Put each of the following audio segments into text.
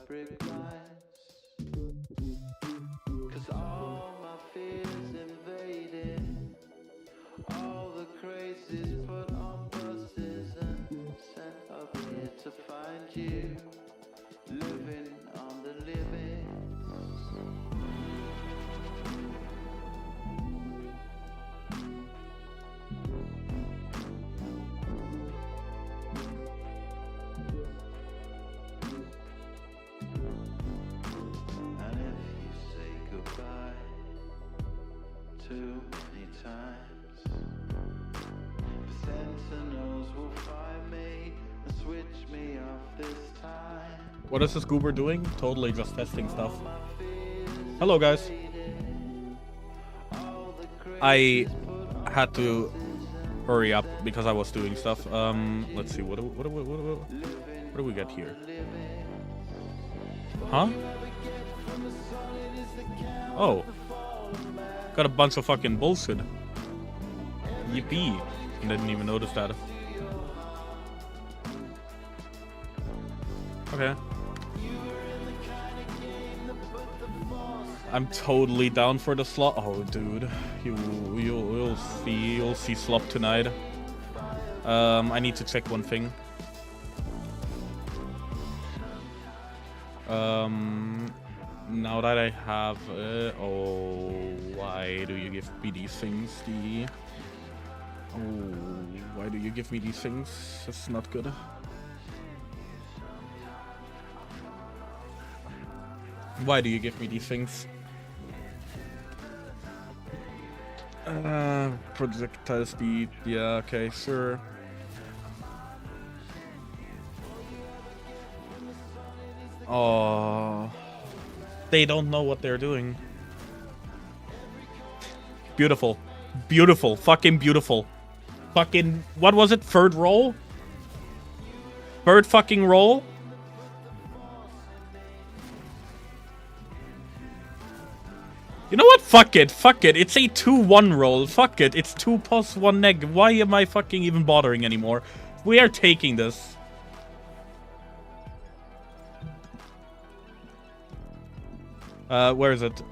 brick lines. Cause all my fears invaded. All the crazies put on buses and sent up here to find you. Living on the living. And if you say goodbye too many times, the sentinels will find me and switch me off this time. What is this goober doing? Totally just testing stuff. Hello, guys. I had to hurry up because I was doing stuff. Let's see. What do we get here? Huh? Oh. Got a bunch of fucking bullshit. Yippee. Didn't even notice that. Okay. I'm totally down for the slot. Oh, dude, you'll see slop tonight. I need to check one thing. Now that I have, oh, why do you give me these things? Oh, why do you give me these things? That's not good. Why do you give me these things? Projectile speed. Yeah, okay, sure. Oh, they don't know what they're doing. Beautiful. Beautiful. Fucking beautiful. Fucking, what was it? Third roll? Third fucking roll? You know what? Fuck it. Fuck it. It's a 2-1 roll. Fuck it. It's 2 plus 1 neg. Why am I fucking even bothering anymore? We are taking this. Where is it?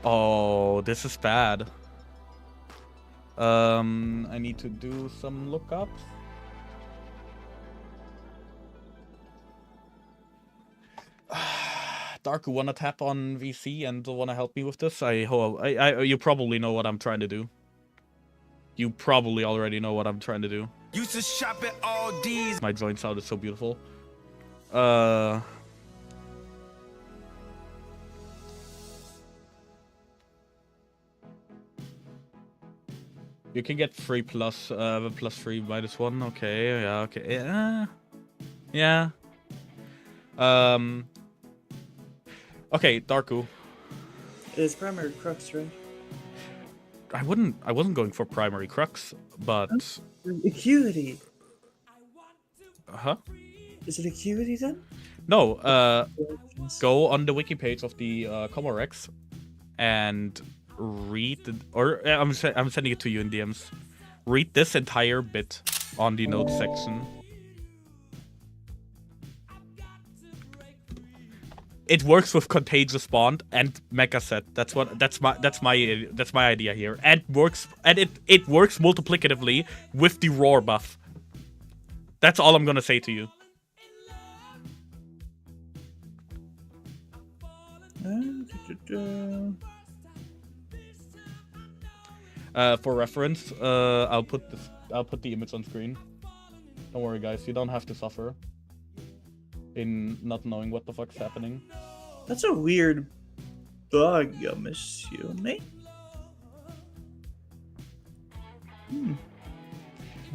Oh, this is bad. I need to do some lookups. Dark, wanna tap on VC and wanna help me with this? You probably know what I'm trying to do. You probably already know what I'm trying to do. Used to shop at all D's. My joint sound is so beautiful. You can get 3 plus, plus 3 minus 1. Okay, yeah, okay. Yeah. Okay, Darku. It's primary crux, right? I wasn't going for primary crux, but Acuity. huh? Is it acuity then? No, go on the wiki page of the Komorex and read the, or I'm sending it to you in DMs. Read this entire bit on the notes section. It works with Contagious Bond and Mecha Set. That's my idea here. And it works multiplicatively with the Roar buff. That's all I'm gonna say to you. For reference, I'll put the image on screen. Don't worry, guys. You don't have to suffer in not knowing what the fuck's happening. That's a weird bug, I'm assuming.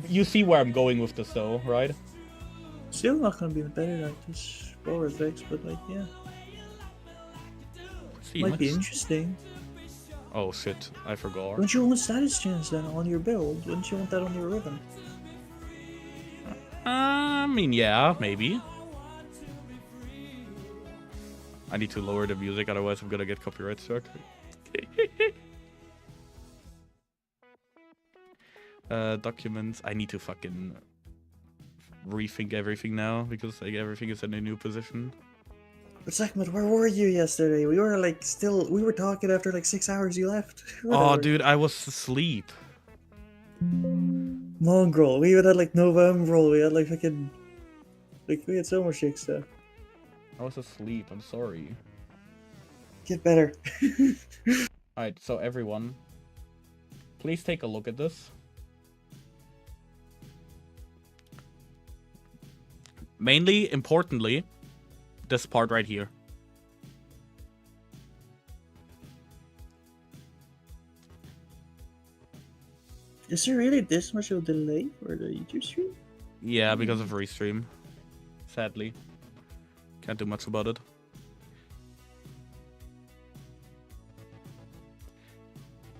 You see where I'm going with this, though, right? Still not gonna be better at this roller effects, but like, yeah. Might be interesting. Oh shit, I forgot. Don't you want status chance then on your build? Wouldn't you want that on your ribbon? I mean, yeah, maybe. I need to lower the music, otherwise I'm gonna get copyright struck. Documents. I need to fucking rethink everything now because like everything is in a new position. But SxccMxt, where were you yesterday? We were like we were talking after like 6 hours you left. Oh, Whatever. dude, I was asleep. Mongrel. We even had like November. We had like fucking. Like, we had so much shit stuff. I was asleep. I'm sorry. Get better. Alright, so everyone, please take a look at this. Mainly, importantly, this part right here. Is there really this much of a delay for the YouTube stream? Yeah, because of restream. Sadly. Can't do much about it.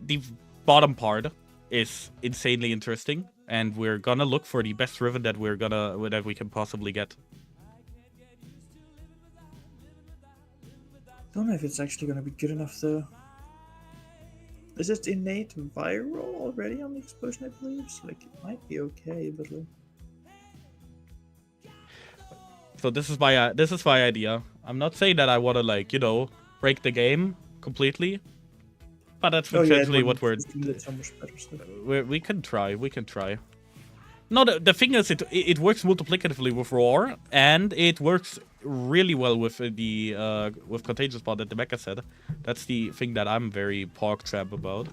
The bottom part is insanely interesting, and we're gonna look for the best ribbon that we can possibly get. Don't know if it's actually gonna be good enough though. Is it innate viral already on the explosion, I believe? So, like, it might be okay, but like... So this is my idea. I'm not saying that I want to, like, you know, break the game completely, but that's essentially what we're. So much better stuff. We can try. We can try. No, the thing is, it works multiplicatively with Roar, and it works really well with the with Contagious Bot that the Mecha said. That's the thing that I'm very pork trap about.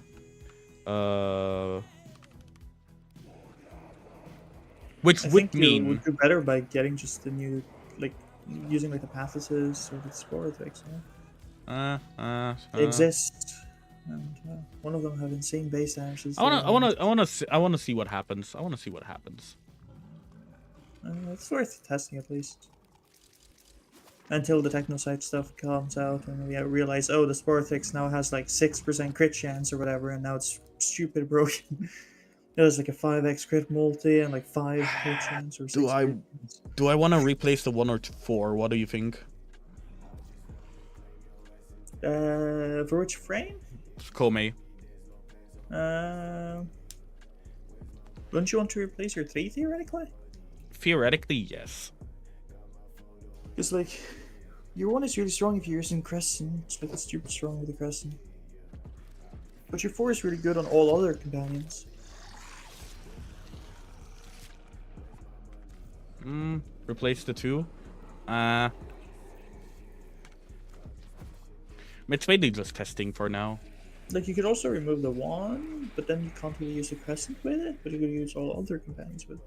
Which would mean you would do better by getting just the new, like, using like the pathosis or the spore effects. They exist, and one of them have insane base damages. I wanna see what happens. I wanna see what happens. It's worth testing at least. Until the Technosite stuff comes out and we realize, oh, the Sporthix now has like 6% crit chance or whatever, and now it's stupid broken. It was like a 5x crit multi and like 5 crit chance or 6. Do I want to replace the 1 or 4? What do you think? For which frame? Koumei. Don't you want to replace your 3 theoretically? Theoretically, yes. Because like, your 1 is really strong if you're using Crescent. It's like it's stupid strong with the Crescent. But your 4 is really good on all other companions. Replace the 2. It's mainly just testing for now. Like, you could also remove the 1, but then you can't really use the Crescent with it, but you could use all other companions with it.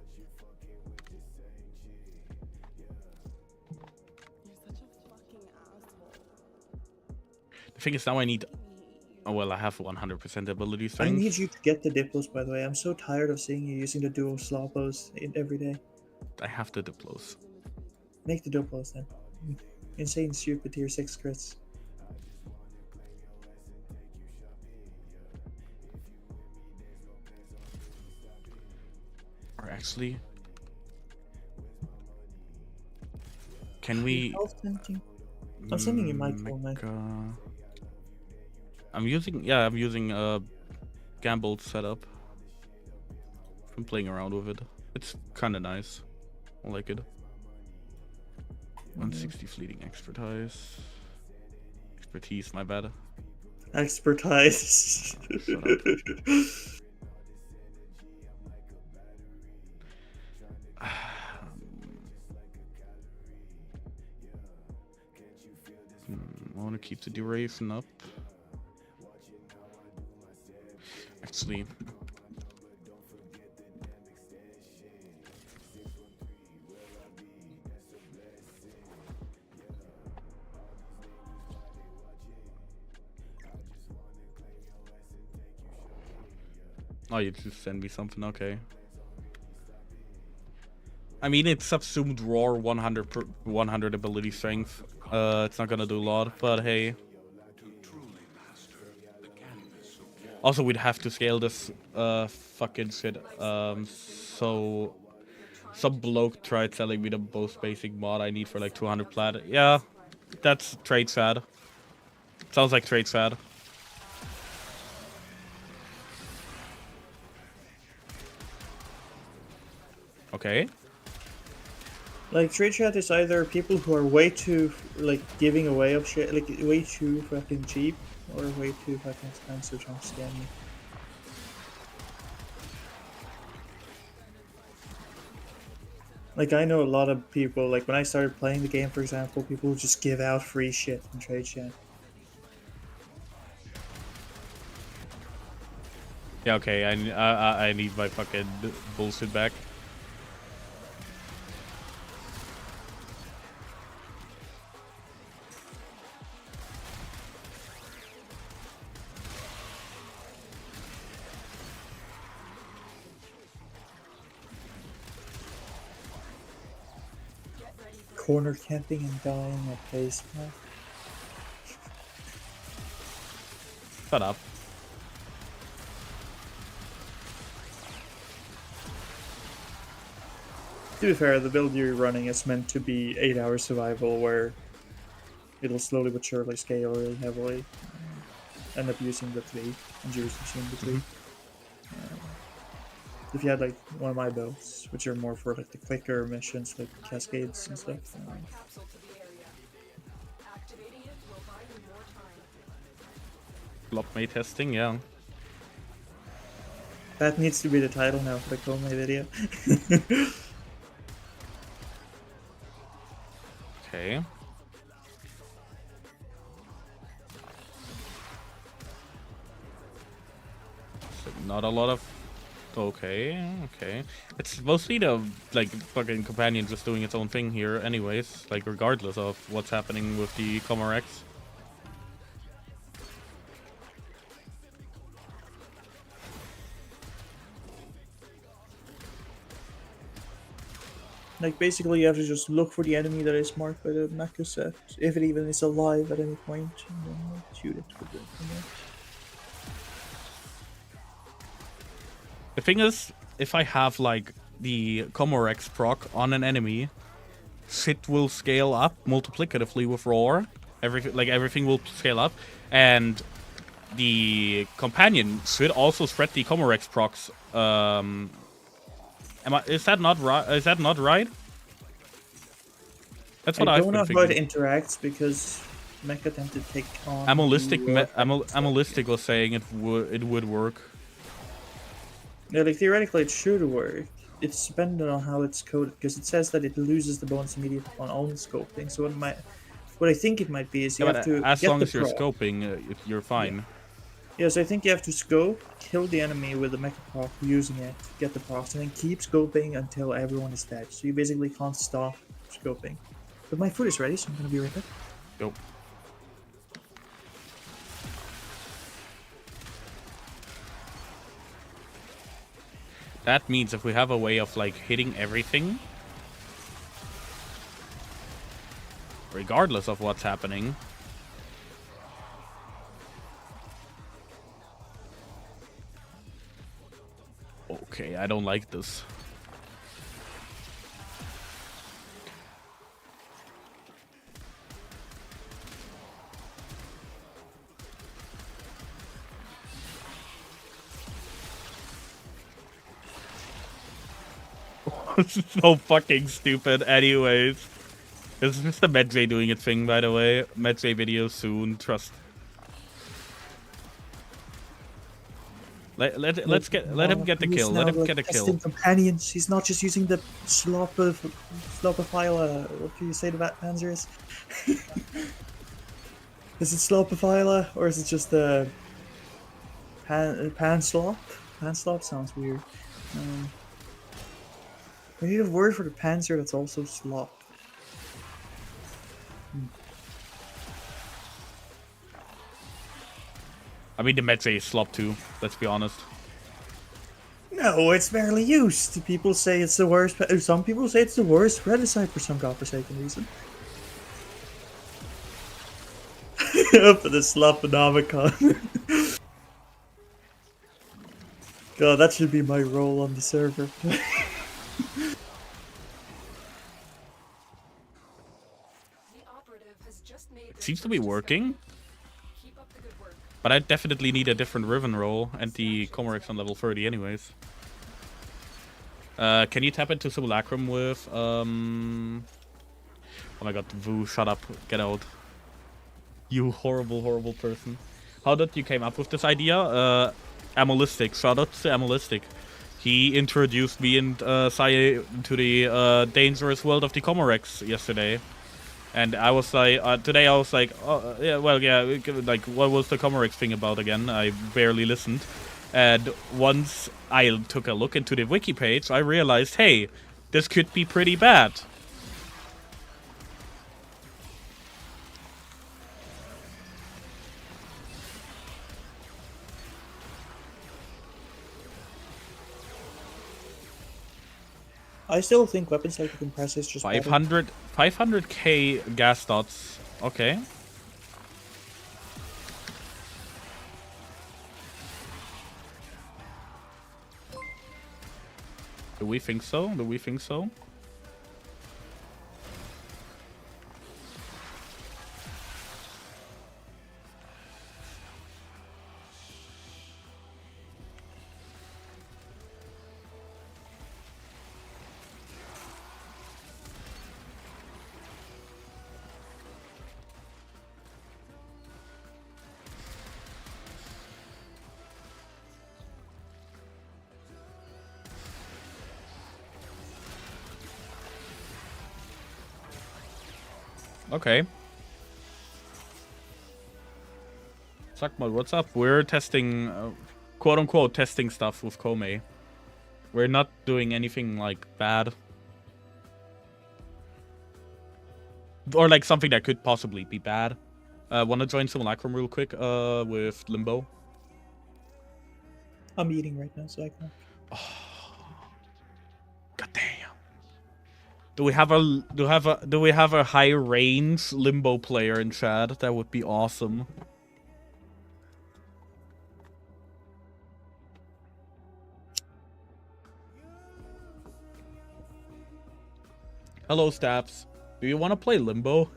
The thing is, now I need... Oh, well, I have 100% ability strength. I need you to get the Diplos, by the way. I'm so tired of seeing you using the dual Slopos every day. I have the Diplos. Make the Diplos then. Insane stupid tier 6 crits. Or actually... Can we... I'm sending you my Koumei. I'm using gambled setup. I'm playing around with it. It's kind of nice. I like it. 160 fleeting expertise. Expertise, my bad. Expertise. I want to keep the duration up. Actually, oh, you just send me something, okay. I mean, it's subsumed Roar 100 ability strength. It's not gonna do a lot, but hey. Also, we'd have to scale this fucking shit. So some bloke tried selling me the most basic mod I need for like 200 plat. Yeah, that's trade sad. Sounds like trade sad. Okay. Like, trade chat is either people who are way too, like, giving away of shit, like, way too fucking cheap, or way too fucking expensive trying to scam you. Like, I know a lot of people, like, when I started playing the game, for example, people would just give out free shit in trade chat. Yeah, okay, I need my fucking bullshit back. Corner camping and dying at base. Shut up. To be fair, the build you're running is meant to be 8-hour survival, where it'll slowly but surely scale really heavily. End up using the 3 and using the 3. If you had like one of my builds, which are more for like the quicker missions, like cascades and stuff. SlopMut testing, yeah. That needs to be the title now for the Koumei video. Okay. So not a lot of... Okay, okay. It's mostly the, like, fucking companion just doing its own thing here anyways, like, regardless of what's happening with the Komorex. Like, basically you have to just look for the enemy that is marked by the mecha set, if it even is alive at any point, and then shoot it with the Komorex. The thing is, if I have, like, the Komorex proc on an enemy, shit will scale up multiplicatively with roar. Everything will scale up, and the companion should also spread the Komorex procs. Is that not right? Is that not right? That's what I I've don't been know how it thinking. interacts because mecha tend to take on. Amolistic was saying it would work. Yeah, like theoretically it should work. It's dependent on how it's coded because it says that it loses the bonus immediately upon own scoping. So what I think it might be is you have to as get long the as you're proc. scoping, you're fine. Yes, I think you have to scope, kill the enemy with the mecha proc using it, get the procs, and then keep scoping until everyone is dead. So you basically can't stop scoping. But my food is ready, so I'm gonna be right back. Go. That means if we have a way of, like, hitting everything, regardless of what's happening. Okay, I don't like this. So fucking stupid. Anyways, this is just the Medjay doing its thing, by the way. Medjay video soon. Trust. Let him get the kill. Let him get a kill. Companions. He's not just using the Slopophyla. What do you say to that, Panzer is? Is it Slopophyla or is it just the Panslop? Panslop sounds weird. We need a word for the Panzer that's also slop. I mean, the Medjay is slop too. Let's be honest. No, it's barely used. People say it's the worst. Some people say it's the worst Redicide for some godforsaken reason. For the Sloponomicon. God, that should be my role on the server. It seems to be working. But I definitely need a different Riven role and the Komorex on level 30 anyways. Can you tap into Simulacrum with Oh my god, Vu, shut up, get out. You horrible, horrible person. How did you came up with this idea? Amolistic, shout out to Amolistic. He introduced me and Sai into the dangerous world of the Komorex yesterday. And I was like, today I was like, oh, yeah, well, yeah, like, what was the Komorex thing about again? I barely listened. And once I took a look into the wiki page, I realized, hey, this could be pretty bad. I still think weapons like the compressor is just 500k gas dots. Okay. Do we think so? Do we think so? Okay. SxccMxt, what's up? We're testing, quote-unquote, testing stuff with Koumei. We're not doing anything, like, bad. Or, like, something that could possibly be bad. Wanna join Simulacrum real quick, with Limbo? I'm eating right now, so I can't. God damn. Do we have a high range Limbo player in chat? That would be awesome. Hello, Staps. Do you want to play Limbo?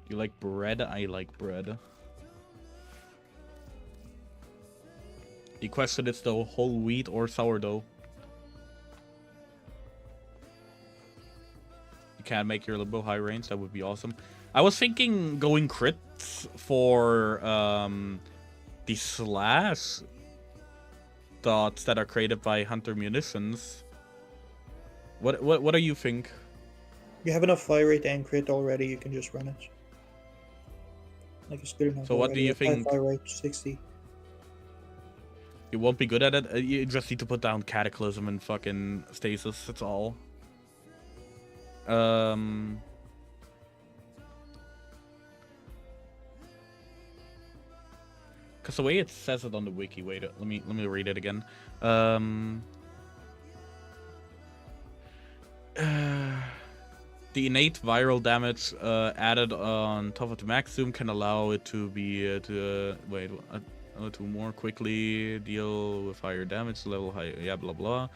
You like bread? I like bread. The question is though, whole wheat or sourdough? You can't make your Limbo high range, that would be awesome. I was thinking going crits for the slash dots that are created by Hunter Munitions. What do you think? You have enough fire rate and crit already, you can just run it. Like it's good enough. So what do you think? Fire rate 60. You won't be good at it? You just need to put down Cataclysm and fucking Stasis, that's all. Because the way it says it on the wiki, wait, let me read it again. The innate viral damage added on top of the max zoom can allow it to be to more quickly deal with higher damage level, yeah, blah blah.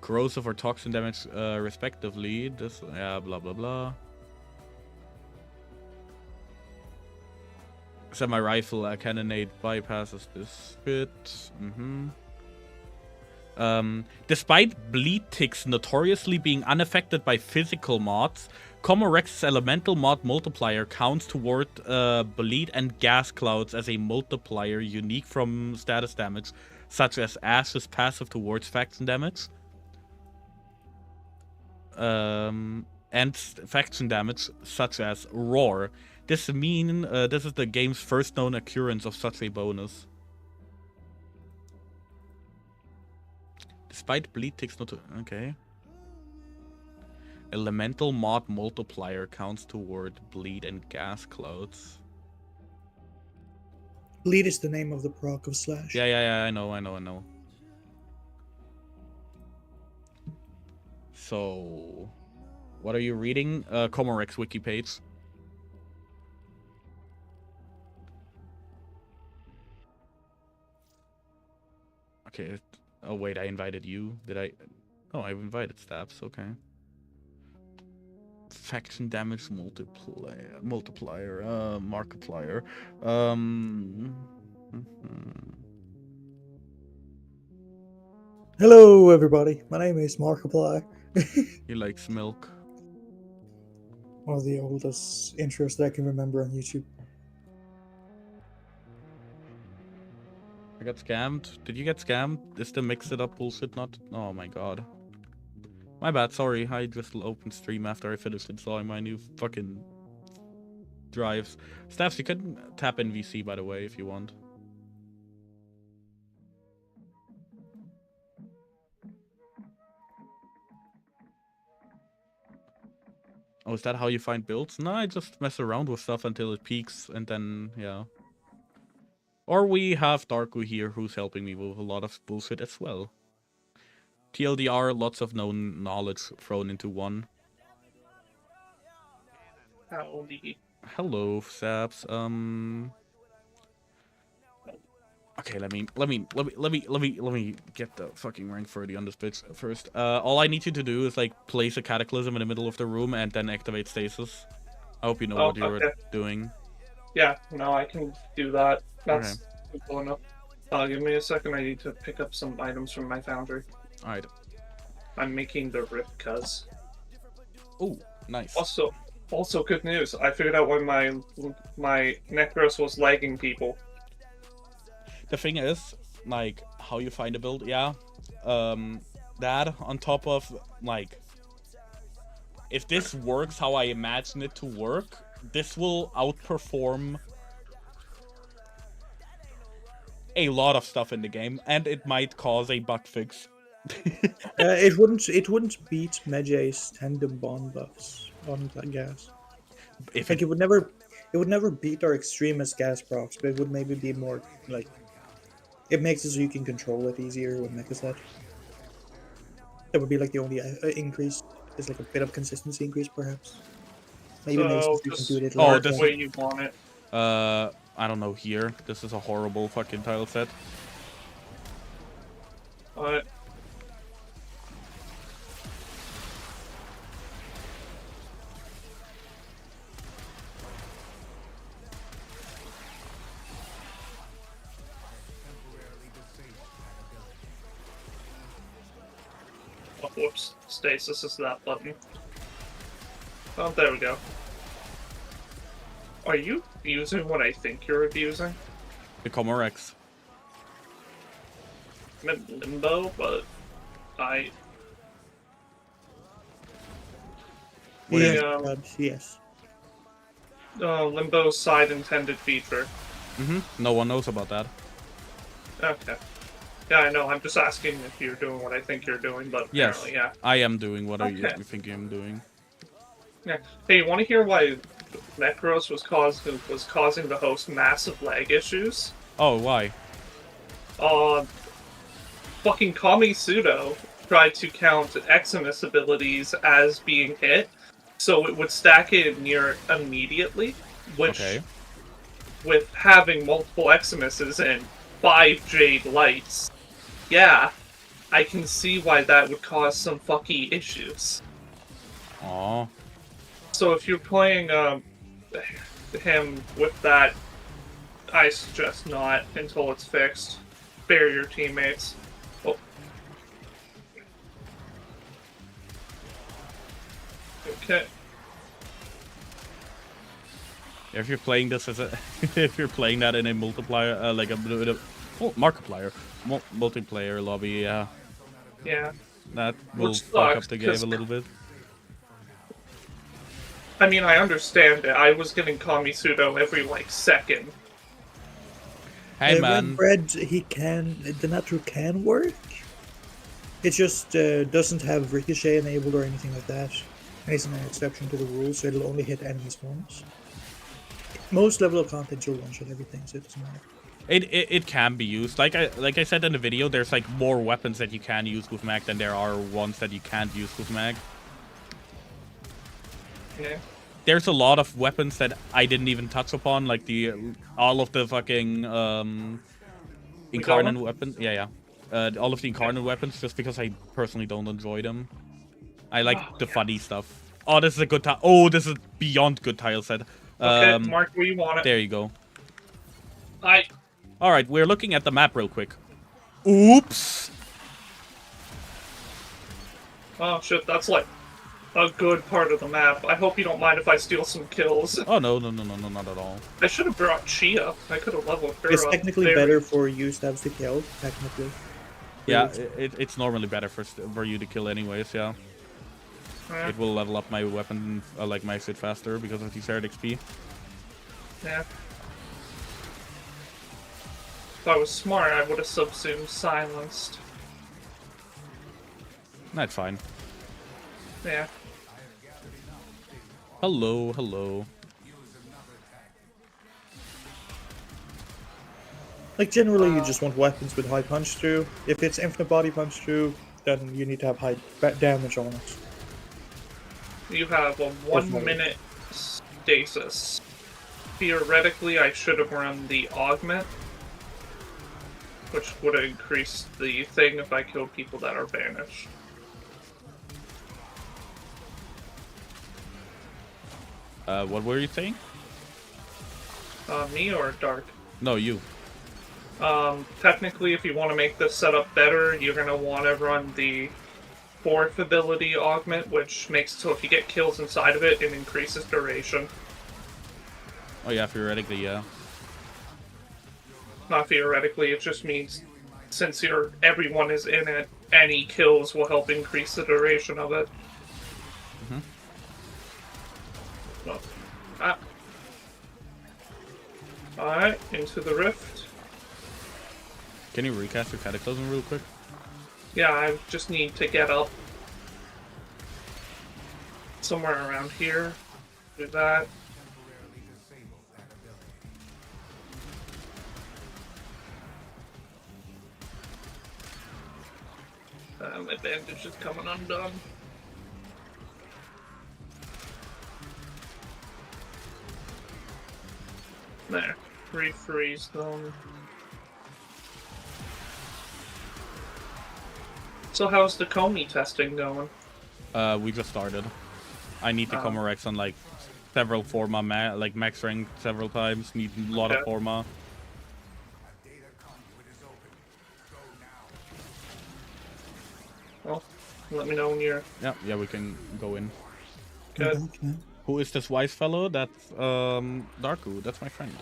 Corrosive or toxin damage, respectively. This, yeah, blah blah blah. Semi-rifle cannonade bypasses this bit. Despite bleed ticks notoriously being unaffected by physical mods, Komorex's elemental mod multiplier counts toward bleed and gas clouds as a multiplier unique from status damage, such as Ash's passive towards faction damage. And faction damage, such as Roar. This is the game's first known occurrence of such a bonus. Despite bleed ticks not okay. Elemental mod multiplier counts toward bleed and gas clouds. Bleed is the name of the proc of slash. Yeah, I know. So, what are you reading? Komorex wiki page. Okay, Oh wait, I invited you. Did I? Oh, I invited Stabs. Okay. Faction damage multiplier, Markiplier. Hello, everybody. My name is Markiplier. He likes milk. One of the oldest intros that I can remember on YouTube. I got scammed. Did you get scammed? Is the mix it up bullshit not? Oh my god. My bad, sorry. I just opened stream after I finished installing my new fucking drives. Staffs, you can tap in VC by the way if you want. Oh, is that how you find builds? No, I just mess around with stuff until it peaks and then, yeah. Or we have Darko here who's helping me with a lot of bullshit as well. TLDR, lots of known knowledge thrown into one. Howdy. Hello, Saps. Okay, let me get the fucking rank 30 on this bitch first. All I need you to do is like place a cataclysm in the middle of the room and then activate stasis. I hope you know what you're doing. Yeah, no, I can do that. That's simple enough. Give me a second. I need to pick up some items from my foundry. All right. I'm making the Ripkas. Oh, nice. Also good news. I figured out why my Necros was lagging people. The thing is, like, how you find a build, yeah. That on top of, like, if this works how I imagine it to work, this will outperform a lot of stuff in the game, and it might cause a bug fix. It wouldn't beat Medjay's tandem bond buffs on that gas. If Like it would never beat our extremist gas procs, but it would maybe be more like it makes it so you can control it easier with Mecha Set. That would be like the only increase. Is like a bit of consistency increase, perhaps. Maybe So, makes it so you just can do it. Oh, work this the way you want it. I don't know here. This is a horrible fucking tile set. But oh, whoops. Stasis is that button. Oh, there we go. Are you abusing what I think you're abusing? The Komorex. I'm in limbo, but I... Yes. Limbo's side intended feature. No one knows about that. Okay. Yeah, I know. I'm just asking if you're doing what I think you're doing, but Yes, apparently, yeah. I am doing what Okay. you think I'm doing. Yeah. Hey, you want to hear why Necros was causing the host massive lag issues? Oh, why? Fucking Koumei Pseudo tried to count XxMxt abilities as being hit, so it would stack it near immediately, which, Okay. with having multiple XxMxts and 5 Jade Lights, yeah, I can see why that would cause some fucky issues. Aw. So if you're playing him with that, I suggest not until it's fixed. Spare your teammates. Oh. Okay. If you're playing this as a, if you're playing that in a multiplier, like a Markiplier, multiplayer lobby, yeah, Yeah. that will Which fuck sucks, up the game 'cause- a little bit. I mean, I understand it. I was getting Koumei Pseudo every, like, second. Hey When man, Fred, the Natru can work. It just doesn't have Ricochet enabled or anything like that. And it's an exception to the rules, so it'll only hit enemies once. Most level of content you'll one-shot everything, so it doesn't matter. it can be used. Like I said in the video, there's like more weapons that you can use with mag than there are ones that you can't use with mag. Yeah. There's a lot of weapons that I didn't even touch upon, like all of the fucking incarnate weapons. Yeah, all of the incarnate weapons, just because I personally don't enjoy them. I like the funny stuff. Oh, this is a good tile. Oh, this is beyond good tile set. Okay, mark where you want it. There you go. I All right, we're looking at the map real quick. Oops. Oh shit, that's like a good part of the map. I hope you don't mind if I steal some kills. Oh no, not at all. I should have brought Chia. I could have leveled her It's up. technically Very- better for you stabs to kill, technically. Yeah, it's normally better for you to kill anyways. Yeah, Yeah. it will level up my weapon, like my shit faster because of the shared XP. Yeah. If I was smart, I would have subsumed silenced. That's fine. Yeah. Hello, hello. Like, generally, you just want weapons with high punch through. If it's infinite body punch through, then you need to have high damage on it. You have a 1 minute stasis. Theoretically, I should have run the augment, which would have increased the thing if I killed people that are banished. What were you saying? Me or Dark? No, you. Technically, if you want to make this setup better, you're going to want to run the 4th ability augment, which makes it so if you get kills inside of it, it increases duration. Oh yeah, theoretically, yeah. Not theoretically, it just means since everyone is in it, any kills will help increase the duration of it. Mhm. So, Alright, into the rift. Can you recast your cataclysm real quick? Yeah, I just need to get up somewhere around here. Do that. My bandage is coming undone. There. Refreeze them. So how's the Koumei testing going? We just started. I need to Komorex on like several forma, like max rank several times. Need a lot of forma. Well, let me know when you're Yeah, we can go in. good. Who is this wise fellow? That's Darku. That's my friend.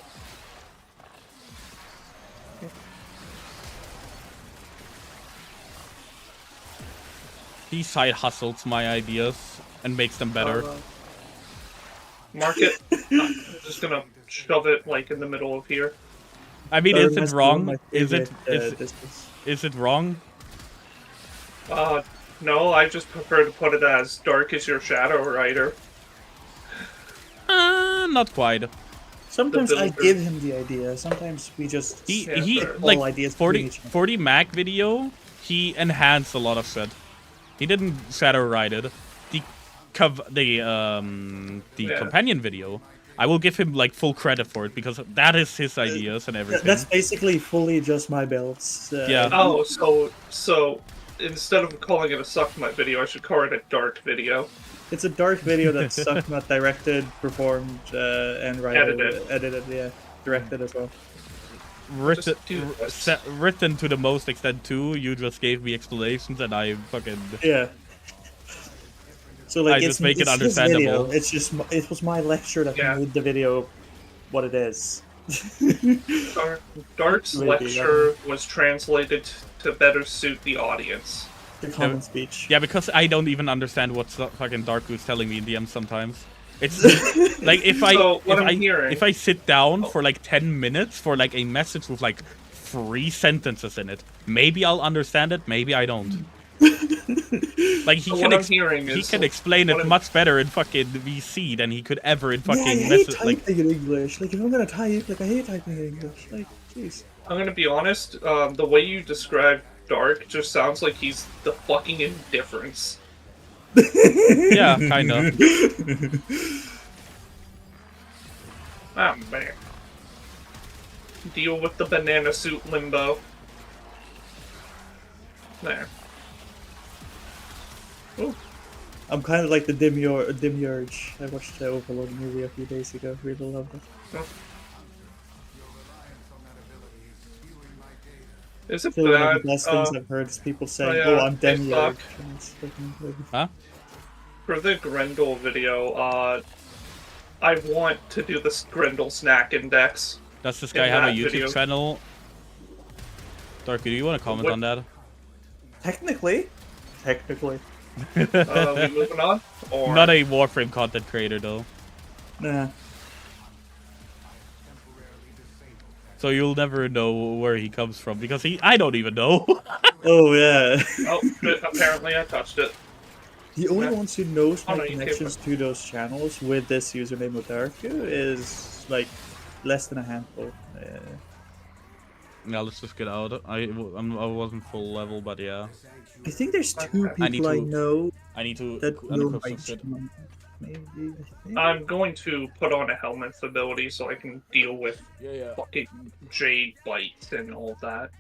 He side hustles my ideas and makes them better. Mark it. I'm just gonna shove it like in the middle of here. I mean, is it wrong? Is it wrong? No, I just prefer to put it as Dark as your Shadow Rider. Not quite. Sometimes I builder. give him the idea. Sometimes we just He fair. like all ideas 40 between each other. 40 Mac video. He enhanced a lot of shit. He didn't shadow ride it. The companion video. I will give him like full credit for it because that is his ideas and everything. That's basically fully just my builds. Yeah. Oh, so instead of calling it a SxccMxt video, I should call it a Dark video. It's a dark video that's SlopMut directed, performed, and edited, yeah, directed as well. Written, Just do this. written to the most extent too. You just gave me explanations and I fucking Yeah. So like, I it's, just make it it's his video. understandable. It's just it was my lecture that Yeah. made the video what it is. Dark's Maybe, lecture was translated to better suit the audience. The common speech. yeah, because I don't even understand what fucking Darku's telling me in DM sometimes. It's like if So, what I'm hearing- if I sit down for like 10 minutes for like a message with like 3 sentences in it, maybe I'll understand it, maybe I don't. Like he So can what I'm hearing he is- can explain what it I'm- much better in fucking VC than he could ever in Yeah, I fucking hate message. typing Like in English. Like if I'm gonna type, like I hate typing in English. Like, jeez. I'm gonna be honest, the way you describe Dark just sounds like he's the fucking indifference. yeah, kind of. Ah, man. Deal with the banana suit limbo. There. Ooh. I'm kind of like the Demiurge. I watched the Overlord movie a few days ago. Really loved it. Oh. Is it Still one of bad? the best things I've heard is people saying, yeah, "Oh, I'm they Demiurge." suck. And it's fucking good. Huh? For the Grendel video, I want to do this Grendel snack index. Does this guy have a YouTube video. channel? Darky, do you want to comment What- on that? Technically. We moving on? Or Not a Warframe content creator though. Nah. So you'll never know where he comes from because I don't even know. Oh yeah. Oh, but apparently I touched it. The only ones who knows Oh, my no, you can't connections to those channels with this username of Darku is like less than a handful. Yeah, let's just get out. I wasn't full level, but yeah. I think there's two I need people I to- know I need to that will unequip some might shit. maybe. I think. I'm going to put on a helmet's ability so I can deal with Yeah. fucking jade bites and all of that.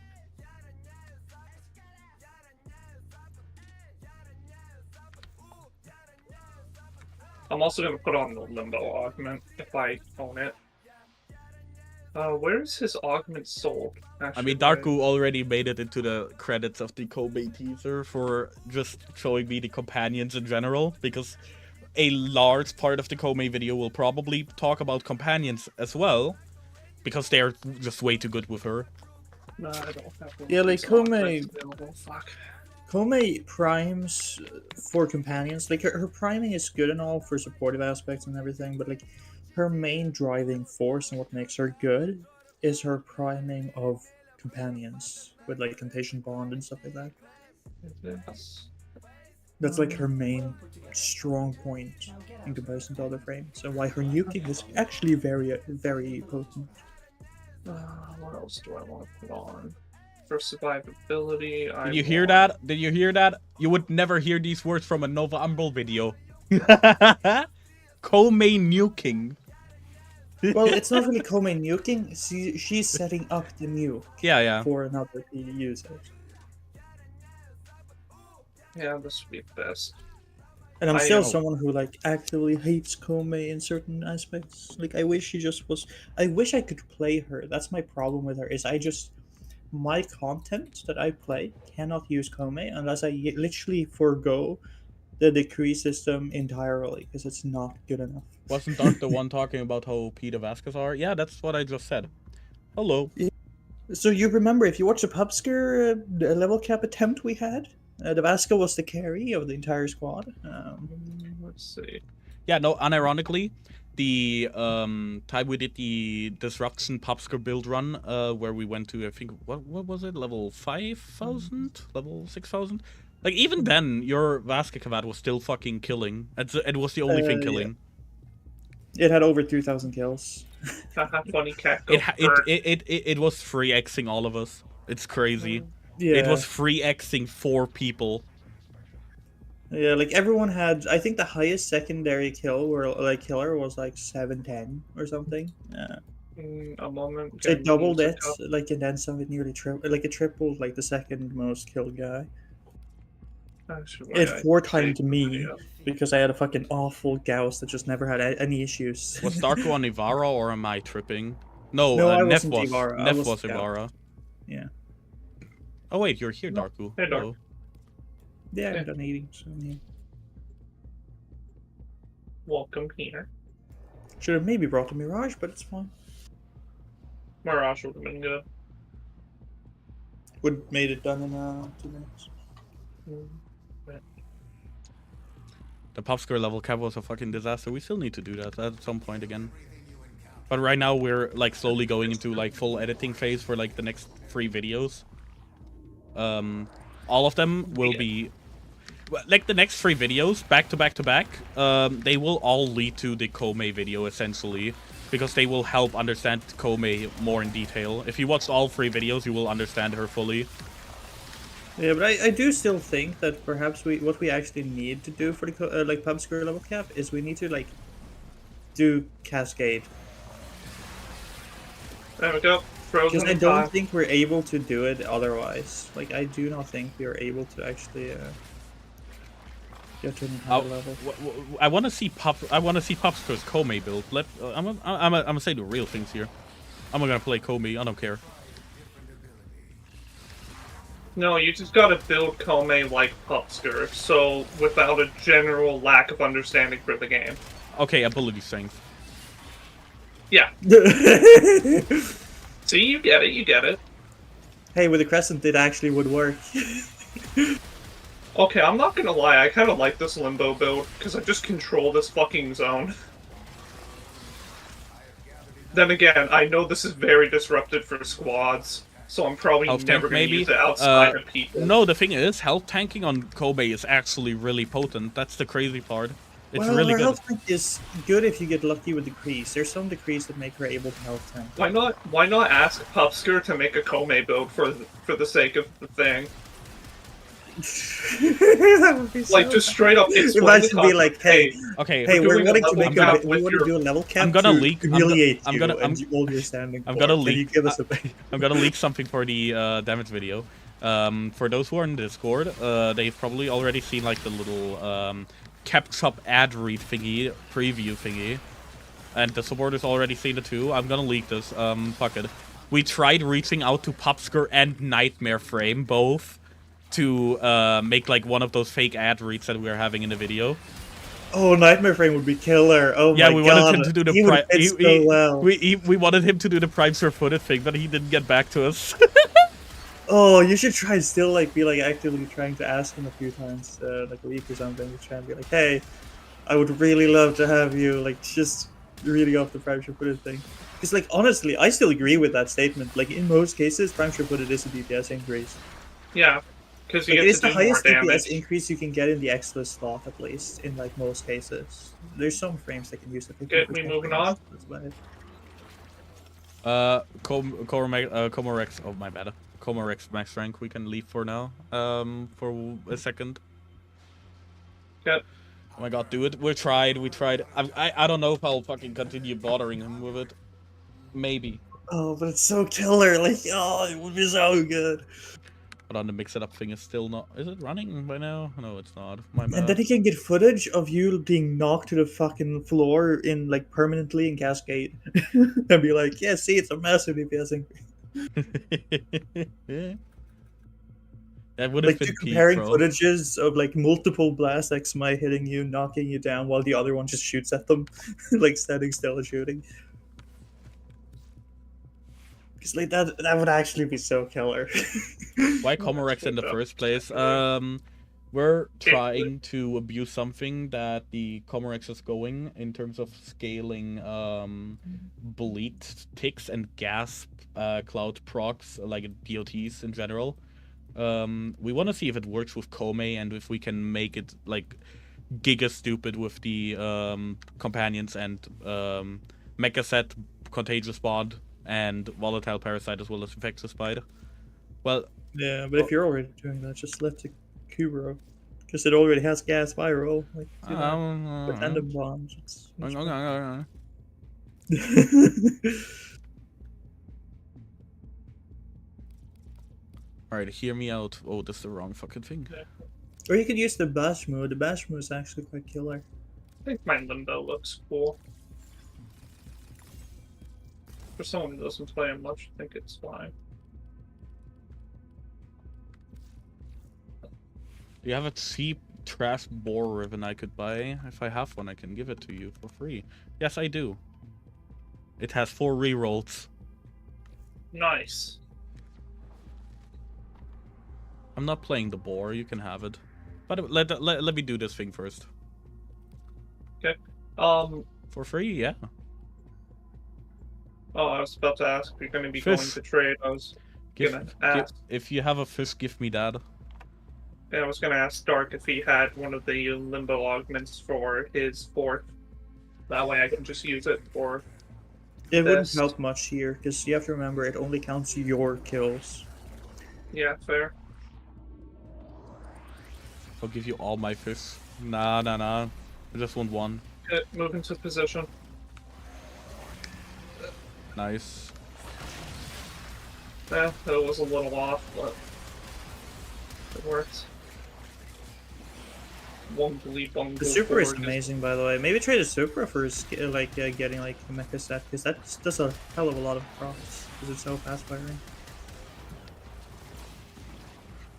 I'm also going to put on the Limbo Augment if I own it. Where's his augment sold? I mean, Darku already made it into the credits of the Koumei teaser for just showing me the companions in general, because a large part of the Koumei video will probably talk about companions as well, because they're just way too good with her. No, I don't have one Yeah, of like these Koumei- augments available. Fuck. Koumei primes for companions. Like her priming is good and all for supportive aspects and everything, but like her main driving force and what makes her good is her priming of companions with like Contagion Bond and stuff like that. Yes. That's like her main strong point in comparison to other frames, and why her nuking is actually very, very potent. What else do I want to put on? For survivability, I Did you hear that? Did you hear that? You would never hear these words from a Nova Umbral video. Koumei nuking. Well, it's not really Koumei nuking. She's setting up the nuke Yeah. for another user. Yeah, this would be best. And I'm I still know. someone who like actively hates Koumei in certain aspects. Like I wish she just was. I wish I could play her. That's my problem with her. Is my content that I play cannot use Koumei unless I literally forgo the decree system entirely because it's not good enough. Wasn't Dark the one talking about how OP the Vascas are? Yeah, that's what I just said. Hello. So you remember if you watch the Pubsker level cap attempt we had, the Vasca was the carry of the entire squad. Let's see. Yeah, no, unironically, the time we did the Disruption Pubsker build run, where we went to, I think, what was it? Level 5,000? Level 6,000? Like, even then, your Vasca Kavat was still fucking killing. It was the only thing killing. It had over 3,000 kills. Funny cat. It was 3xing all of us. It's crazy. Yeah. It was 3xing 4 people. Yeah, like everyone had. I think the highest secondary killer was like 710 or something. Yeah. A moment. It doubled it, like, and then some it nearly tripled. Like it tripled, like the second most killed guy. It 4 times me because I had a fucking awful Gauss that just never had any issues. Was Darko on Ivara or am I tripping? No, No, I Neff wasn't was. Ivara. I Neff was was Scout. Ivara. Yeah. Oh wait, you're here, Darku. Hey, Dark. Hello. Yeah, Yeah. I'm done eating. So yeah. Welcome here. Should have maybe brought the Mirage, but it's fine. Mirage would have been good. Would have made it done in 2 minutes. The Pubsker level cap was a fucking disaster. We still need to do that at some point again. But right now we're like slowly going into like full editing phase for like the next 3 videos. All of them will be like the next 3 videos back to back to back. They will all lead to the Koumei video essentially, because they will help understand Koumei more in detail. If you watched all 3 videos, you will understand her fully. Yeah, but I do still think that perhaps what we actually need to do for the like Pubsker level cap is we need to like do Cascade. There we go. Frozen Because I in don't time. think we're able to do it otherwise. Like, I do not think we are able to actually get to an higher level. I want to see Popsco's Koumei build. I'm gonna say the real things here. I'm gonna play Koumei. I don't care. No, you just gotta build Koumei like Pupsker, so without a general lack of understanding for the game. Okay, ability strength. Yeah. See, you get it, you get it. Hey, with the Crescent, it actually would work. Okay, I'm not gonna lie, I kinda like this Limbo build, because I just control this fucking zone. Then again, I know this is very disrupted for squads, so I'm probably Health never tank, gonna maybe? use it outside of people. No, the thing is, health tanking on Koumei is actually really potent. That's the crazy part. It's well, really her good. health tank is good if you get lucky with decrease. There's some decrease that make her able to health tank. Why not ask Pupsker to make a Koumei build for the sake of the thing? That would be so Like, just straight up explain Imagine the be like, hey, Okay, hey, we're doing a wanting to level make cap we with want to do a level cap I'm gonna to leak- I'm humiliate I'm you gonna- and hold your standing I'm for gonna it. Can leak- you give us a I'm gonna leak something for the damage video. For those who are in Discord, they've probably already seen like the little Capchop ad read thingy, preview thingy. And the supporters already seen it too. I'm gonna leak this. Fuck it. We tried reaching out to Popsker and Nightmare Frame, both, to make like one of those fake ad reads that we are having in the video. Oh, Nightmare Frame would be killer. Oh Yeah, my we god. wanted him to do the he would fit so well. we wanted him to do the prime square footed thing, but he didn't get back to us. Oh, you should try and still like be like actively trying to ask him a few times, like a week or something, to try and be like, hey, I would really love to have you, like, just really off the prime square footed thing. Because, like, honestly, I still agree with that statement. Like, in most cases, prime square footed is a DPS increase. Yeah, because you Like, it get is to the do more highest DPS damage. increase you can get in the X-list slot, at least, in, like, most cases. There's some frames that can use the 50%. Get me moving on. That's about it. Komorex. Oh my bad. Komorex max rank. We can leave for now. For a second. Get Oh my god, do it. We tried. I don't know if I'll fucking continue bothering him with it. Maybe. Oh, but it's so killer. Like, oh, it would be so good. But on the mix it up thing is still not. Is it running by now? No, it's not. My bad. And then he can get footage of you being knocked to the fucking floor in, like, permanently in Cascade. And be like, yeah, see, it's a massive DPS increase. That would have Like, been you're peak, comparing bro. footages of, like, multiple blast XMI hitting you, knocking you down, while the other one just shoots at them. Like, standing still and shooting. Because, like, that would actually be so killer. Why Komorex in the first place? We're trying to abuse something that the Komorex is going in terms of scaling bleed ticks and gas cloud procs, like DOTs in general. We want to see if it works with Koumei and if we can make it like giga stupid with the companions and Mecha Set, Contagious Bond, and Volatile Parasite as well as Infectious Bite. Well, yeah, but if you're already doing that, just let the Kubro. Because it already has gas viral. Like, you know, with tandem bombs. It's Alright, hear me out. Oh, that's the wrong fucking thing. Or you could use the bash mode. The bash mode is actually quite killer. I think my Limbo looks cool. For someone who doesn't play it much, I think it's fine. Do you have a cheap trash boar ribbon I could buy? If I have one, I can give it to you for free. Yes, I do. It has 4 rerolls. Nice. I'm not playing the boar, you can have it. But let me do this thing first. Okay. For free, yeah. Oh, I was about to ask if you're going to be going to trade. I was gonna ask. If you have a fish, give me that. Yeah, I was gonna ask Dark if he had one of the Limbo augments for his 4th. That way I can just use it for... It wouldn't Best. help much here, because you have to remember it only counts your kills. Yeah, fair. I'll give you all my fish. Nah. I just want one. Okay, move into position. Nice. It was a little off, but it works. The Supra is amazing, by the way. Maybe trade a Supra for getting like a mecha set, because that does a hell of a lot of procs because it's so fast firing.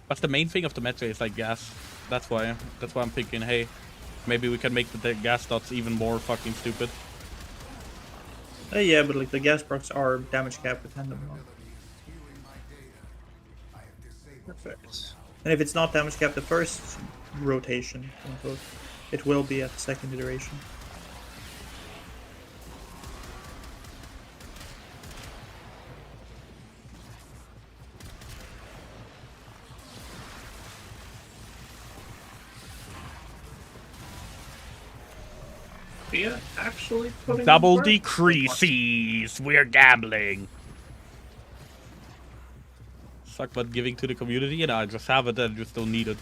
But the main thing of the meta is like gas. That's why I'm thinking, hey, maybe we can make the gas dots even more fucking stupid. Yeah, but like the gas procs are damage cap with tandem. Perfect. And if it's not damage cap the first rotation, unquote, it will be at the second iteration. Yeah, actually putting Double in decreases. We're gambling. Suck but giving to the community, and I just have it and just don't need it.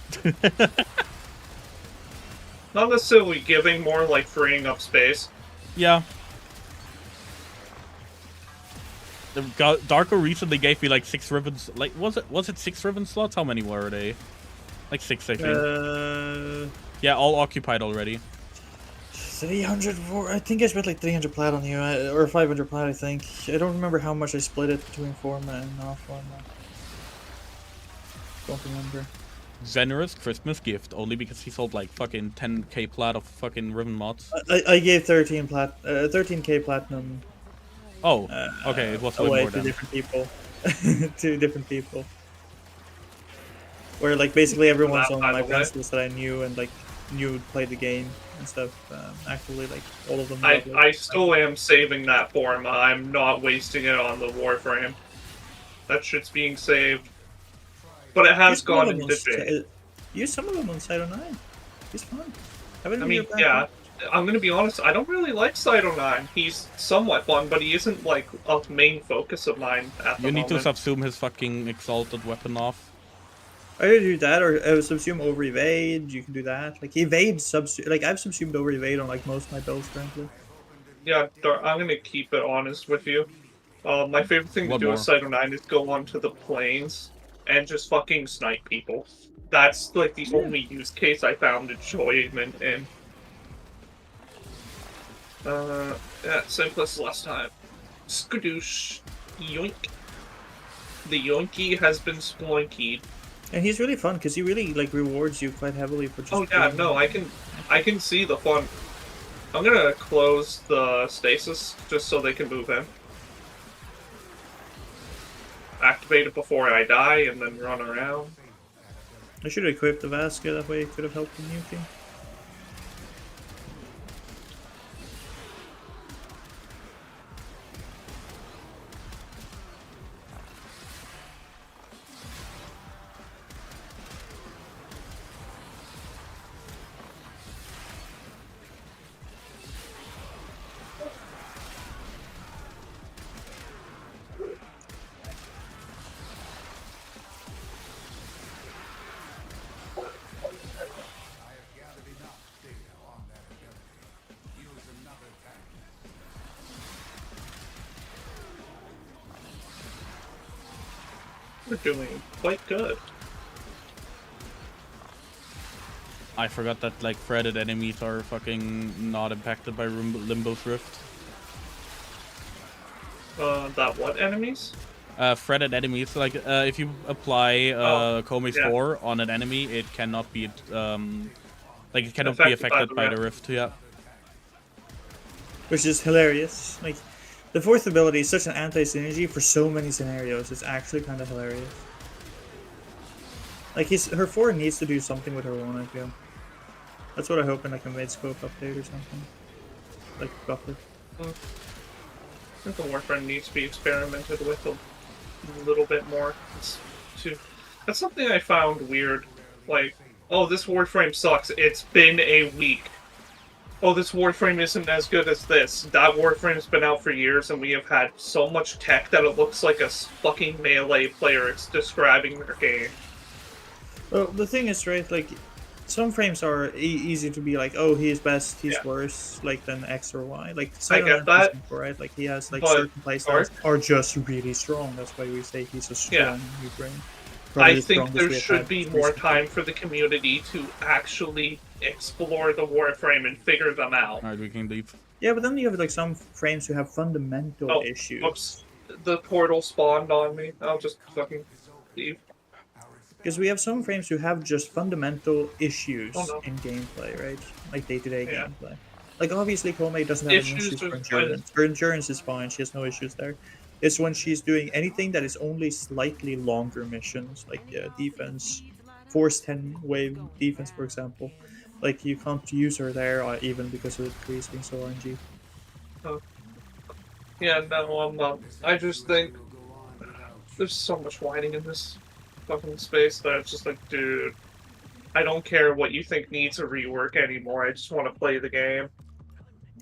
Not necessarily giving, more like freeing up space. Yeah. Darko recently gave me like 6 ribbons. Like, was it 6 ribbon slots? How many were they? Like 6, I think. Yeah, all occupied already. 300. I think I spent like 300 plat on you, or 500 plat. I think. I don't remember how much I split it between format and off format. Don't remember. Generous Christmas gift, only because he sold like fucking 10k plat of fucking ribbon mods. I gave 13k platinum. Oh, okay, it was way away more to than. different people. To different people. Where like basically everyone's on my friends list that I knew and like knew played the game and stuff. Actively, like all of them. I still am saving that for him. I'm not wasting it on the Warframe. That shit's being saved. But it has gone into Jade. Use some of them on Cyto 9. He's fun. I mean, yeah. I'm gonna be honest, I don't really like Cyto 9. He's somewhat fun, but he isn't like a main focus of mine at the moment. You need to subsume his fucking exalted weapon off. Either do that or subsume over evade. You can do that. Like evade like I've subsumed over evade on like most of my builds currently. Yeah, I'm gonna keep it honest with you. My favorite thing to do with Cyto 9 is go onto the plains and just fucking snipe people. That's like the only use case I found enjoyment in. Yeah, same place as last time. Skadoosh. Yoink. The yoinky has been sploinkied. And he's really fun because he really like rewards you quite heavily for just. Oh yeah, no, I can see the fun. I'm gonna close the stasis just so they can move in. Activate it before I die and then run around. I should have equipped the Vasca, that way it could have helped the nuking. We're doing quite good. I forgot that like threaded enemies are fucking not impacted by Limbo's Rift. That what enemies? Threaded enemies, like if you apply Koumei's 4 on an enemy, it cannot be like it cannot be affected by the Rift. Yeah. Which is hilarious. Like the fourth ability is such an anti-synergy for so many scenarios. It's actually kind of hilarious. Like her 4 needs to do something with her 1, I feel. That's what I hope in like a mid-scope update or something. Like buff it. I think the Warframe needs to be experimented with a little bit more. That's something I found weird. Like, oh, this Warframe sucks. It's been a week. Oh, this Warframe isn't as good as this. That Warframe's been out for years, and we have had so much tech that it looks like a fucking Melee player. It's describing their game. Well, the thing is, right, like, some frames are easy to be like, oh, he's best, he's Yeah. worse, like than X or Y. Like I get Silent that, right? Like he has like but certain playstyles Arc, are just really strong. That's why we say he's a Yeah. strong new frame. I Probably the think strongest there we have should had be more recently. time for the community to actually explore the Warframe and figure them out. Alright, we can leave. Yeah, but then you have like some frames who have fundamental Oh, issues. oops. The portal spawned on me. I'll just fucking leave. Because we have some frames who have just fundamental issues Oh, no. in gameplay, right? Like day-to-day Yeah. gameplay. Like obviously Koumei doesn't have any Issues issues for are endurance. Her endurance is fine, she has no issues there. It's when she's doing anything that is only slightly longer missions, like defense, force 10 wave defense, for example. Like you can't use her there even because of the trees being so RNG. Yeah, no, I just think there's so much whining in this fucking space that it's just like, dude, I don't care what you think needs a rework anymore. I just want to play the game.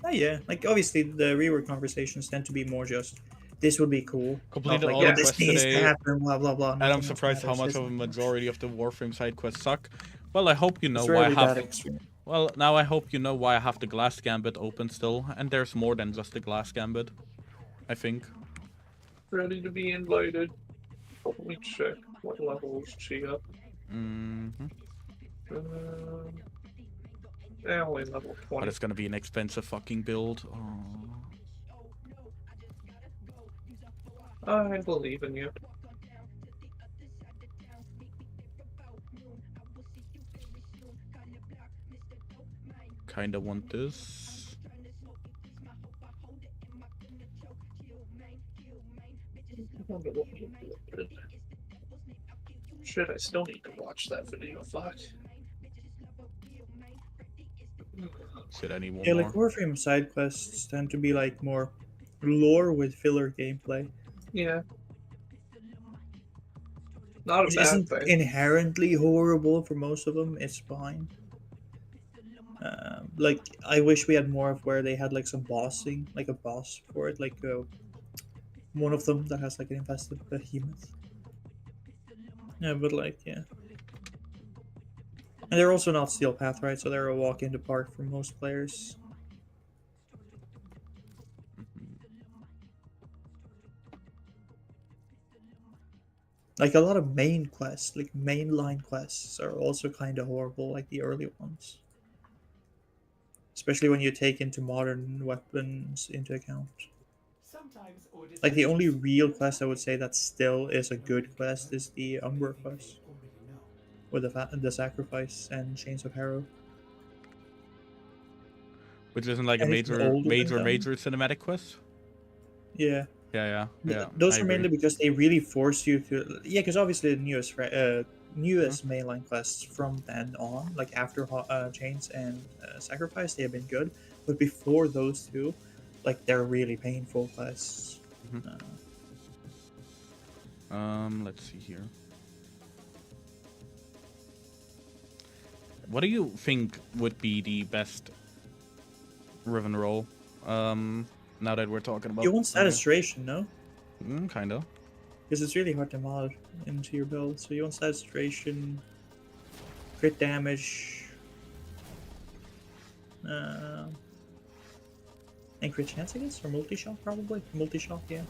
Oh yeah, like obviously the rework conversations tend to be more just, this would be cool. Completed Not like, all oh, the this quests needs to today. happen, blah blah blah. And I'm nothing else surprised how matters, much this of a and that. majority of the Warframe side quests suck. Well, I hope you know It's why I rarely that have. extreme. Well, now I hope you know why I have the Glass Gambit open still, and there's more than just the Glass Gambit. I think. Ready to be invited. Let me check. What level is she up? Mm-hmm. Only level But 20. it's gonna be an expensive fucking build. Oh. I believe in you. Kinda want this. Shit, I still need to watch that video. Fuck. Should I need one Yeah, more? like Warframe side quests tend to be like more lore with filler gameplay, Yeah. Not a which bad isn't thing. inherently horrible for most of them. It's fine. Like I wish we had more of where they had like some bossing, like a boss for it, like one of them that has like an infested behemoth. Yeah, but like yeah. And they're also not steel path, right? So they're a walk in the park for most players. Like a lot of main quests, like mainline quests, are also kind of horrible, like the early ones. Especially when you take into modern weapons into account. Like the only real quest I would say that still is a good quest is the Umbra quest, with the sacrifice and Chains of Harrow. Which isn't like a Anything older than major them? cinematic quest? Yeah. Yeah. Those I are mainly agree. because they really force you to. Yeah, because obviously the newest mainline quests from then on, like after Chains and Sacrifice, they have been good. But before those two, like they're really painful quests. Let's see here. What do you think would be the best Riven roll? Now that we're talking about. You want status duration, no? Kinda. Because it's really hard to mod into your build. So you want status duration, crit damage, and crit chance, I guess, or multi-shot probably. Multi-shot, yeah.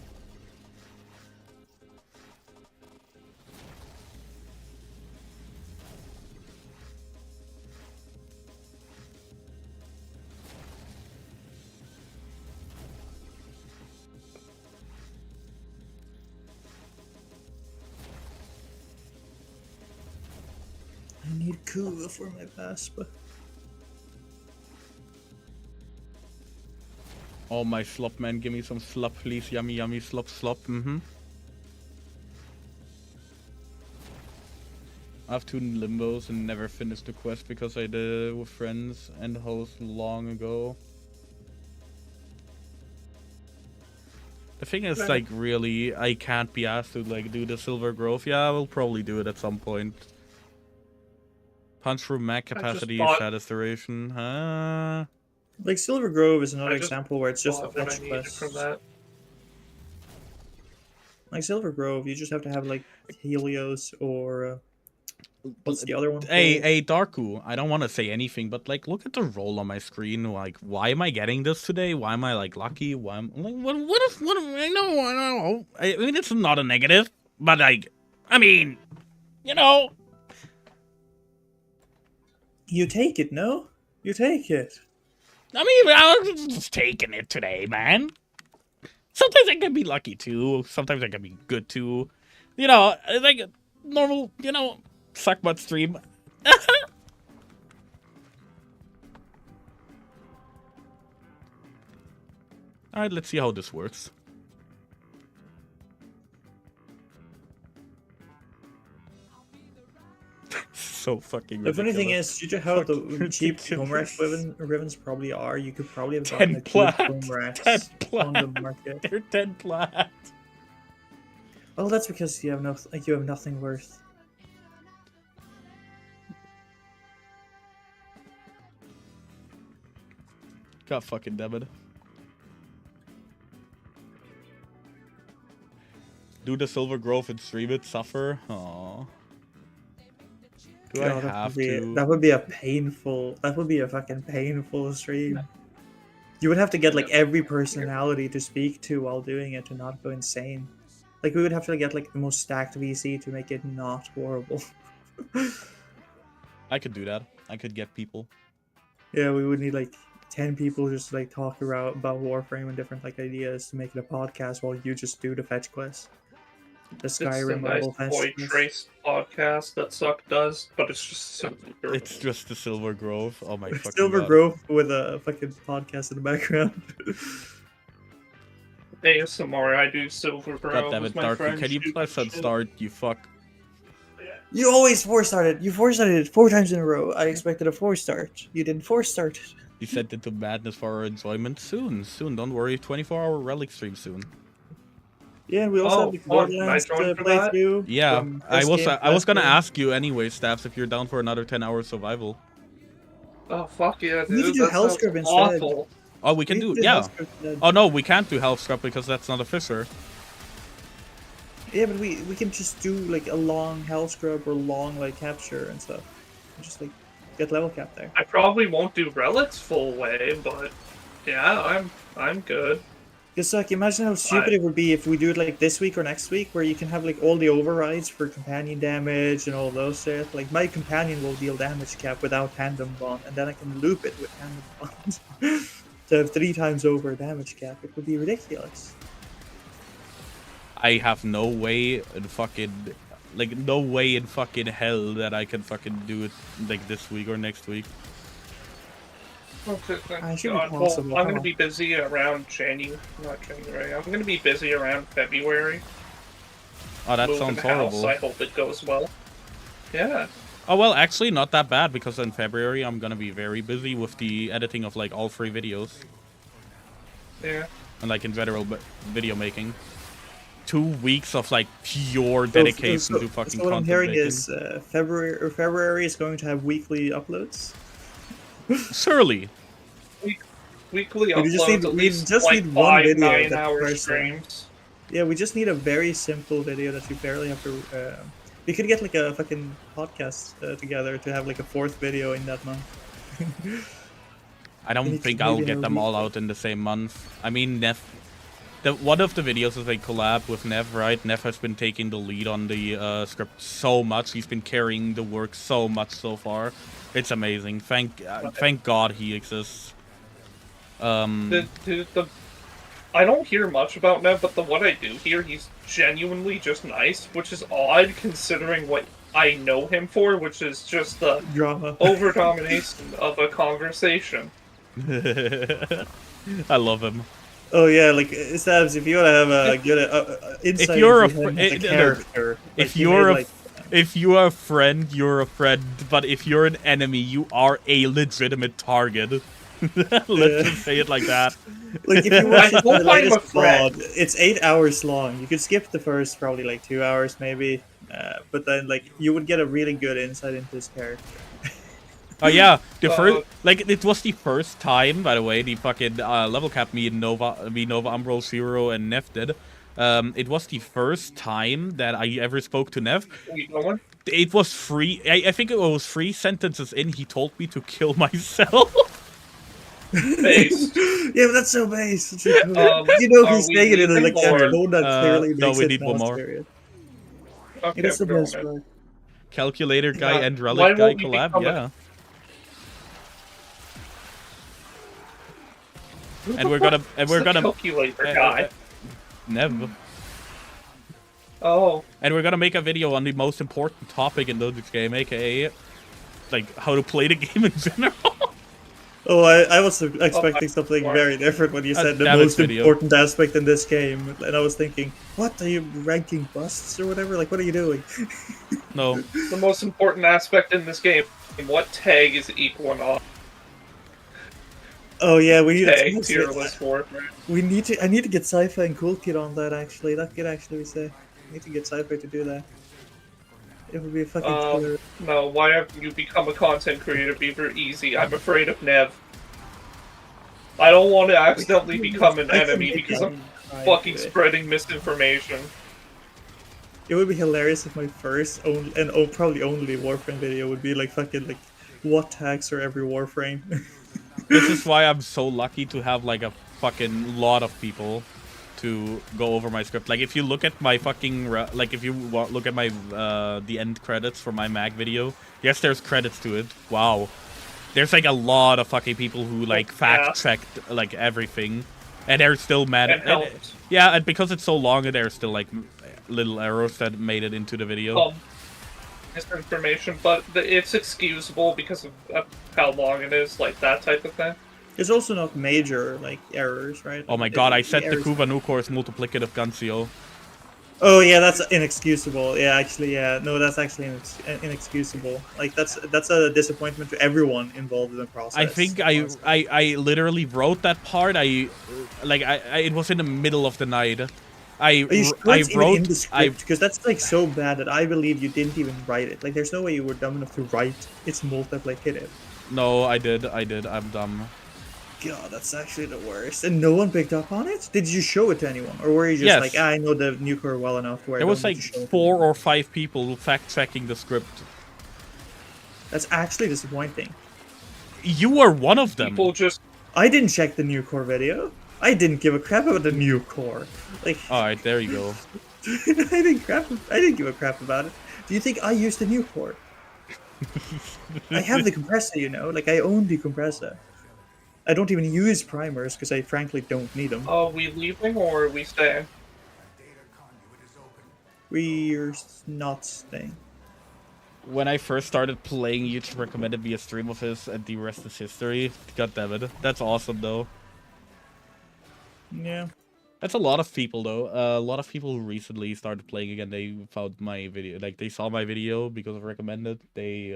I need Kuva for my pass, but Oh my slop, man, give me some slop, please. Yummy, yummy slop. I have 2 limbos and never finished the quest because I did it with friends and hosts long ago. The thing is, like, really, I can't be asked to, like, do the Silver Grove. Yeah, I will probably do it at some point. Punch through mag capacity, bought- status duration, huh? like Silver Grove is another I just example where it's just a Bought what I fetch needed quest. from that. Like Silver Grove, you just have to have like Helios or What's the other one? Hey, Darku, I don't want to say anything, but like, look at the roll on my screen. Like, why am I getting this today? Why am I like lucky? Why am like, what I know. I mean, it's not a negative, but like, I mean, you know. You take it, no? You take it. I mean, I was just taking it today, man. Sometimes I can be lucky too. Sometimes I can be good too. You know, like normal, you know, SxccMxt stream. Alright, let's see how this works. So fucking ridiculous. The funny thing is, due to how the cheap Komorex ribbons probably are, you could probably have gotten 10 a cheap plat. Komorex 10 on the plat. market. They're 10 plat. Well, that's because you have nothing worth. God fucking damn it. Do the Silver Grove and stream it, suffer? Aww. Do I have to? That would be a painful. That would be a fucking painful stream. You would have to get like every personality to speak to while doing it to not go insane. Like we would have to get like the most stacked VC to make it not horrible. I could do that. I could get people. Yeah, we would need like 10 people just to like talk about Warframe and different like ideas to make it a podcast while you just do the fetch quest. The Skyrim level fetch Void quest. Trace podcast that Suck does, but it's just Silver Grove. It's just the Silver Grove. Oh my fucking Silver god. Grove with a fucking podcast in the background. ASMR, I do Silver Grove. God damn it, with my Darky. friend Can you Stu- press on start, you fuck? You always 4-started. You 4-started it 4 times in a row. I expected a 4-start. You didn't 4-start it. You sent it to madness for our enjoyment soon. Soon, don't worry. 24-hour relic stream soon. Yeah, we also have the fun. Borderlands Can I join to for play that? through. Yeah, from I was SxccMxt gonna last ask you anyway, Stabs, if you're down for another 10-hour survival. Oh fuck yeah, We need to dude. do That Hell sounds Scrub instead. awful. Oh, we can do, yeah. Oh no, we can't do Health Scrub because that's not a Fisher. Yeah, but we can just do like a long Hell Scrub or long like capture and stuff. And just like get level cap there. I probably won't do relics full way, but yeah, I'm good. Just like imagine how stupid it would be if we do it like this week or next week, where you can have like all the overrides for companion damage and all those shit. Like my companion will deal damage cap without tandem bond, and then I can loop it with tandem bond to have 3 times over damage cap. It would be ridiculous. I have no way in fucking, like, no way in fucking hell that I can fucking do it like this week or next week. Okay, I should be God, well, possible, I'm huh? gonna be busy around not January. I'm gonna be busy around February. Oh, that Moving sounds house. horrible. I hope it goes well. Yeah. Oh well, actually not that bad because in February I'm gonna be very busy with the editing of like all 3 videos Yeah. and like in general video making. 2 weeks of like pure dedication to fucking so what I'm content hearing making. is February is going to have weekly uploads. Surely. Weekly We just uploads, need- at we least just like need one 5 video 9-hour that person- streams. Yeah, we just need a very simple video that you barely have to. We could get like a fucking podcast together to have like a 4th video in that month. I don't Maybe think I'll in get a them week. all out in the same month. I mean, Nev. One of the videos is a collab with Nev, right? Nev has been taking the lead on the script so much. He's been carrying the work so much so far. It's amazing. Thank God he exists. I don't hear much about Nev, but what I do hear, he's genuinely just nice, which is odd considering what I know him for, which is just the Drama. over-domination of a conversation. I love him. Oh yeah, like Stabs, if you want to have a good insight If you're into him as a character, if like, you you're made, a like, if you are a friend, you're a friend. But if you're an enemy, you are a legitimate target. Let's just say it like that. like if you watch I the hope I'm a latest friend. VOD, it's 8 hours long. You could skip the first probably like 2 hours maybe, but then like you would get a really good insight into his character. Oh yeah, the first, like, it was the first time, by the way, the fucking level cap me and Nova, Umbral, Zero, and Nev did. It was the first time that I ever spoke to Nev. We going? it was free. I think it was 3 sentences in. He told me to kill myself. Based. Yeah, but that's so base. It's like, you know, Are he's we saying it in a, like leaving a or- tone that clearly no, makes we it need one more. serious. Okay, It is the go best ahead. part. Calculator guy and why relic guy won't we collab. become a- Yeah. Who And the we're fuck gonna is the calculator guy. Never. Oh, And we're gonna make a video on the most important topic in this game, aka like how to play the game in general. Oh, I was expecting something Lord. very different when you said the David's most video. important aspect in this game, and I was thinking, what are you ranking busts or whatever? Like, what are you doing? No. the most important aspect in this game. What tag is equaling off? Oh yeah, we need Tag a tier list for. We need to. I need to get Sci-Fi and Cool Kid on that. Actually, that could actually be sick. I need to get Sci-Fi to do that. It would be a fucking killer. No, why haven't you become a content creator, Beaver? Easy. I'm afraid of Nev. I don't want to accidentally become an I can enemy make because it I'm try fucking to do it. spreading misinformation. It would be hilarious if my first and probably only Warframe video would be like fucking like what tags are every Warframe. This is why I'm so lucky to have like a fucking lot of people to go over my script. Like if you look at my fucking like if you look at my the end credits for my Mag video, yes, there's credits to it. Wow, there's like a lot of fucking people who like fact checked like everything, and they're still mad. And helped. Yeah, and because it's so long, there's still like little errors that made it into the video. Misinformation, but it's excusable because of how long it is, like that type of thing. There's also not major like errors, right? Oh my god, I set the Kuva Nukor as multiplicative Guncio. Oh yeah, that's inexcusable. Yeah, actually, yeah, no, that's actually inexcusable. Like that's a disappointment to everyone involved in the process. I think I literally wrote that part. I it was in the middle of the night. I wrote in the script because that's like so bad that I believe you didn't even write it. Like, there's no way you were dumb enough to write it's multiplicative. No, I did. I'm dumb. God, that's actually the worst. And no one picked up on it? Did you show it to anyone? Or were you just Yes. like, I know the nuclear well enough where There was like 4 or 5 people fact-checking the script. That's actually disappointing. You were one of them. People just I didn't check the new core video. I didn't give a crap about the new core. Like, Alright, there you go. I didn't give a crap about it. Do you think I used the new core? I have the compressor, you know. Like, I own the compressor. I don't even use primers because I frankly don't need them. are we leaving or are we staying? We're not staying. When I first started playing, YouTube recommended me a stream of his, and the rest is history. God damn it. That's awesome, though. Yeah. That's a lot of people, though. A lot of people who recently started playing again, they found my video. Like, they saw my video because of recommended. They,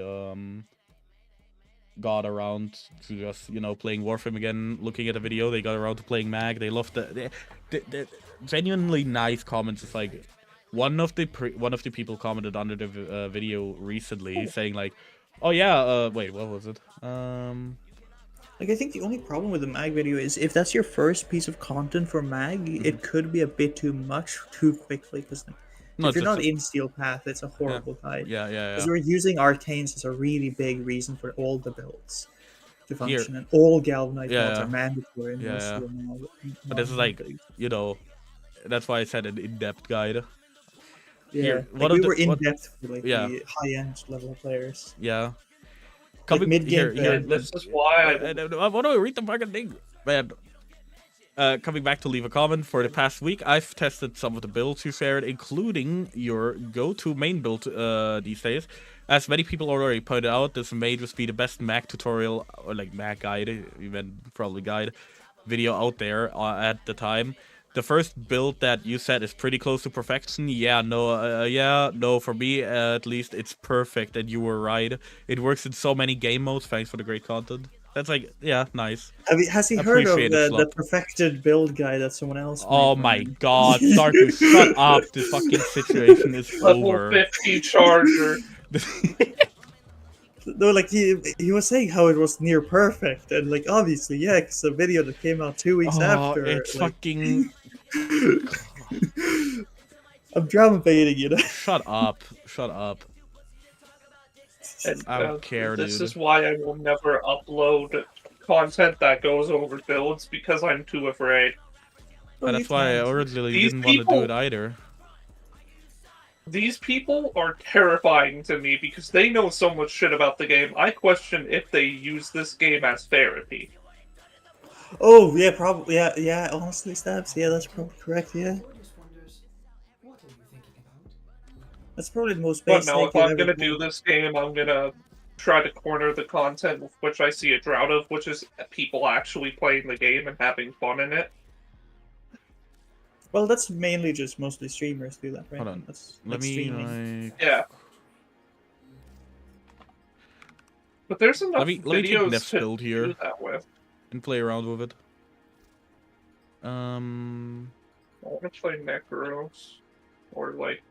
got around to just, you know, playing Warframe again, looking at the video. They got around to playing Mag. They loved the genuinely nice comments. It's like, one of the people commented under the video recently saying, like, oh, yeah, wait, what was it? Like, I think the only problem with the mag video is if that's your first piece of content for mag, it could be a bit too much too quickly. Because if you're not in Steel Path, it's a horrible guide. Yeah. Because we're using Arcanes as a really big reason for all the builds to function, and all Galvanite builds are mandatory. In But this is like, you know, that's why I said an in-depth guide. Yeah, Here, like we were in depth for like the high-end level players. Yeah. Like mid-game. This is why I want to read the fucking thing, man. Coming back to leave a comment, for the past week, I've tested some of the builds you shared, including your go-to main build these days. As many people already pointed out, this may just be the best Mag tutorial, or like Mag guide, even probably guide, video out there at the time. The first build that you said is pretty close to perfection. No, for me at least, it's perfect, and you were right. It works in so many game modes. Thanks for the great content. That's like, yeah, nice. Has he heard of the perfected build guide that someone else made? Oh my god, Starku, shut up. This fucking situation is over. Level 50 charger. No, like he was saying how it was near perfect, and like obviously, yeah, because the video that came out 2 weeks after. It's like... fucking. I'm drama baiting, you know. Shut up. And I don't care, this dude. is why I will never upload content that goes over builds, because I'm too afraid. Oh, you That's why I can't. originally These didn't want to do people- it either. These people are terrifying to me because they know so much shit about the game. I question if they use this game as therapy. Oh, yeah, probably. Yeah, yeah, honestly, Stabs. Yeah, that's probably correct, yeah. That's probably the most But no, basic if you've I'm ever gonna do played. this game, I'm gonna try to corner the content with which I see a drought of, which is people actually playing the game and having fun in it. Well, that's mainly just mostly streamers do that, right? Hold on. That's Let like me streaming. like. Yeah. But there's enough Let me take videos Neff's to build do here that with. and play around with it. I want to play Necros. Or like...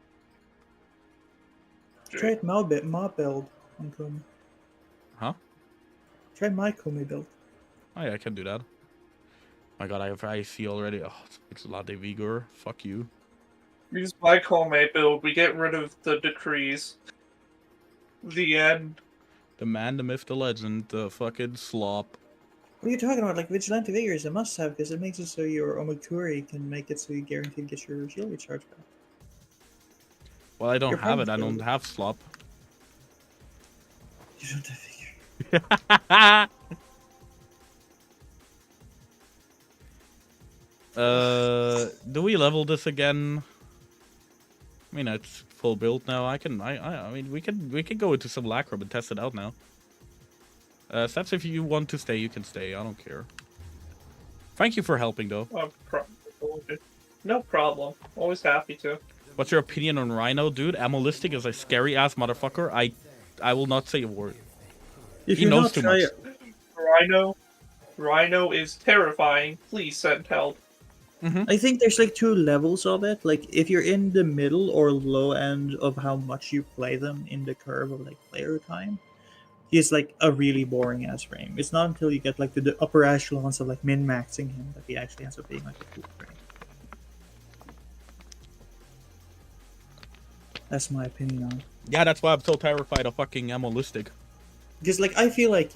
Try it my build on Koumei. Huh? Try my Koumei build. Oh yeah, I can do that. My god, I have IC already. Oh, it's a lot of vigor. Fuck you. Use my Koumei build, we get rid of the decrees. The end. The man, the myth, the legend, the fucking slop. What are you talking about? Like, Vigilante Vigor is a must-have because it makes it so your Omikuri can make it so you guarantee to get your shield recharge back. Well, I don't Your have it. I friends don't build. have slop. You don't have Vigor. Do we level this again? I mean, it's full build now. I mean, we can go into some Lacrum and test it out now. Steps, if you want to stay, you can stay. I don't care. Thank you for helping, though. No problem. Always happy to. What's your opinion on Rhino, dude? Amolistic is a scary ass motherfucker. I will not say a word. If He you're knows not too try- much. Rhino is terrifying. Please send help. I think there's like two levels of it. Like, if you're in the middle or low end of how much you play them in the curve of like player time, he's like a really boring ass frame. It's not until you get like to the upper echelons of like min-maxing him that he actually ends up being like a cool frame. That's my opinion on it. Yeah, that's why I'm so terrified of fucking Amolistic. Because like I feel like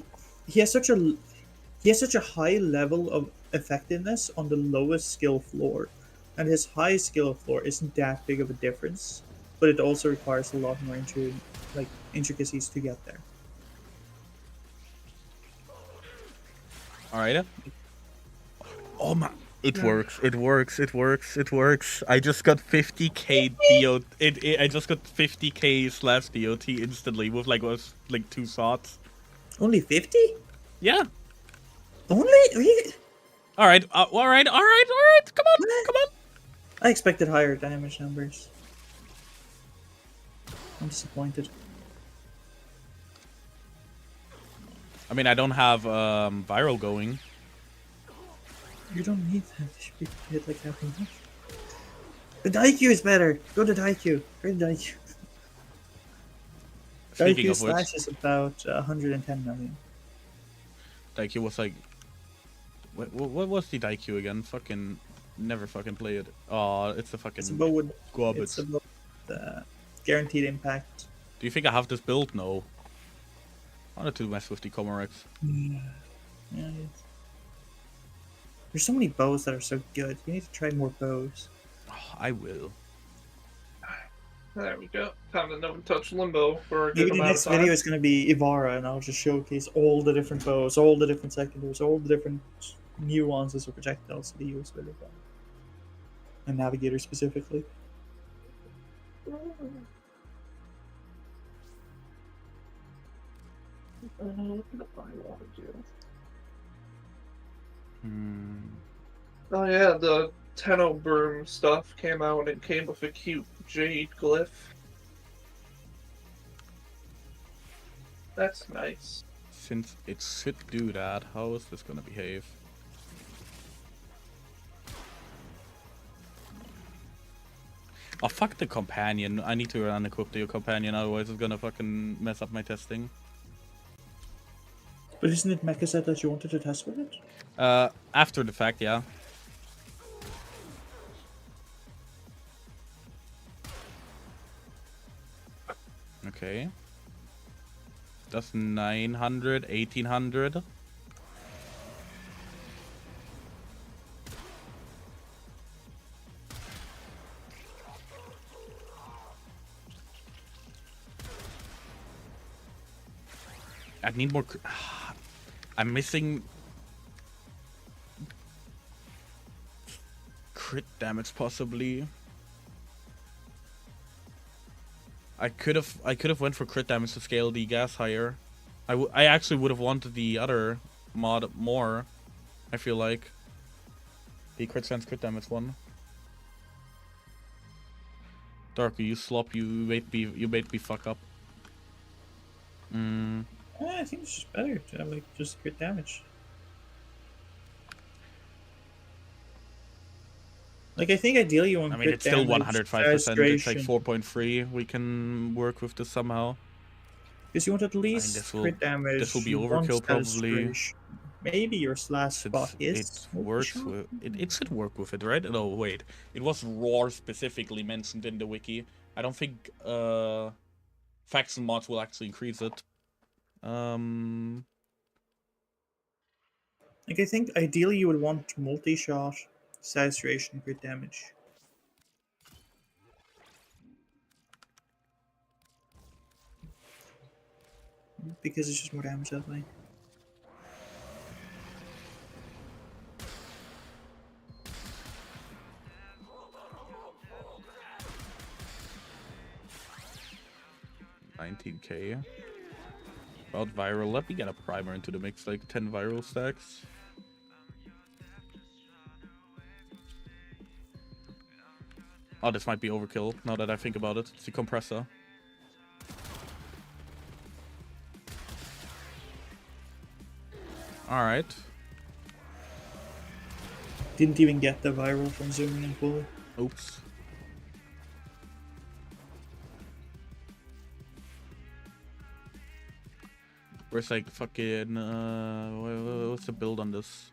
he has such a high level of effectiveness on the lowest skill floor, and his high skill floor isn't that big of a difference, but it also requires a lot more intricacies to get there. Alright. Oh my. It works. It works. It works. It works. I just got 50k DOT. I just got 50k/DOT instantly with like two shots. Only 50? Yeah. Only? Really? All right. All right. All right. All right. Come on. Come on. I expected higher damage numbers. I'm disappointed. I mean, I don't have viral going. You don't need that. They should be hit like that much. The Daikyu is better. Go to Daikyu. Go to Daikyu. Speaking Daikyu of which, slash is about 110 million. Daikyu was like, what was the Daikyu again? Fucking never fucking play it. Oh, it's the fucking It's about with garbage. it's about guaranteed impact. Do you think I have this build? No. I wanted to mess with the Komorex. Yeah. There's so many bows that are so good. You need to try more bows. Oh, I will. There we go. Time to never touch Limbo for a good Maybe the amount next of time. video is going to be Ivara, and I'll just showcase all the different bows, all the different secondaries, all the different nuances of projectiles to be used with Ivara. And Navigator specifically. Oh yeah, the Tenno Broom stuff came out and came with a cute jade glyph. That's nice. Since it should do that, how is this gonna behave? Oh, fuck the companion. I need to unequip the companion, otherwise it's gonna fucking mess up my testing. But isn't it Mecha set that you wanted to test with it? After the fact, yeah. Okay. That's 900, 1800. I need more. I'm missing crit damage possibly. I could have went for crit damage to scale the gas higher. I actually would have wanted the other mod more. I feel like the crit sense crit damage one. Darker, you slop. You made me fuck up. I think it's just better to have like just crit damage. Like I think ideally you want. I mean, it's still 105%. It's like 4.3. We can work with this somehow. Because you want at least crit damage. This will be overkill probably. Maybe your last spot is. It works with it should work with it, right? No, wait. It was roar specifically mentioned in the wiki. I don't think faction mods will actually increase it. Like I think ideally you would want multi-shot, saturation, crit damage. Because it's just more damage that way. $19K. About viral. Let me get a primer into the mix, like 10 viral stacks. Oh, this might be overkill now that I think about it. It's the compressor. Alright. Didn't even get the viral from zooming in fully. Oops. Where's like fucking what's the build on this?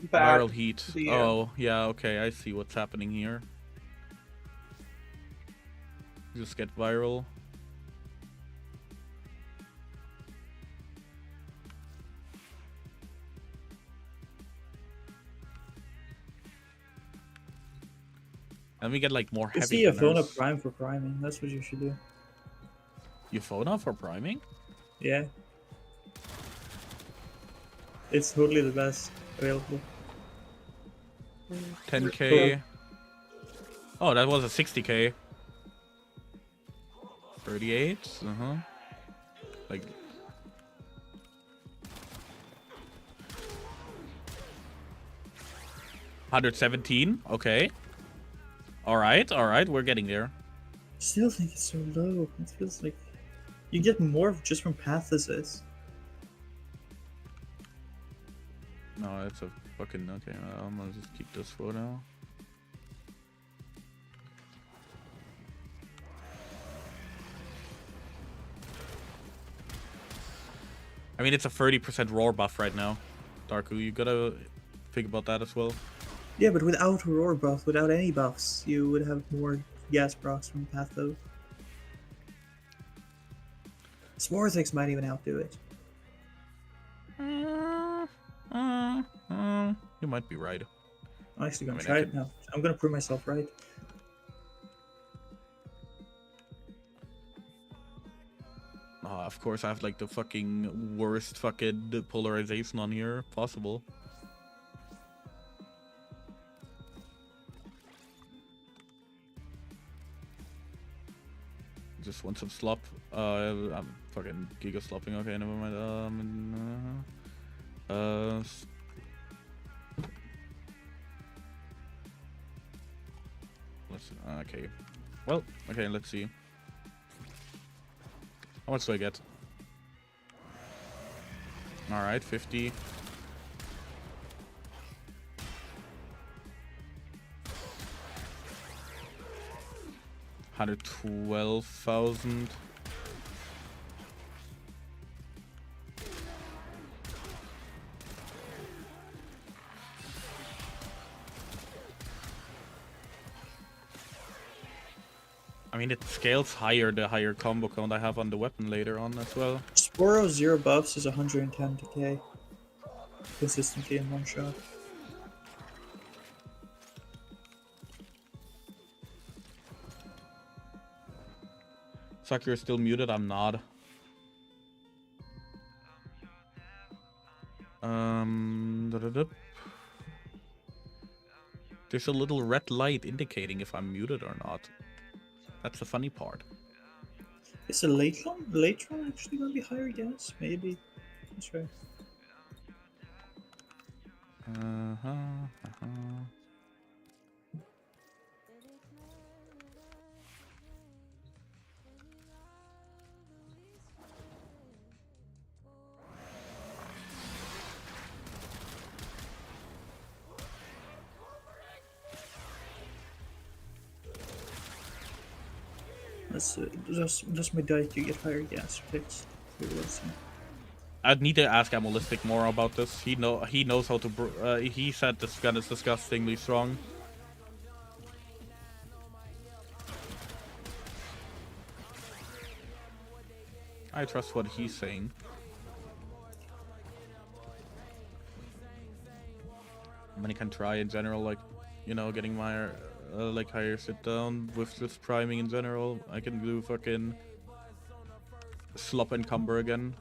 Viral heat. Oh, yeah, okay, I see what's happening here. Just get viral. And we get like more heavy. See a phone prime for priming. That's what you should do. Euphona for priming? Yeah. It's totally the best available. 10K. Oh, that was a 60K. 38. Like. $117. Okay. All right. We're getting there. I still think it's so low. It feels like you get more just from pathicist. No, it's a fucking okay. I'm gonna just keep this for now. I mean, it's a 30% roar buff right now. Darku, you gotta think about that as well. Yeah, but without a roar buff, without any buffs, you would have more gas procs from Patho. Smorthix might even outdo it. You might be right. I'm actually gonna try it now. I'm gonna prove myself right. Of course, I have like the fucking worst fucking polarization on here possible. Just want some slop. I'm fucking giga slopping. Okay, never mind. Okay. Well, okay, let's see. How much do I get? Alright, 50. $112,000. I mean, it scales higher the higher combo count I have on the weapon later on as well. Sporo 0 buffs is 110 decay. Consistently in one shot. Suck, you're still muted. I'm not. Da-da-da. There's a little red light indicating if I'm muted or not. That's the funny part. Is the late run actually gonna be higher gas? Maybe. That's right. Does my Daiku get higher gas picks? I'd need to ask Amolistic more about this. He knows how to. He said this gun is disgustingly strong. I trust what he's saying. I mean, I can try in general, like, you know, getting my like higher sit down with just priming in general. I can do fucking slop encumber again.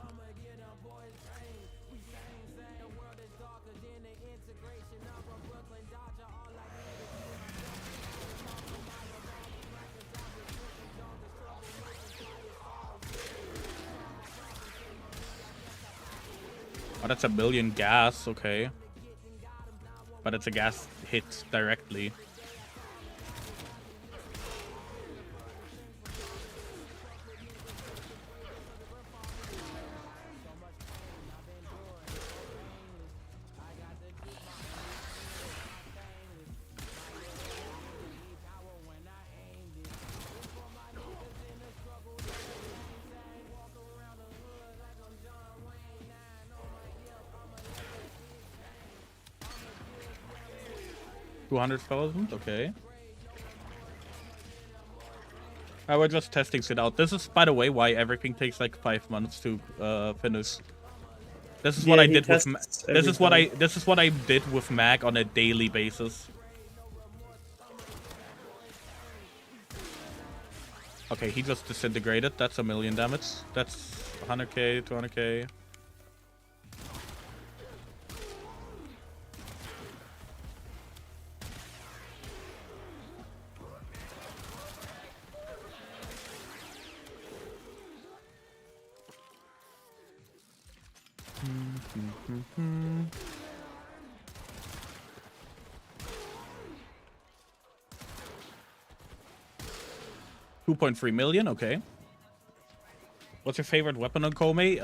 Oh, that's a million gas, okay. But it's a gas hit directly. $200,000, okay. We're just testing it out. This is, by the way, why everything takes like 5 months to finish. This is what I did with. This is what I did with Mag on a daily basis. Okay, he just disintegrated. That's a million damage. That's 100k, 200k. $2.3 million, okay. What's your favorite weapon on Koumei?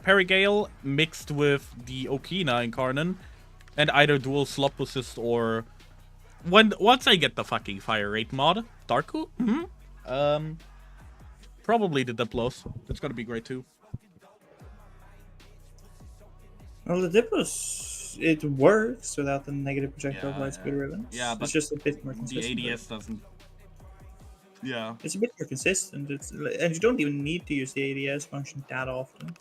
Perigale mixed with the Okina in Karnan, and either dual slop assist or once I get the fucking fire rate mod, Darku. Probably the Diplos. That's gonna be great too. Well, the Diplos, it works without the negative projectile light speed ribbons. Yeah, but it's just a bit more consistent. The ADS doesn't. Yeah. It's a bit more consistent, and you don't even need to use the ADS function that often.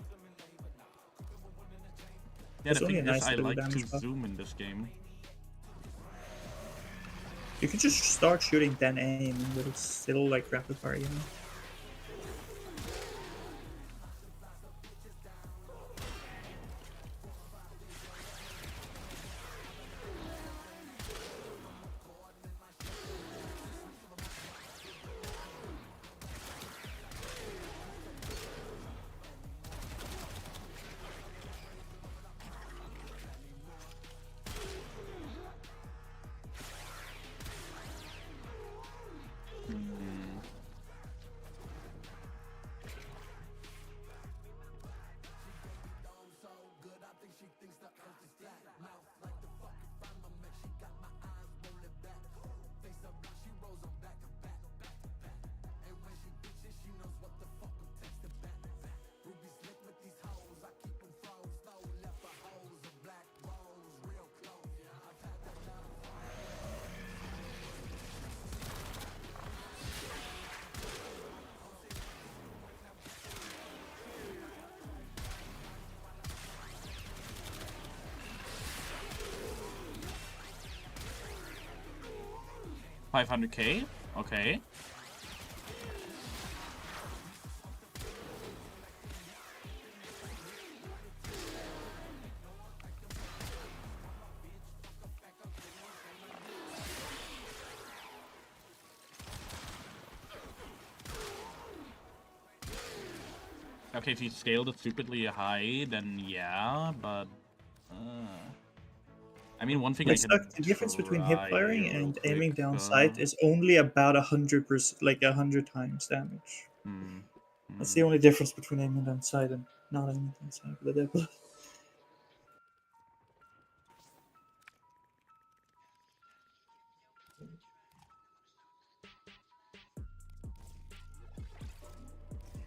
Yeah, it's the only thing a is, nice I little like to damage buff. zoom in this game. You could just start shooting, then aim, but it's still like rapid fire, you know? 500k? Okay. Okay, if you scaled it stupidly high, then yeah, but... I mean, one thing I can The difference between hip try firing real and aiming quick, down sight is only about 100%, like 100 times damage. That's the only difference between aiming down sight and not aiming down sight. But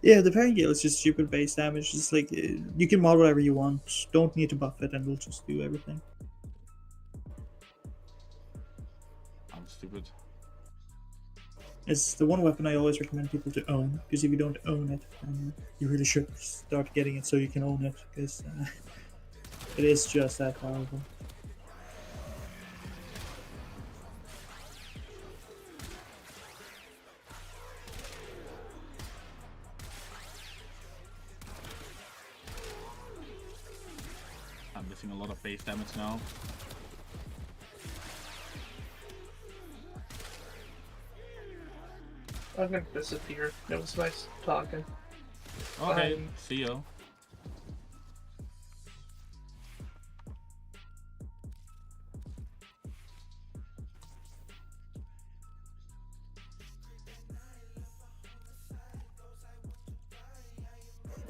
yeah, the parent gale is just stupid base damage. It's like you can mod whatever you want. Don't need to buff it, and it'll just do everything. I'm stupid. It's the one weapon I always recommend people to own, because if you don't own it, then you really should start getting it so you can own it, because it is just that powerful. I'm missing a lot of base damage now. I'm gonna disappear. It was nice talking. Okay, see ya.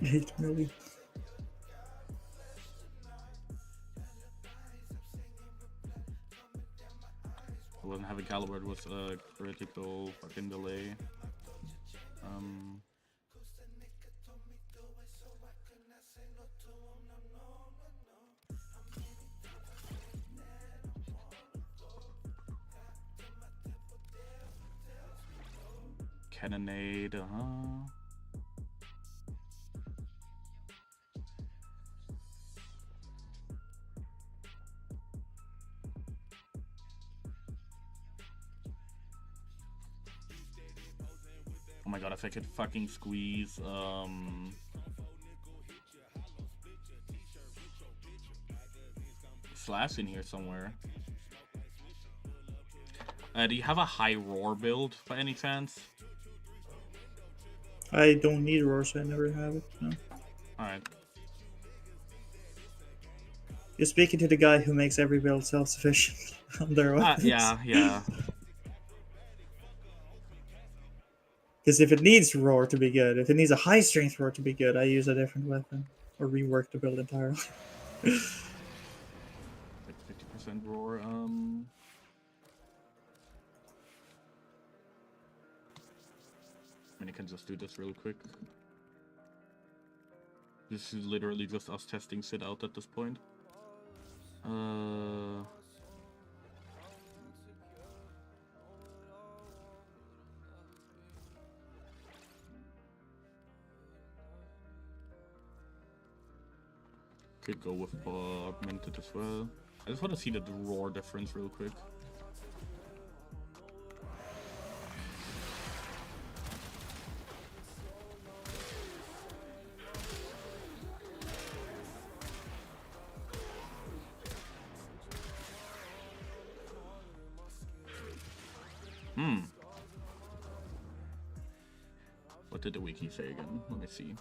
$8 million. I wasn't having caliber, it was a critical fucking delay. Cannonade, Oh my god, if I could fucking squeeze, Slash in here somewhere. Do you have a high roar build by any chance? I don't need roar, so I never have it. No. Alright. You're speaking to the guy who makes every build self-sufficient on their weapons. Yeah. Because if it needs roar to be good, if it needs a high strength roar to be good, I use a different weapon or rework the build entirely. Like 50% roar, I mean, I can just do this real quick. This is literally just us testing shit out at this point. Could go with augmented as well. I just want to see the roar difference real quick. What did the wiki say again? Let me see.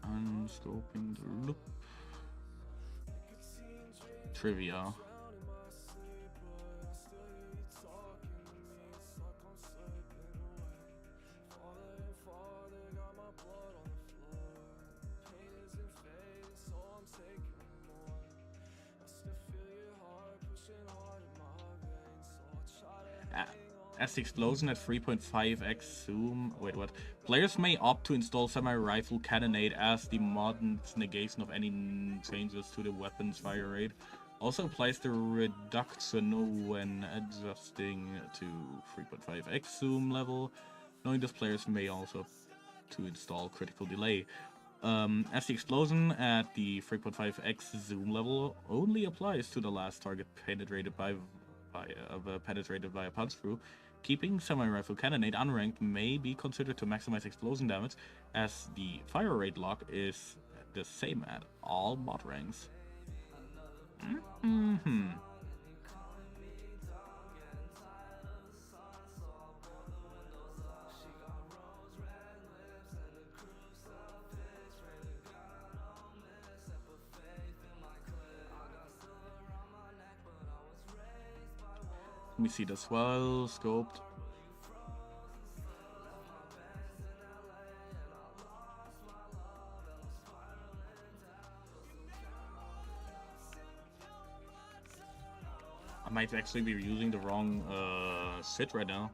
Unscoping the loop. Trivia. As the explosion at 3.5x zoom. Wait, what? Players may opt to install semi-rifle cannonade as the mod's negation of any changes to the weapon's fire rate. Also applies the reduction when adjusting to 3.5x zoom level. Knowing this, players may also to install critical delay. As the explosion at the 3.5x zoom level only applies to the last target penetrated by penetrated by a punch through. Keeping semi-rifle cannonade unranked may be considered to maximize explosion damage, as the fire rate lock is the same at all mod ranks. Let me see this well scoped. I might actually be using the wrong shit right now.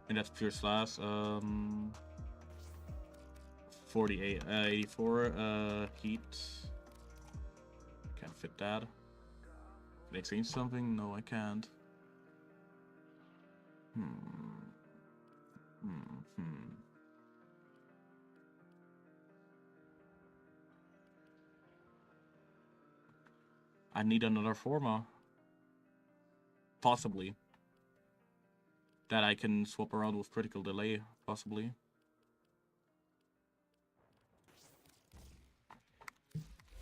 And that's pure slash. 48, 84 heat. Can't fit that. Can I change something? No, I can't. I need another forma. Possibly. That I can swap around with critical delay, possibly.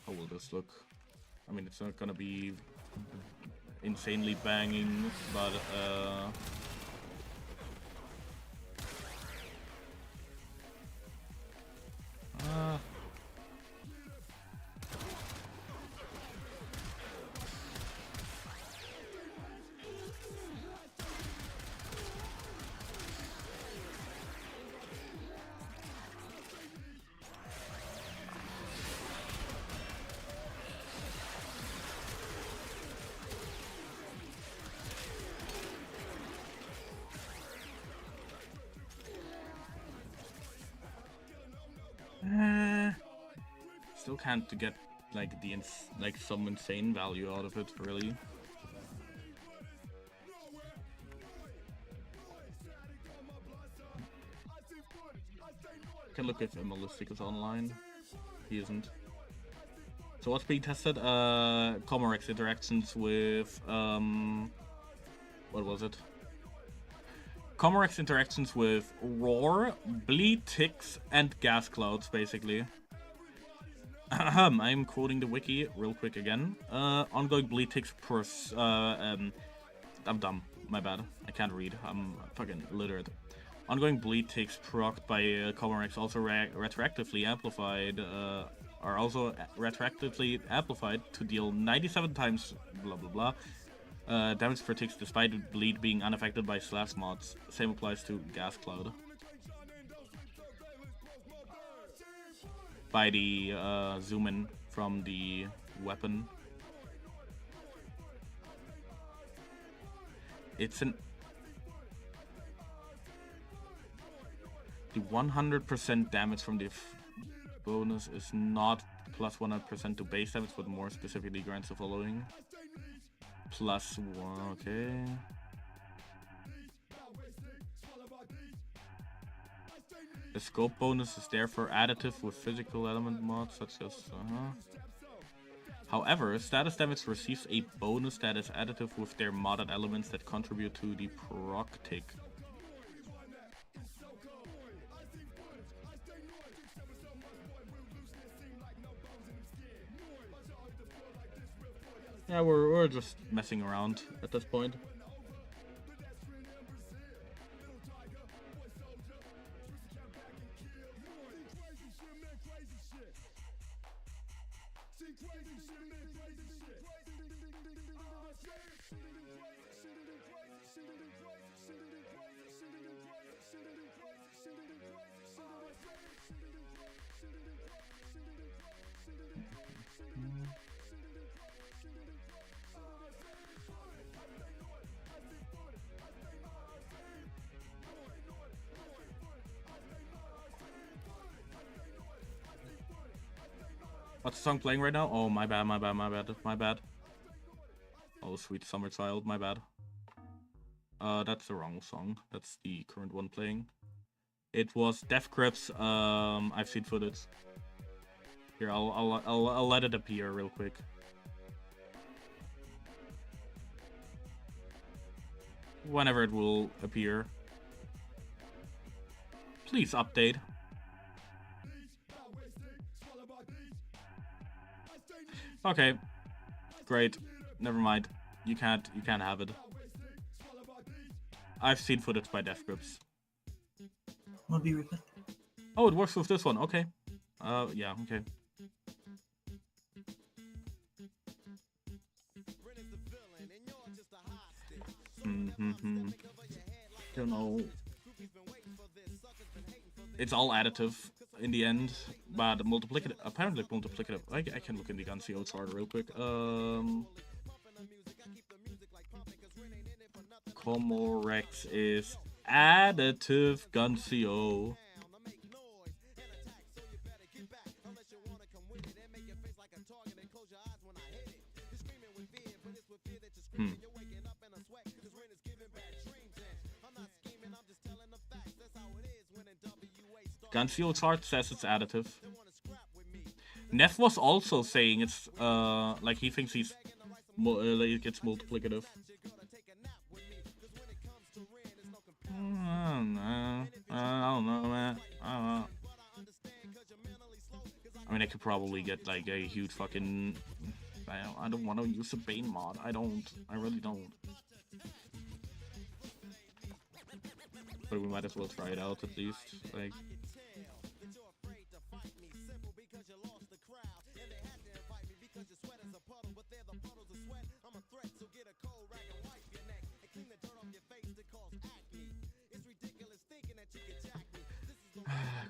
How will this look? I mean, it's not gonna be insanely banging, but still can't get like some insane value out of it, really. Can look if Emalistic is online. He isn't. So what's being tested? Komorex interactions with what was it? Komorex interactions with roar, bleed ticks, and gas clouds, basically. I'm quoting the wiki real quick again. Ongoing bleed ticks I'm dumb. My bad. I can't read. I'm fucking literate. Ongoing bleed ticks procced by Komorex also retroactively amplified are also retroactively amplified to deal 97 times blah blah blah damage per ticks despite bleed being unaffected by slash mods. Same applies to gas cloud. By the zoom in from the weapon. It's an the 100% damage from the bonus is not plus 100% to base damage, but more specifically grants the following. Plus 1, okay. The scope bonus is therefore additive with physical element mods such as However, status damage receives a bonus that is additive with their modded elements that contribute to the proc tick. Yeah, we're just messing around at this point. What's the song playing right now? Oh, my bad, my bad, my bad, my bad. Oh, sweet summer child, my bad. That's the wrong song. That's the current one playing. It was Death Grips. I've seen footage. Here, I'll let it appear real quick. Whenever it will appear. Please update. Okay. Great. Never mind. You can't have it. I've seen footage by Death Grips. I'll be right back. Oh, it works with this one. Okay. Yeah, okay. Don't know. It's all additive in the end, but multiplicative. Apparently multiplicative. I can look in the Guncio chart real quick. Komorex is additive Guncio. Guncio chart says it's additive. Neff was also saying it's like he thinks he's like it's multiplicative. I don't know, man. I don't know. I mean, I could probably get like a huge fucking. I don't want to use a Bane mod. I really don't. But we might as well try it out at least. Like.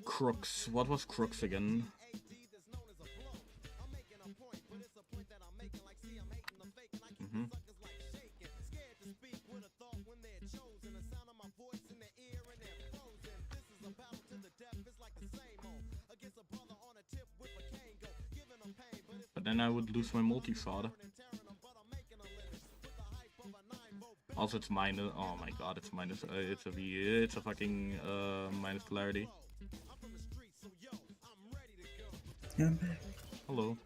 Crooks. What was Crooks again? But then I would lose my multi-shot. Also, it's minus. Oh my god, it's minus. It's a V. It's a fucking minus polarity. Yeah, I'm back. Hello.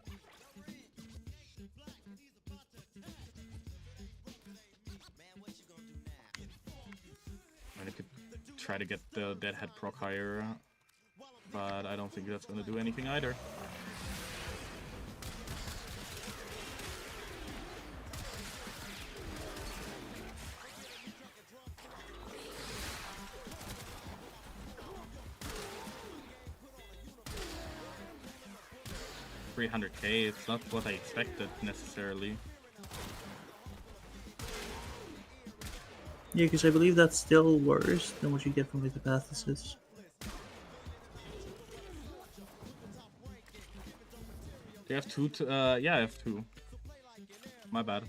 And I could try to get the Deadhead proc higher, but I don't think that's gonna do anything either. $300k, it's not what I expected necessarily. Yeah, because I believe that's still worse than what you get from like the Path Assist. Do you have two? Yeah, I have two. My bad.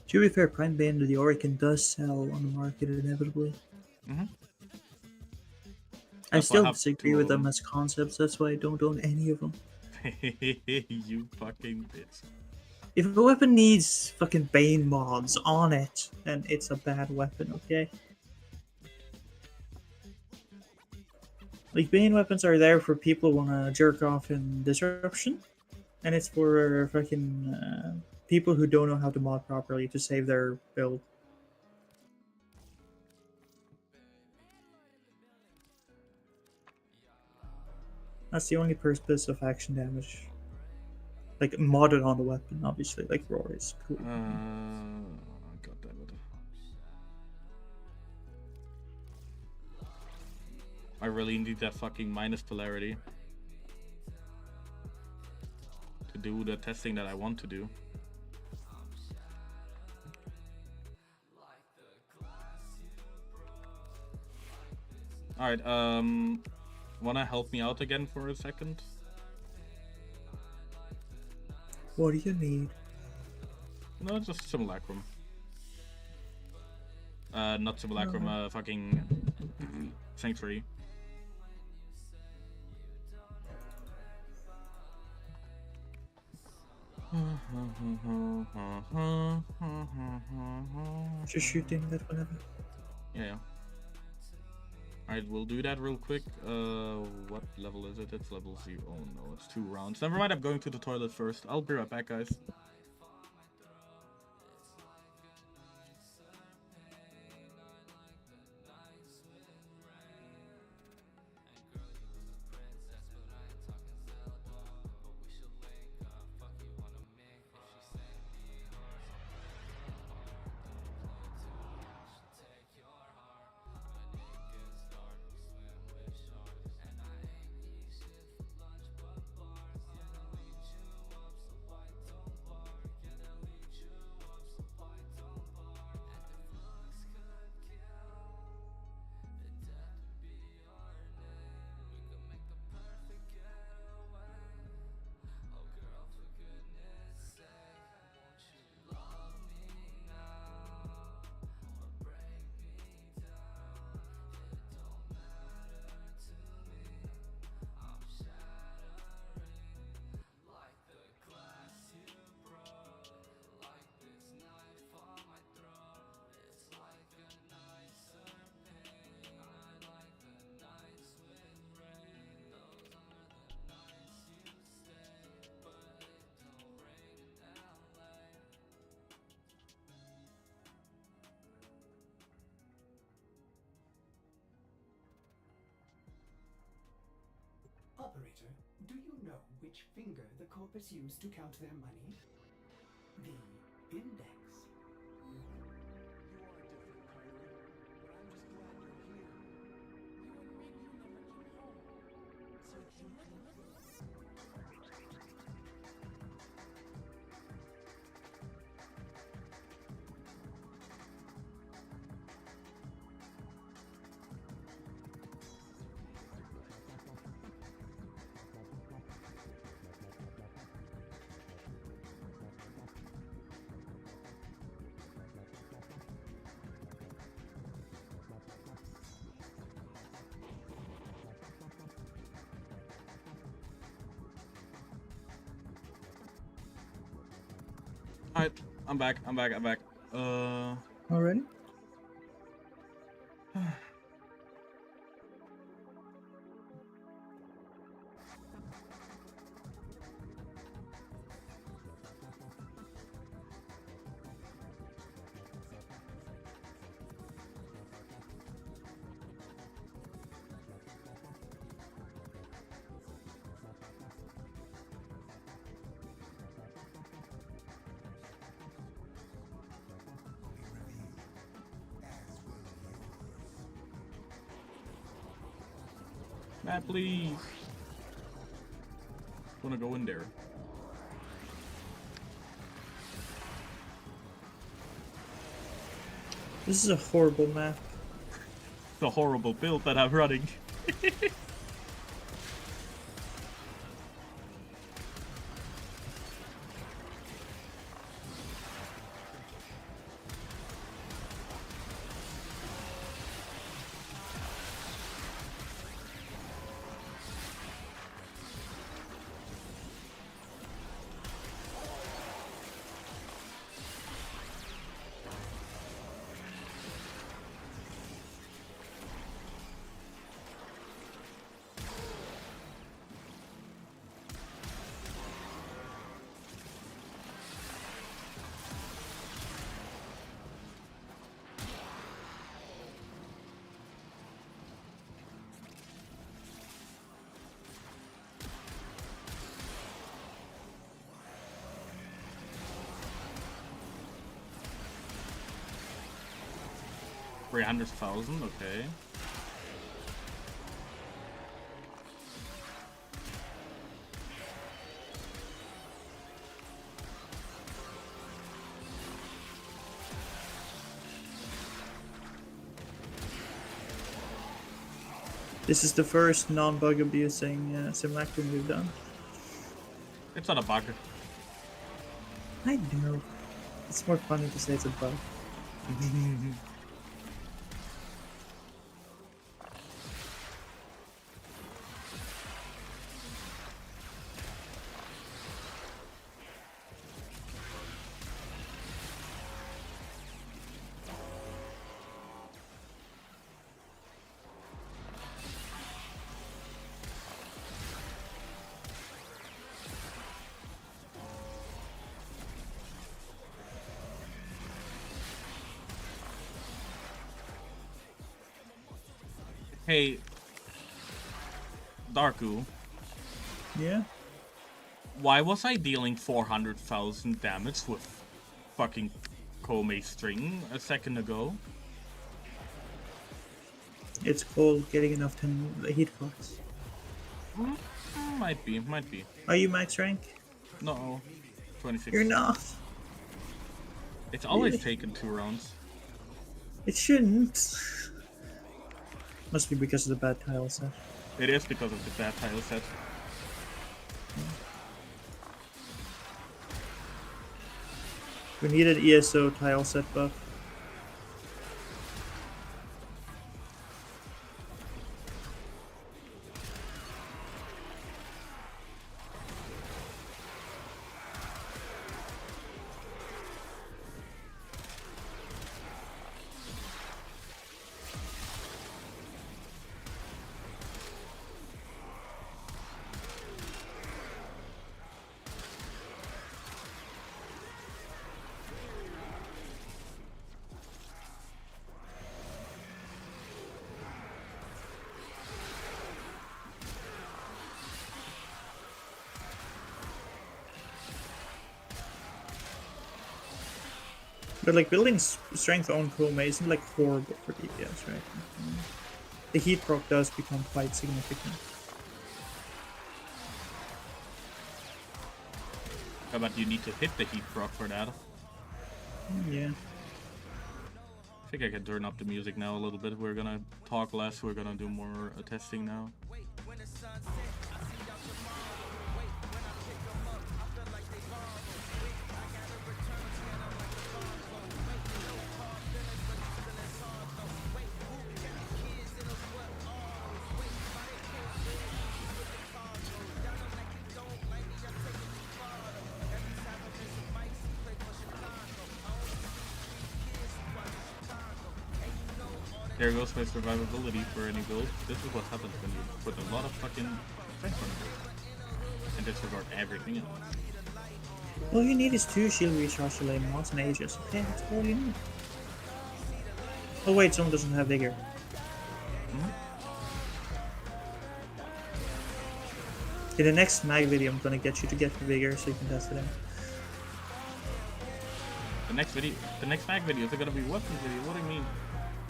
To be fair, Prime Bane to the Oricon does sell on the market inevitably. I still disagree with them as concepts, that's why I don't own any of them. You fucking bitch. If a weapon needs fucking Bane mods on it, then it's a bad weapon, okay? Like, Bane weapons are there for people who want to jerk off in Disruption, and it's for fucking people who don't know how to mod properly to save their build. That's the only purpose of action damage. Like, modded on the weapon, obviously, like Roar is cool. God damn it. I really need that fucking minus polarity to do the testing that I want to do. Alright, wanna help me out again for a second? What do you need? No, just Simulacrum. Not Simulacrum, fucking Sanctuary. Just shooting that whenever. Yeah. Alright, we'll do that real quick. What level is it? It's level 0. Oh no, it's 2 rounds. Never mind, I'm going to the toilet first. I'll be right back, guys. Operator, do you know which finger the corpus used to count their money? The index. You are different, Kyrie, but I'm just glad you're here. You admit you never came home. So you Alright, I'm back. Already? Matt, please. Wanna go in there? This is a horrible map. The horrible build that I'm running. $300,000, okay. This is the first non-bug abusing SxccMxt we've done. It's not a bug. I know. It's more funny to say it's a bug. Hey, Darku, Yeah. why was I dealing 400,000 damage with fucking Koumei string a second ago? It's called getting enough heat procs. Might be. Are you max rank? No, 26. You're not. It's always Really? taken 2 rounds. It shouldn't. Must be because of the bad tile set. It is because of the bad tile set. We need an ESO tile set buff. But like building strength on Koumei isn't like horrible for DPS, right? The heat proc does become quite significant. How about you need to hit the heat proc for that? Yeah. I think I can turn up the music now a little bit. We're gonna talk less, we're gonna do more testing now. There goes my survivability for any build. This is what happens when you put a lot of fucking strength on it. And disregard everything else. All you need is 2 shield recharge delay mods and Aegis. Okay, that's all you need. Oh wait, someone doesn't have vigor. In the next mag video, I'm gonna get you to get the vigor so you can test it out. The next mag video is gonna be weapons video. What do you mean?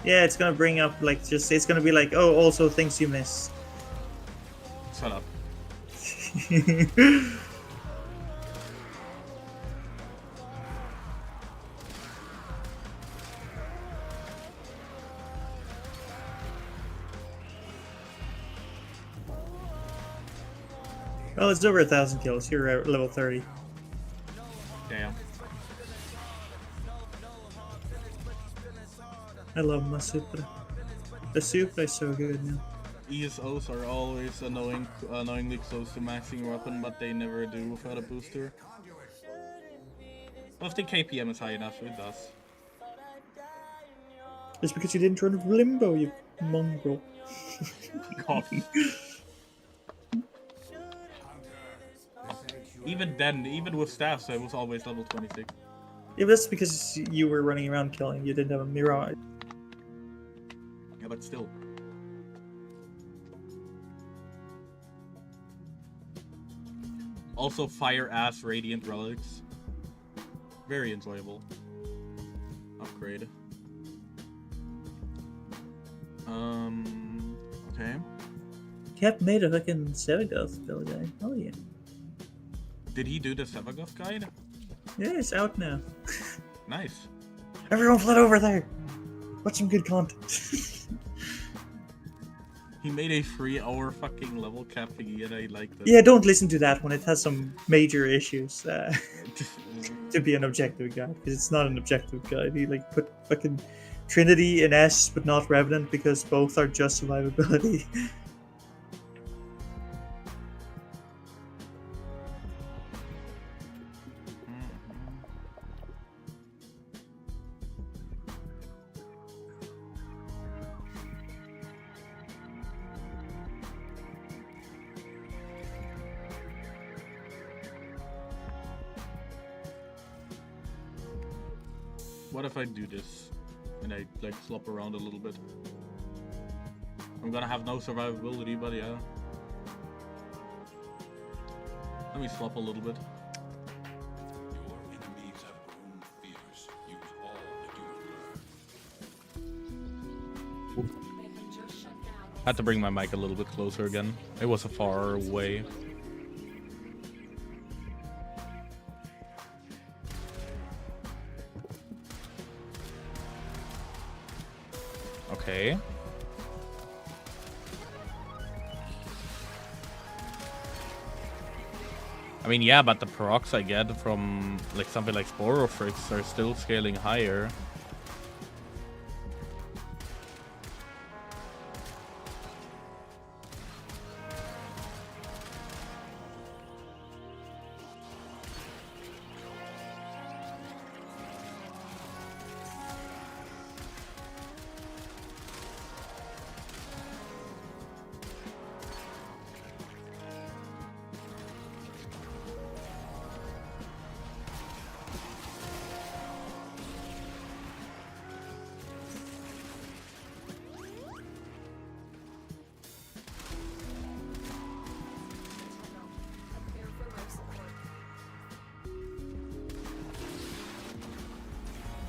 Yeah, it's gonna bring up like it's gonna be like, oh, also things you missed. Shut up. Well, it's over 1,000 kills. You're at level 30. Damn. I love my Supra. The Supra is so good now. ESOs are always annoyingly close to maxing your weapon, but they never do without a booster. Well, if the KPM is high enough, it does. It's because you didn't turn off Limbo, you mongrel. God. Even then, even with staffs, I was always level 26. Yeah, but that's because you were running around killing. You didn't have a Mirage. Yeah, but still. Also, fire ass radiant relics. Very enjoyable. Upgrade. Okay. Cap made a fucking Sevagoth build guy. Oh yeah. Did he do the Sevagoth guide? Yeah, it's out now. Nice. Everyone flood over there. Watch some good content. He made a 3-hour fucking level cap thingy and I like that. Yeah, don't listen to that one. It has some major issues to be an objective guide, because it's not an objective guide. He like put fucking Trinity in S, but not Revenant, because both are just survivability. What if I do this and I like flop around a little bit? I'm gonna have no survivability, but yeah. Let me slop a little bit. Your enemies have grown fierce. Use all that you have learned. Had to bring my mic a little bit closer again. It was a far away. Okay. I mean, yeah, but the procs I get from like something like Sporofrix are still scaling higher.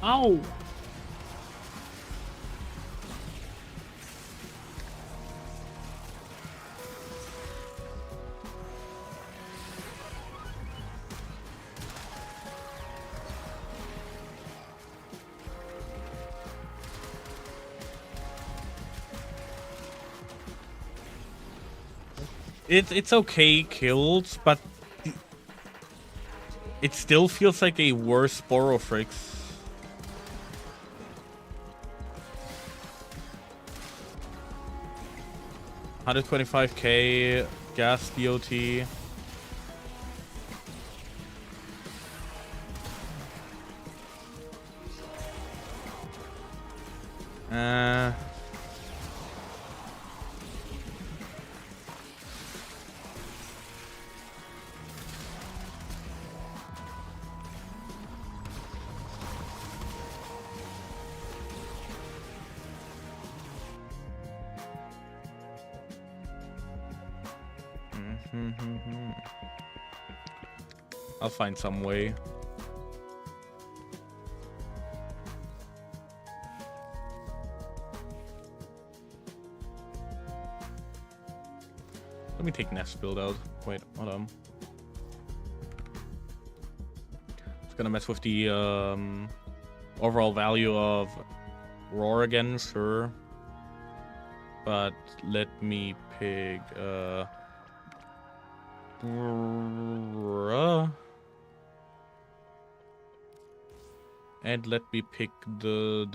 Ow! It's okay kills, but it still feels like a worse Sporofrix. $125k gas DOT. I'll find some way. Let me take Nest build out. Wait, hold on. It's gonna mess with the overall value of Roar again, sure. But let me pick and let me pick the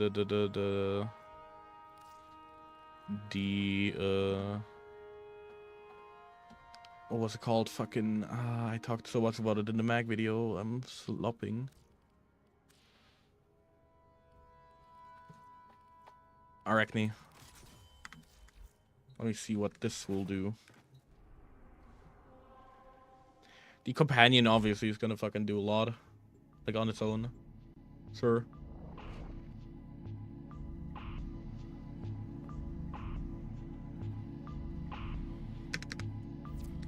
what was it called? Fucking I talked so much about it in the mag video. I'm slopping. Arachne. Let me see what this will do. The companion obviously is gonna fucking do a lot. Like on its own. Sure.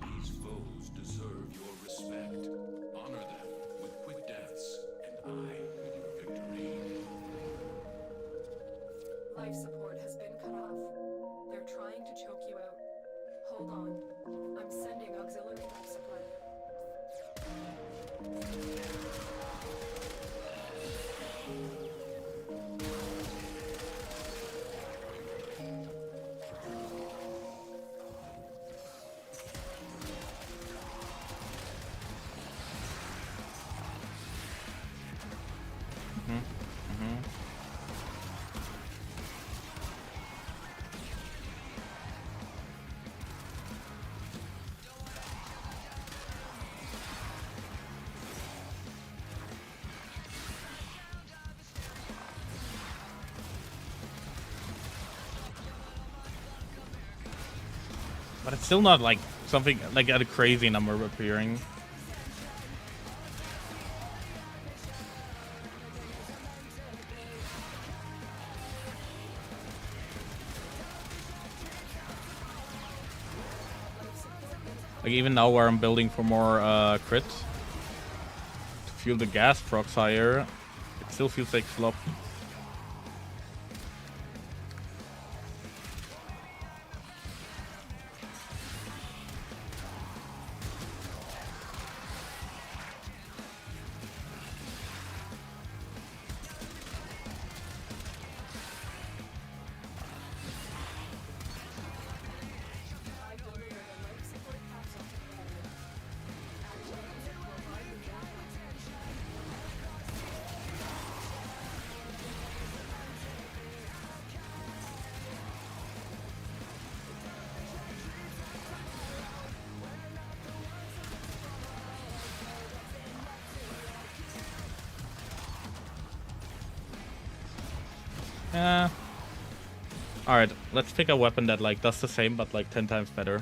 These foes deserve your respect. Honor them with quick deaths, and I with your victory. Life support has been cut off. They're trying to choke you out. Hold on. I'm sending auxiliary life supply. But it's still not like something like at a crazy number appearing. Like even now where I'm building for more crit to fuel the gas procs higher, it still feels like slop. Yeah. Alright, let's pick a weapon that like does the same but like 10 times better.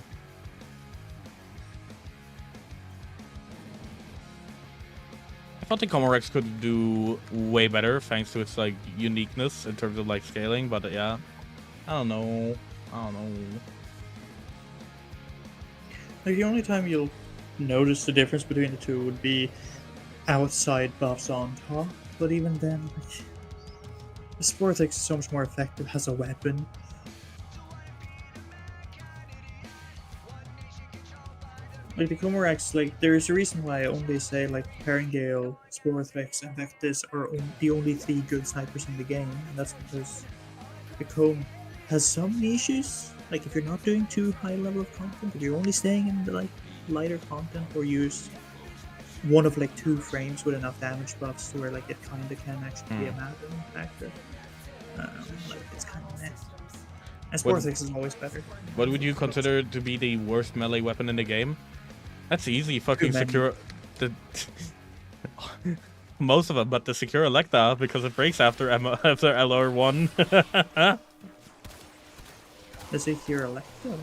I thought the Komorex could do way better thanks to its like uniqueness in terms of like scaling, but yeah. I don't know. Like the only time you'll notice the difference between the two would be outside buffs on top, but even then, like, the Sportix is so much more effective as a weapon. Like the Komorex, like there's a reason why I only say like Perringale, Sportix, and Vectis are the only 3 good snipers in the game, and that's because the Comb has some niches. Like if you're not doing too high level of content, if you're only staying in the like lighter content or use one of like 2 frames with enough damage buffs to where like it kinda can actually be a matter factor. Like it's kind of meh. And Sportix is always better. What would you consider to be the worst melee weapon in the game? That's easy. Fucking Koumei. secure the most of them, but the secure Electa because it breaks after LR1. Does it hear Electro?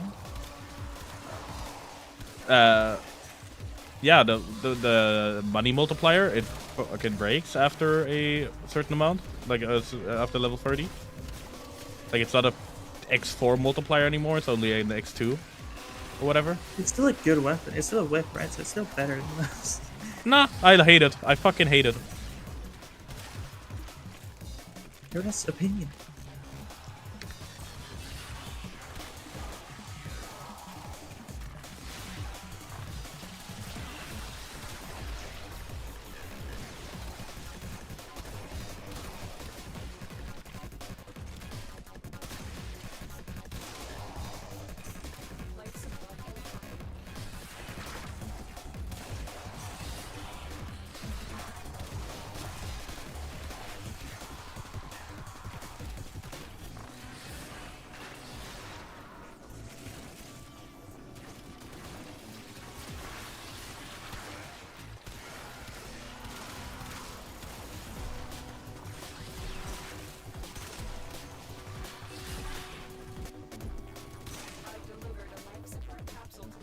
Yeah, the money multiplier, it fucking breaks after a certain amount, like after level 30. Like it's not a X4 multiplier anymore, it's only an X2 or whatever. It's still a good weapon. It's still a whip, right? So it's still better than this. Nah, I hate it. I fucking hate it. That's opinion.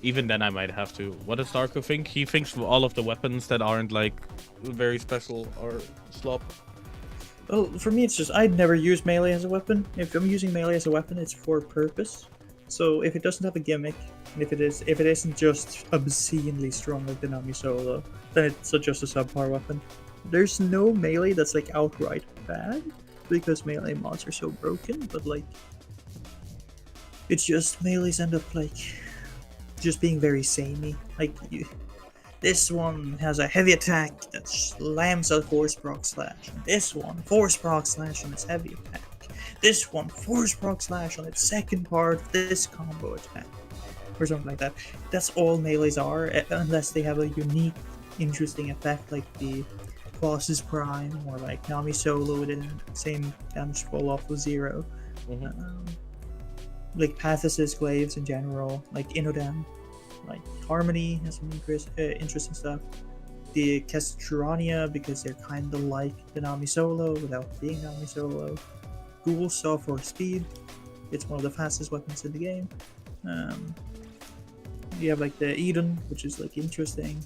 Even then I might have to. What does Darko think? He thinks all of the weapons that aren't like very special are slop. Well, for me, it's just I'd never use melee as a weapon. If I'm using melee as a weapon, it's for purpose. So if it doesn't have a gimmick, and if it isn't just obscenely strong like the Nami Solo, then it's just a subpar weapon. There's no melee that's like outright bad because melee mods are so broken. But like, it's just melees end up like just being very samey. Like this one has a heavy attack that slams a force proc slash. This one force proc slash on its heavy attack. This one force proc slash on its second part of this combo attack, or something like that. That's all melees are, unless they have a unique, interesting effect like the Boss's Prime or like Nami Solo with the same damage fall off with 0. Like Pathos' glaives in general, like Inodam, like Harmony has some interesting stuff. The Kestrania, because they're kind of like the Nami Solo without being Nami Solo. Ghoul Saw for speed, it's one of the fastest weapons in the game. You have like the Eden, which is like interesting.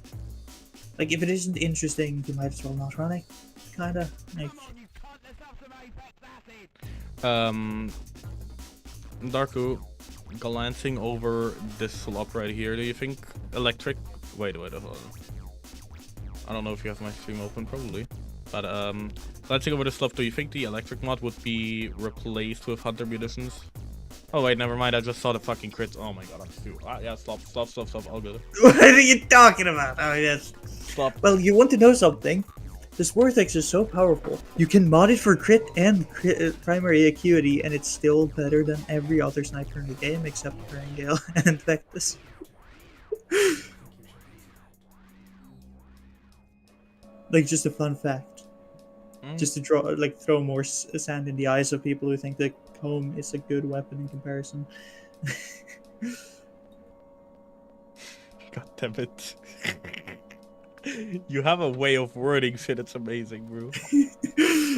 Like if it isn't interesting, you might as well not run it, kinda. Like Darko, glancing over this slop right here, do you think electric. Wait, hold on. I don't know if you have my stream open, probably. But let's think about this stuff. Do you think the electric mod would be replaced with hunter munitions? Oh wait, never mind. I just saw the fucking crits. Oh my god, I'm stupid. Yeah, stop. All good. What are you talking about? Oh yes. Stop. Well, you want to know something? This vortex is so powerful. You can mod it for crit and primary acuity, and it's still better than every other sniper in the game except Gale and Vectus. Like, just a fun fact. Just to throw more sand in the eyes of people who think that Koumei is a good weapon in comparison. God damn it. You have a way of wording shit, it's amazing, bro.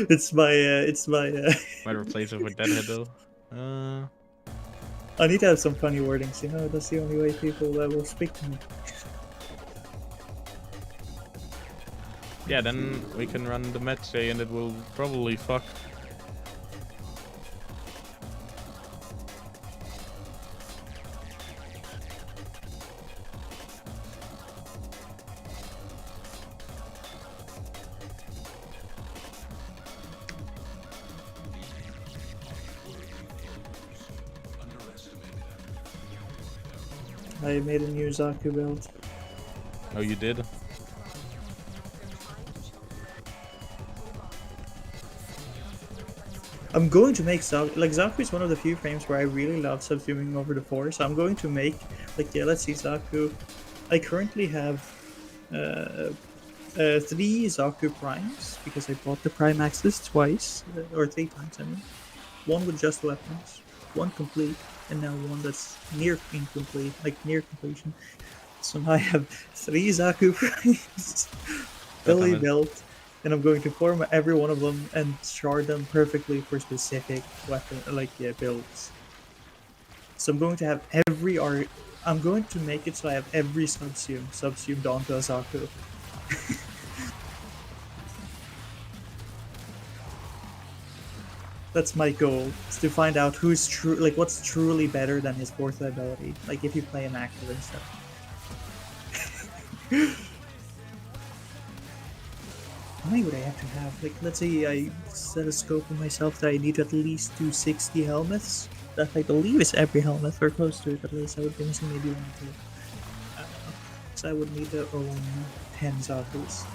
it's my Might replace it with Deadhead though. I need to have some funny wordings, you know, that's the only way people will speak to me. Yeah, then we can run the match day and it will probably fuck. I made a new Zaku build. Oh, you did? I'm going to make Zaku, like Zaku is one of the few frames where I really love subsuming over the 4, so I'm going to make, like, yeah, let's see, Zaku. I currently have 3 Zaku primes, because I bought the prime axis twice, or 3 times, I mean. 1 with just weapons, 1 complete, and now 1 that's near incomplete, like near completion. So now I have 3 Zaku primes, fully built. And I'm going to form every one of them and shard them perfectly for specific weapon, builds. So I'm going to have every art. I'm going to make it so I have every subsumed onto a Zaku. That's my goal, is to find out who's true, like what's truly better than his 4th ability. Like if you play him active and stuff. How many would I have to have? Like, let's say I set a scope on myself that I need to at least do 60 helmets. That I believe is every helmet, or close to it at least. I would be missing maybe 1 or 2. I don't know. So I would need to own 10 Zakus.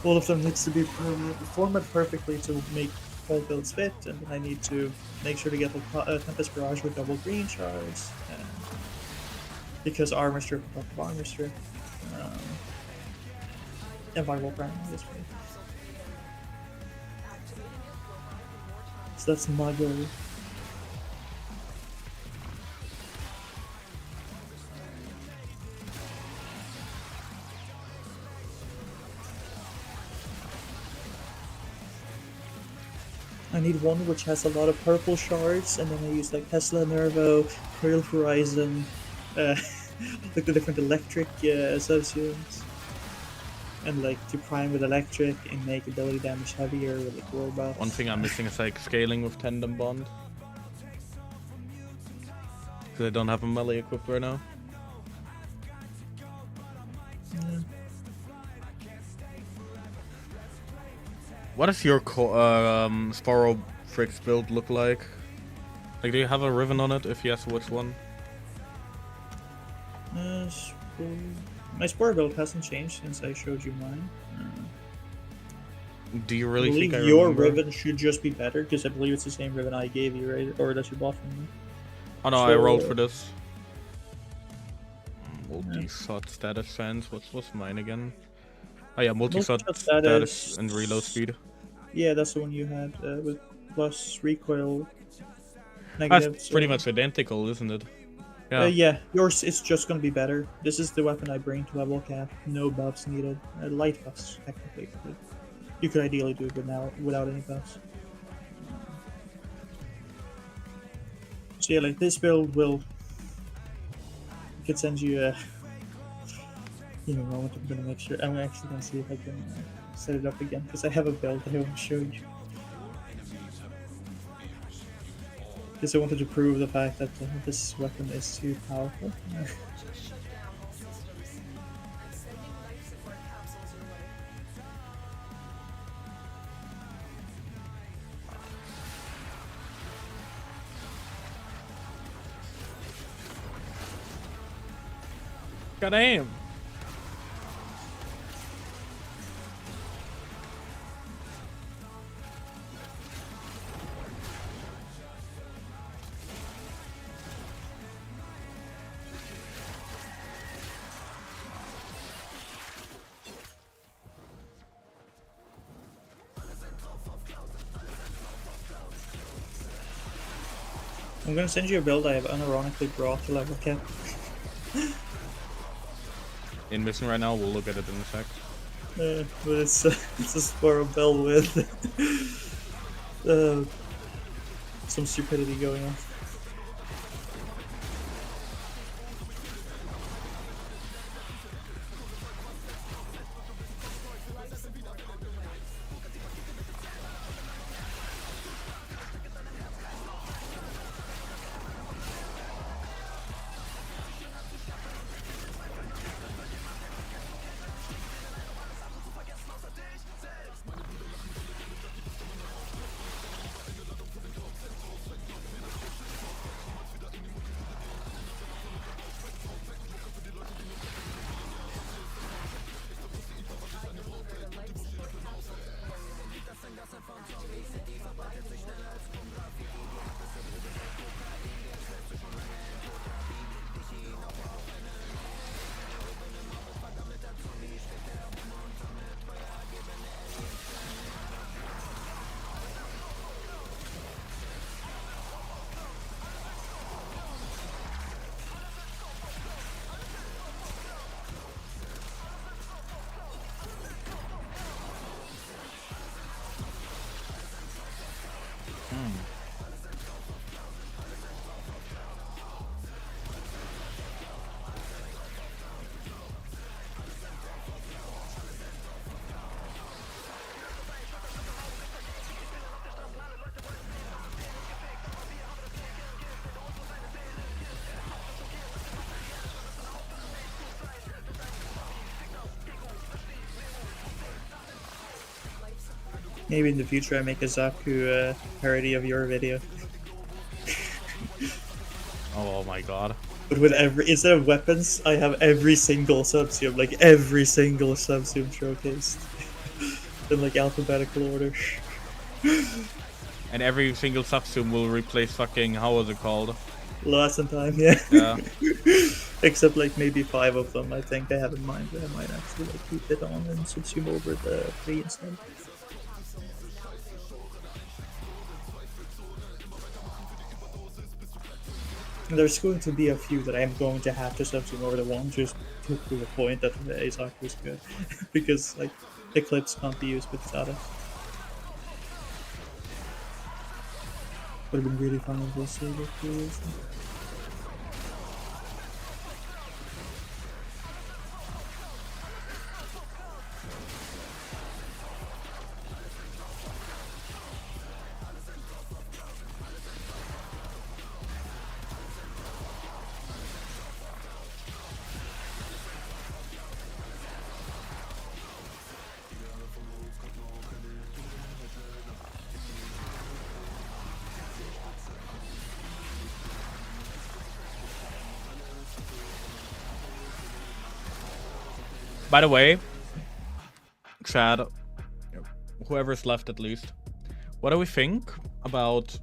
All of them needs to be formatted perfectly to make all builds fit, and then I need to make sure to get a Tempest Barrage with double green shards. Because armor strip on top of armor strip. And Viral Prime this way. So that's my goal. I need one which has a lot of purple shards, and then I use like Tesla Nervo, Coil Horizon, like the different electric subsumes. And like to prime with electric and make ability damage heavier with like war buffs. One thing I'm missing is like scaling with Tandem Bond. Because I don't have a melee equipped right now. Yeah. What does your Sparrow Fricks build look like? Like, do you have a ribbon on it? If yes, which one? My Spore build hasn't changed since I showed you mine. Do you really think I your remember? ribbon should just be better, because I believe it's the same ribbon I gave you, right? Or that you bought from me. Oh no, So, I rolled for this. Multi-shot status fans. What's mine again? Oh yeah, multi-shot status and reload speed. Yeah, that's the one you had with plus recoil. That's Negative, pretty much identical, isn't it? Yeah. Yeah, yours is just gonna be better. This is the weapon I bring to level cap. No buffs needed. Light buffs, technically. But you could ideally do it without any buffs. So yeah, like this build will... I could send you a... Give me a moment, I'm gonna make sure... I'm actually gonna see if I can set it up again, because I have a build that I want to show you. Because I wanted to prove the fact that this weapon is too powerful. Just shut down all systems. I'm sending life support capsules your way. God damn. I'm gonna send you a build I have unironically brought to level cap. In mission right now, we'll look at it in a sec. But it's a Spore build with some stupidity going on. Maybe in the future I make a Zaku parody of your video. Oh my god. But with every, instead of weapons, I have every single subsume, like every single subsume showcased. In like alphabetical order. And every single subsume will replace fucking, how was it called? Last in time, yeah. Yeah. Except like maybe 5 of them I think I have in mind that I might actually like keep it on and subsume over the 3 instead. There's going to be a few that I'm going to have to subsume over the 1 just to prove a point that the Zaku is good. Because like Eclipse can't be used without it. Would have been really fun if it was Saber too. By the way, Chad, whoever's left at least, what do we think about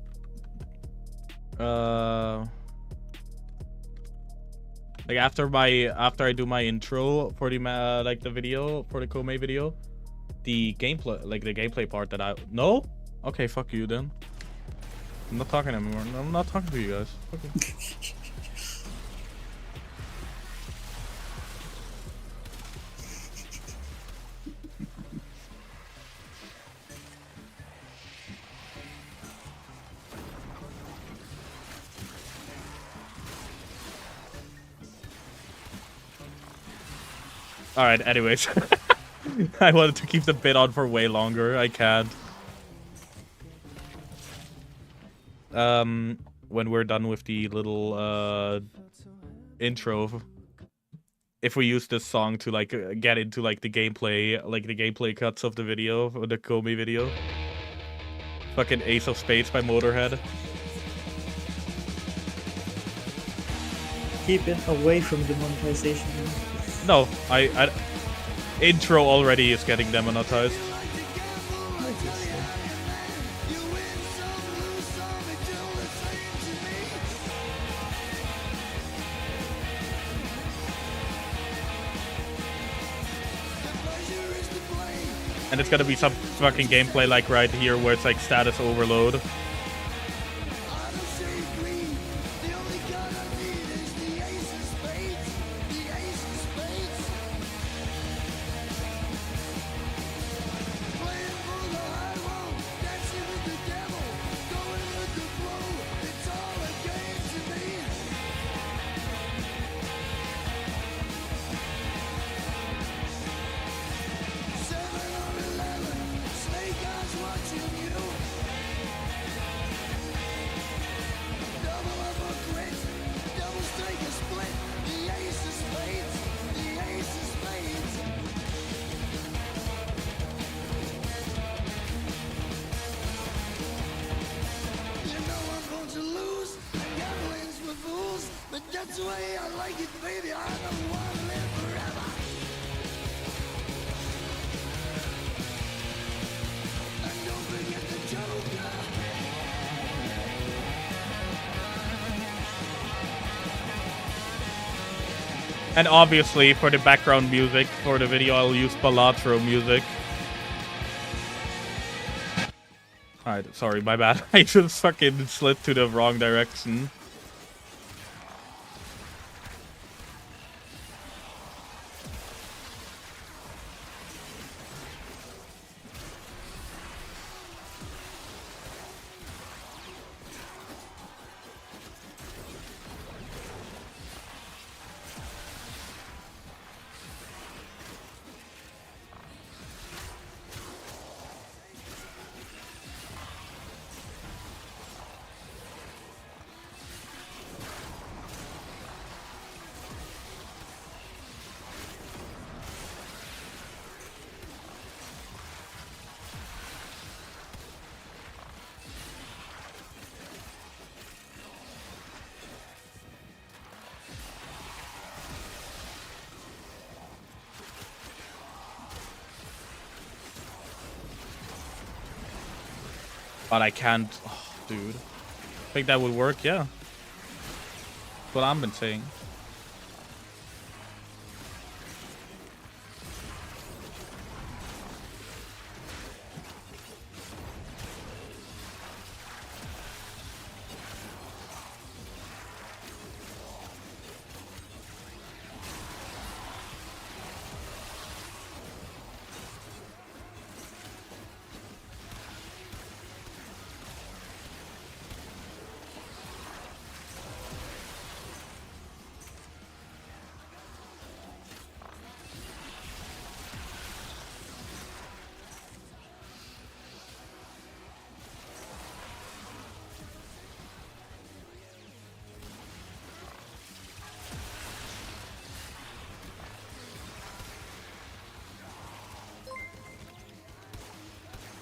like after I do my intro for the like the video for the Koumei video, the gameplay, like the gameplay part that I no? Okay, fuck you then. I'm not talking anymore. I'm not talking to you guys. Okay. Alright, anyways. I wanted to keep the bit on for way longer. I can't. when we're done with the little intro, if we use this song to like get into like the gameplay cuts of the video, or the Koumei video. Fucking Ace of Spades by Motorhead. Keep it away from the monetization. No, I intro already is getting demonetized. And it's gonna be some fucking gameplay like right here where it's like status overload. And obviously, for the background music for the video, I'll use Balatro music. Alright, sorry, my bad. I just fucking slid to the wrong direction. But I can't... Oh, dude. Think that would work? Yeah. That's what I've been saying.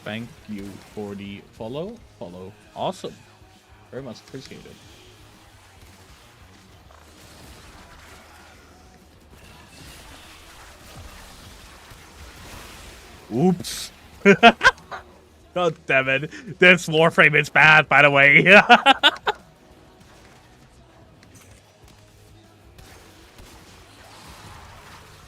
Thank you for the follow. Awesome. Very much appreciated. Oops. God damn it. This Warframe is bad, by the way.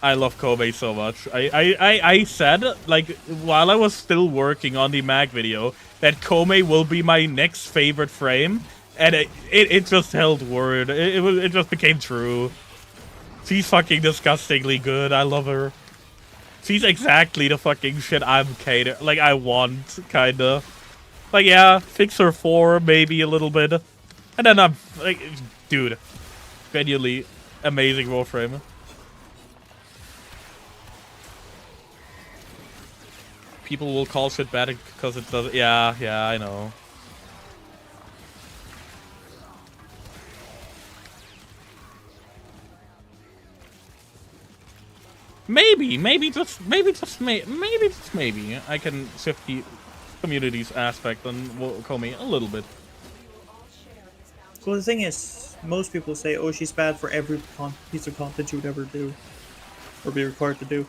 I love Koumei so much. I said, like, while I was still working on the mag video, that Koumei will be my next favorite frame, and it just held word. It just became true. She's fucking disgustingly good. I love her. She's exactly the fucking shit I'm like, I want, kinda. Like, yeah, fix her 4, maybe a little bit. And then I'm, like, dude, genuinely amazing Warframe. People will call shit bad because it does. Yeah, I know. maybe just maybe I can shift the community's aspect on Koumei a little bit. Well, the thing is, most people say, "Oh, she's bad for every piece of content you would ever do, or be required to do."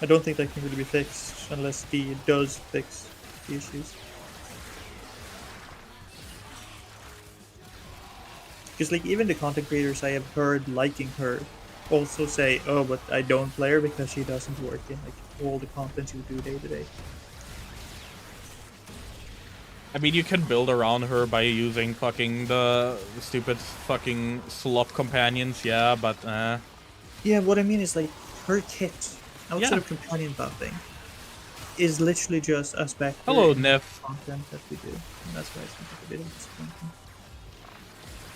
I don't think that can really be fixed unless D does fix the issues. Because like even the content creators I have heard liking her also say, "Oh, but I don't play her because she doesn't work in like all the content you do day to day." I mean, you can build around her by using fucking the stupid fucking slot companions, yeah, but Yeah, what I mean is like her kit outside Yeah. of companion buffing is literally just a specter Hello, in Neff. content that we do. And that's why it's a bit disappointing.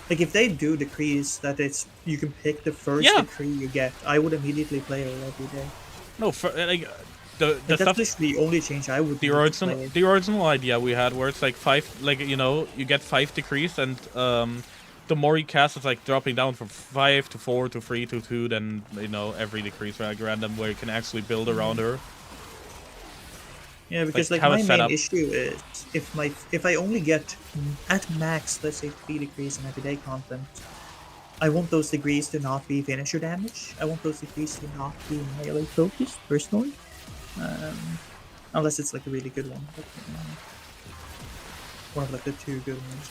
Like if they do decrease that it's you can pick the first Yeah. decree you get, I would immediately play her every day. No, for, like the Like, stuff. that's literally the only change I would The need to original, play. the original idea we had, where it's like 5, like you know, you get 5 decrees, and the more you cast, it's like dropping down from 5 to 4 to 3 to 2. Then you know every decrease like random, where you can actually build around her. Yeah, because like have a my main setup. issue is if I only get at max, let's say 3 degrees in everyday content, I want those degrees to not be finisher damage. I want those degrees to not be melee focused, personally. Unless it's like a really good one. But, one of like the 2 good ones.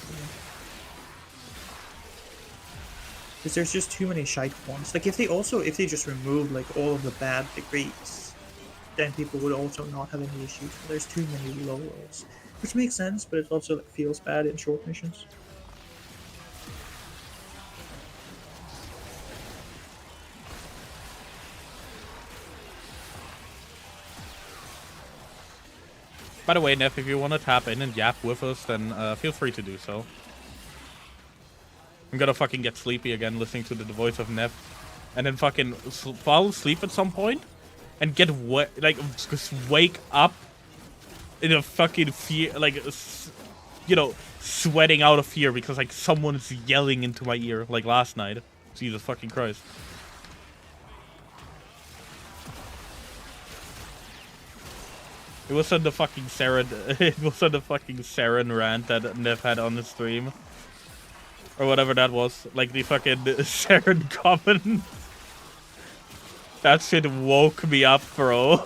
Because there's just too many shite ones. Like if they just remove like all of the bad degrees, then people would also not have any issues. There's too many low rolls. Which makes sense, but it also like feels bad in short missions. By the way, Neff, if you want to tap in and yap with us, then feel free to do so. I'm gonna fucking get sleepy again listening to the voice of Neff, and then fucking fall asleep at some point, and get like just wake up in a fucking fear, like you know, sweating out of fear because like someone's yelling into my ear like last night. Jesus fucking Christ. It was on the fucking Saren. It was on the fucking Saren rant that Nev had on the stream, or whatever that was. Like the fucking Saren comment. That shit woke me up, bro.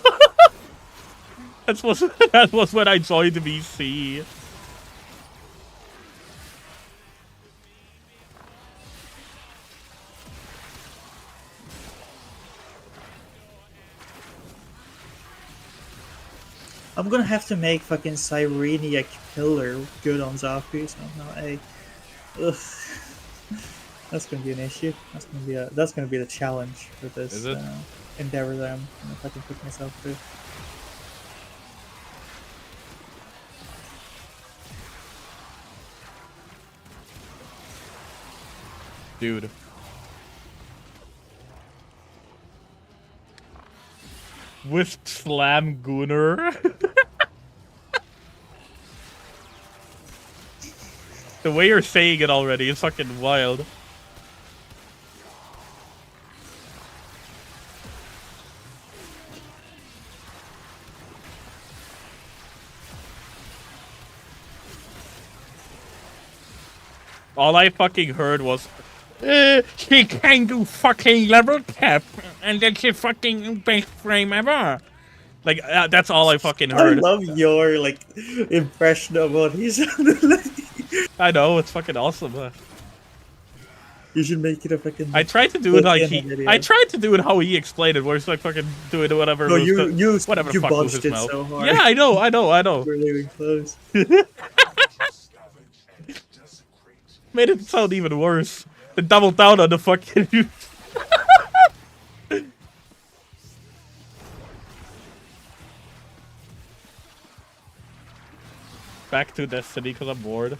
that was when I joined the VC. I'm gonna have to make fucking Sirenia Killer good on Zaku, so no, hey. Ugh. That's gonna be an issue. That's gonna be the challenge for this Is it? endeavor that I'm gonna fucking put myself through. Dude. With Slam Gunner. The way you're saying it already is fucking wild. All I fucking heard was, she can't do fucking level cap, and that's your fucking best frame ever. Like, that's all I fucking heard. I love your like impression of what he sounded like. I know, it's fucking awesome. You should make it a fucking. I tried to do it like video. I tried to do it how he explained it, where it's like fucking doing whatever. No, whatever you the fuck moves botched his it mouth. so hard. Yeah, I know. We're leaving close. Made it sound even worse. They doubled down on the fucking. Back to Destiny because I'm bored.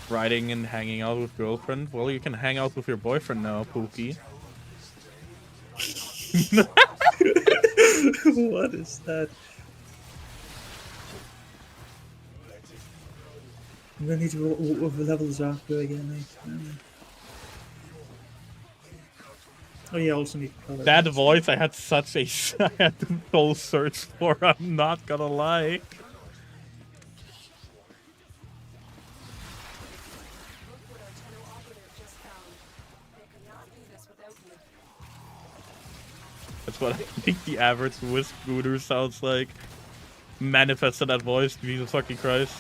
Riding and hanging out with girlfriend. Well, you can hang out with your boyfriend now, Pookie. What is that? I'm gonna need to level Zaku again. Oh yeah, I also need to color. That voice I had such a I had to soul search for, I'm not gonna lie. Look what our Tenno operative just found. They could not do this without you. That's what I think the average Wisp Gooter sounds like. Manifested that voice, Jesus fucking Christ.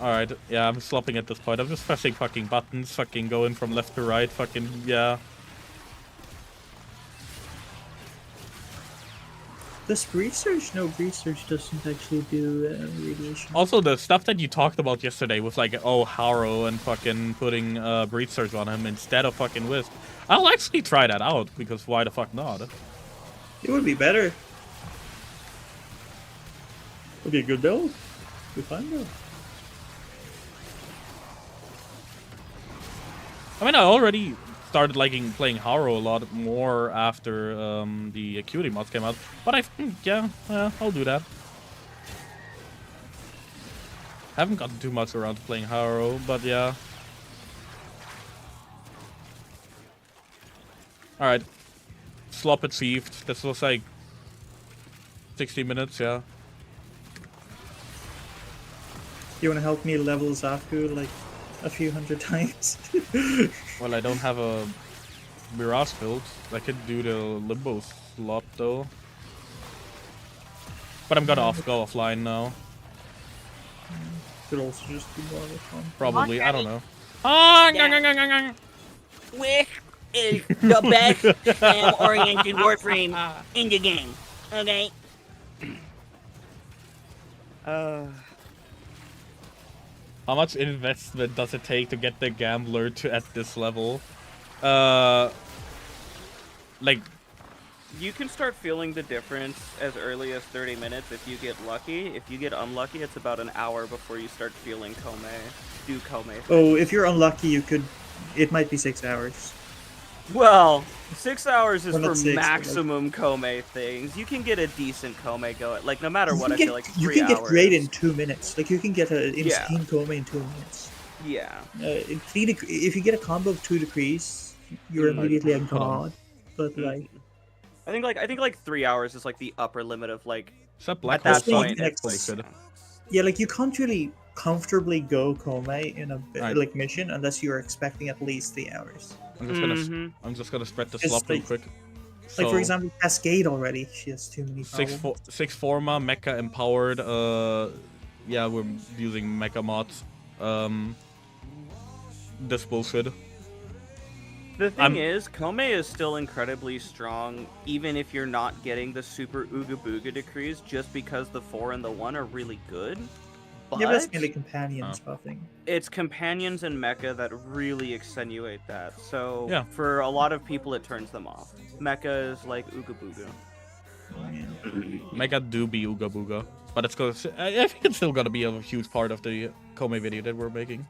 Alright, yeah, I'm slopping at this point. I'm just pressing fucking buttons, fucking going from left to right, fucking, yeah. Does breed surge? No, breed surge doesn't actually do radiation. Also, the stuff that you talked about yesterday with like, oh, Harrow and fucking putting breed surge on him instead of fucking Wisp. I'll actually try that out, because why the fuck not? It would be better. Would be a good build. Be fine build. I mean, I already started liking playing Harrow a lot more after the Acuity mods came out, but yeah, I'll do that. Haven't gotten too much around to playing Harrow, but yeah. Alright. Slop achieved. This was like 60 minutes, yeah. You wanna help me level Zaku like a few hundred times? Well, I don't have a Mirage build. I could do the Limbo slot though. But I'm gonna go offline now. Could also just do more of fun. Probably, I don't know. Which is the best spam-oriented Warframe in the game. Okay? How much investment does it take to get the gambler to at this level? Like, You can start feeling the difference as early as 30 minutes if you get lucky. If you get unlucky, it's about an hour before you start feeling Koumei. Do Koumei. Oh, if you're unlucky, you could. It might be 6 hours. Well, 6 hours is Well, for not 6, but maximum Koumei things. You can get a decent Koumei going. Like, no matter what, I feel like 3 you can hours. get great in 2 minutes. Like you can get an insane Koumei in 2 minutes. Yeah. If you get a combo of 2 decrees, you're immediately a god. But like, I think like 3 hours is like the upper limit of like. except Black At Hole that Slot, point, that's it's- pretty good. yeah, like you can't really comfortably go Koumei in a Right. like mission unless you're expecting at least 3 hours. I'm just gonna spread the Just slop real like- quick. Like for So, example, Cascade already. She has too many problems. six Forma, Mecha empowered. Yeah, we're using Mecha mods. This bullshit. The thing I'm- is, Koumei is still incredibly strong, even if you're not getting the super Ooga Booga decrees, just because the 4 and the 1 are really good. But Yeah, but that's mainly companions Oh. buffing. it's companions and mecha that really extenuate that. So Yeah. for a lot of people, it turns them off. Mecha is like Ooga Booga. Mecha do be Ooga Booga, but it's gonna. I think it's still gonna be a huge part of the Koumei video that we're making.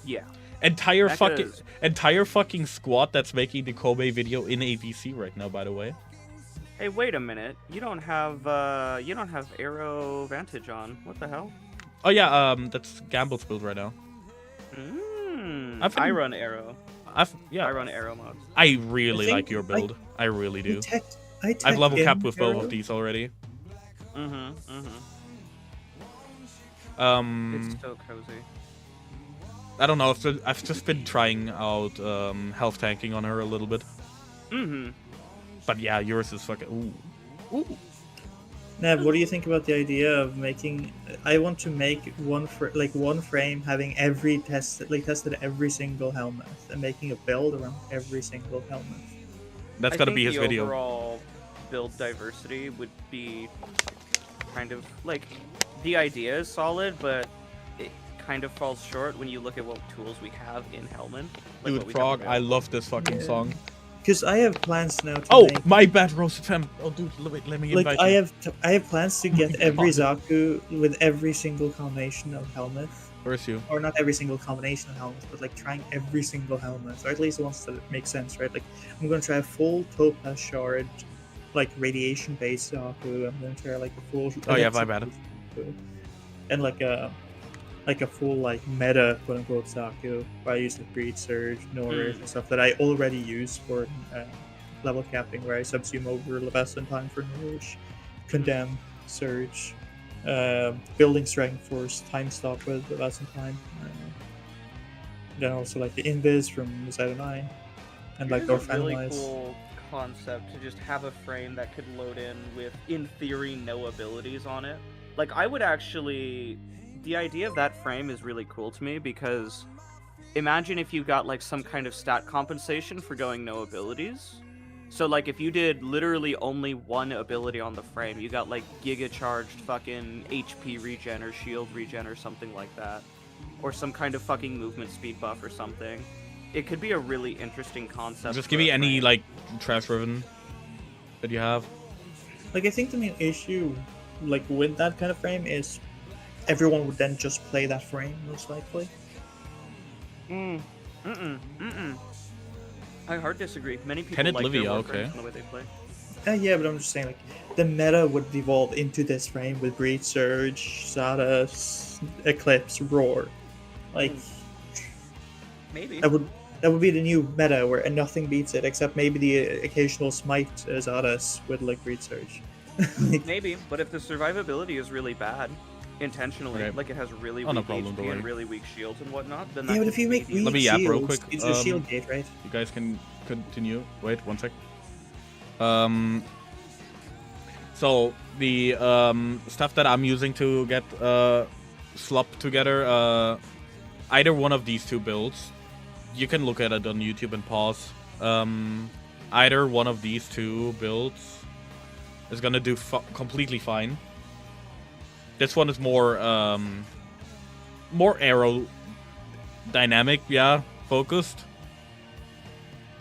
Yeah. Entire Mecha fucking squad that's making the Koumei video in AVC right now, by the way. Hey, wait a minute. You don't have Arrow Vantage on. What the hell? Oh yeah, that's Gamble's build right now. I've been- I run Arrow. I run Arrow mods. I really I think like your build. I really do. I I've level in capped with both Arrow. of these already. It's Um, so cozy. I don't know. I've just been trying out health tanking on her a little bit. But yeah, yours is fucking. Ooh. Nev, what do you think about the idea of making? I want to make one frame having tested every single helmet and making a build around every single helmet. That's I gonna think be his the video. Overall build diversity would be kind of like the idea is solid, but it kind of falls short when you look at what tools we have in Hellman. Like Dude, what we have Frog, I available. love this fucking Yeah. song. Because I have plans now to Oh, make. my bad, Roasted Femme. Oh, dude, let me invite Like you. I have plans to get every God. Zaku with every single combination of helmet, Where's you? or not every single combination of helmets, but like trying every single helmet, or at least the ones that make sense, right? Like I'm gonna try a full Topaz Shard, like radiation based Zaku. I'm gonna try like a full. Oh, yeah, my bad. Zaku. and like a full like meta quote unquote Saku, where I use like Breed Surge, North, and stuff that I already use for level capping, where I subsume over Leviathan time for Nourish, Condemn, Surge, Building Strength for time stop with Leviathan time. Then also like the Invis from Zeta 9, and like It's a really Orphanize. cool concept to just have a frame that could load in with, in theory, no abilities on it. Like, I would actually... The idea of that frame is really cool to me, because imagine if you got, like, some kind of stat compensation for going no abilities. So, like, if you did literally only one ability on the frame, you got, like, giga-charged fucking HP regen or shield regen or something like that. Or some kind of fucking movement speed buff or something. It could be a really interesting concept. Just give me any, like, trash riven that you have. Like, I think the main issue, like, with that kind of frame is everyone would then just play that frame, most likely. I hard disagree. Many people Tenet like Livia, their war okay. frames and the way they play. Yeah, but I'm just saying, like, the meta would devolve into this frame with Breed Surge, Zadas, Eclipse, Roar. Like, Maybe. that would be the new meta where nothing beats it except maybe the occasional smite Zadas with like Breed Surge. Maybe, but if the survivability is really bad, intentionally, Okay. like it has really Oh, no weak problem, don't HP and worry. really weak shields and whatnot, then that Yeah, but could if you make maybe- weak Let me yap real shields, quick. it's a shield gate, right? You guys can continue. Wait, one sec. So the stuff that I'm using to get Slop together, either one of these two builds, you can look at it on YouTube and pause. Either one of these two builds is gonna do completely fine. This one is more aerodynamic, yeah, focused,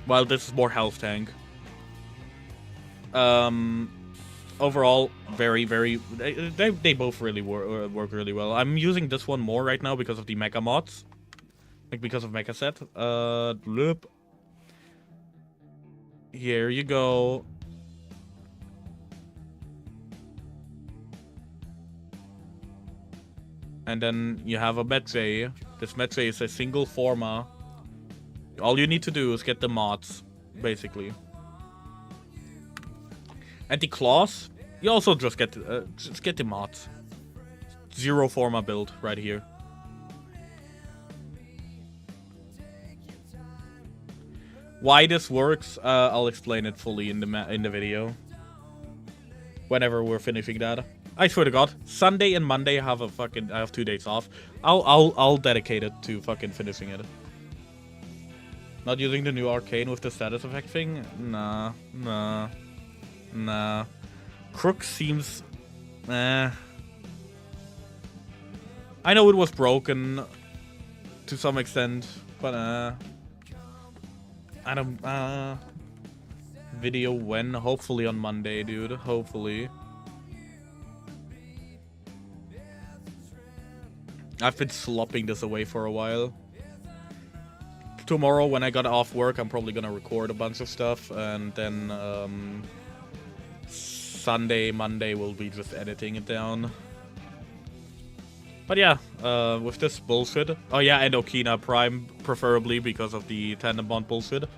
while this is more health tank. Overall, very, they both really work really well. I'm using this one more right now because of the mecha mods, like because of mecha set. Loop. Here you go. And then you have a Metre. This Metre is a single forma. All you need to do is get the mods, basically. And the claws, you also just get the mods. Zero forma build right here. Why this works, I'll explain it fully in the video. Whenever we're finishing that. I swear to God, Sunday and Monday I have 2 days off. I'll dedicate it to fucking finishing it. Not using the new arcane with the status effect thing? Nah. Crook seems... I know it was broken to some extent, but I don't... Video when? Hopefully on Monday, dude. Hopefully. I've been slopping this away for a while. Tomorrow, when I got off work, I'm probably gonna record a bunch of stuff, and then Sunday, Monday, we'll be just editing it down. But yeah, with this bullshit. Oh yeah, and Okina Prime, preferably, because of the Tandem Bond bullshit.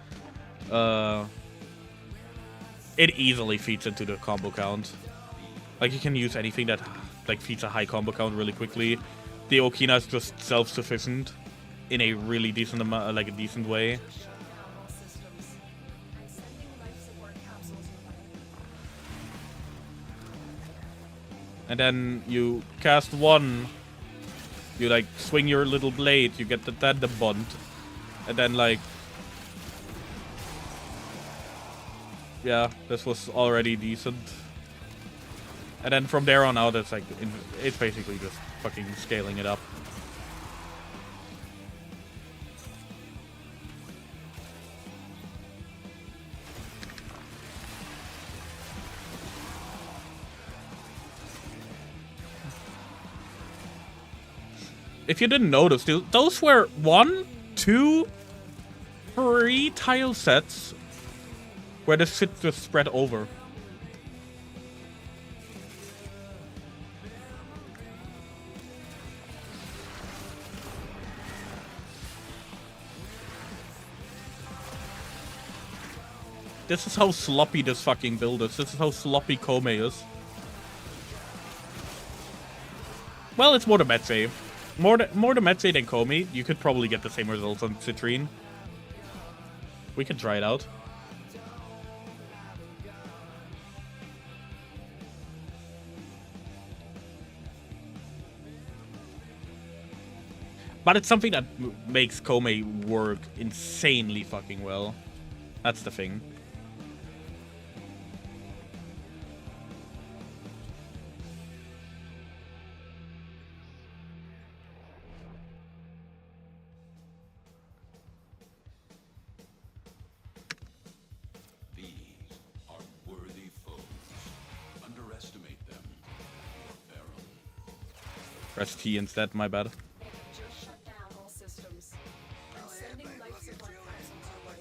It easily feeds into the combo count. Like, you can use anything that like feeds a high combo count really quickly. The Okina is just self-sufficient in a really decent amount, like a decent way. And then you cast one. You like swing your little blade. You get the Tandem Bond, and then like, yeah, this was already decent. And then from there on out, it's like it's basically just fucking scaling it up. If you didn't notice, those were 1, 2, 3 tile sets where the shit just spread over. This is how sloppy this fucking build is. This is how sloppy Koumei is. Well, it's more the Metsei. More the Metsei than Koumei. You could probably get the same results on Citrine. We can try it out. But it's something that makes Koumei work insanely fucking well. That's the thing. These are worthy foes. Underestimate them. Baron. Press T instead, my bad. Just shut down all systems. I'm sending life support capsules your way.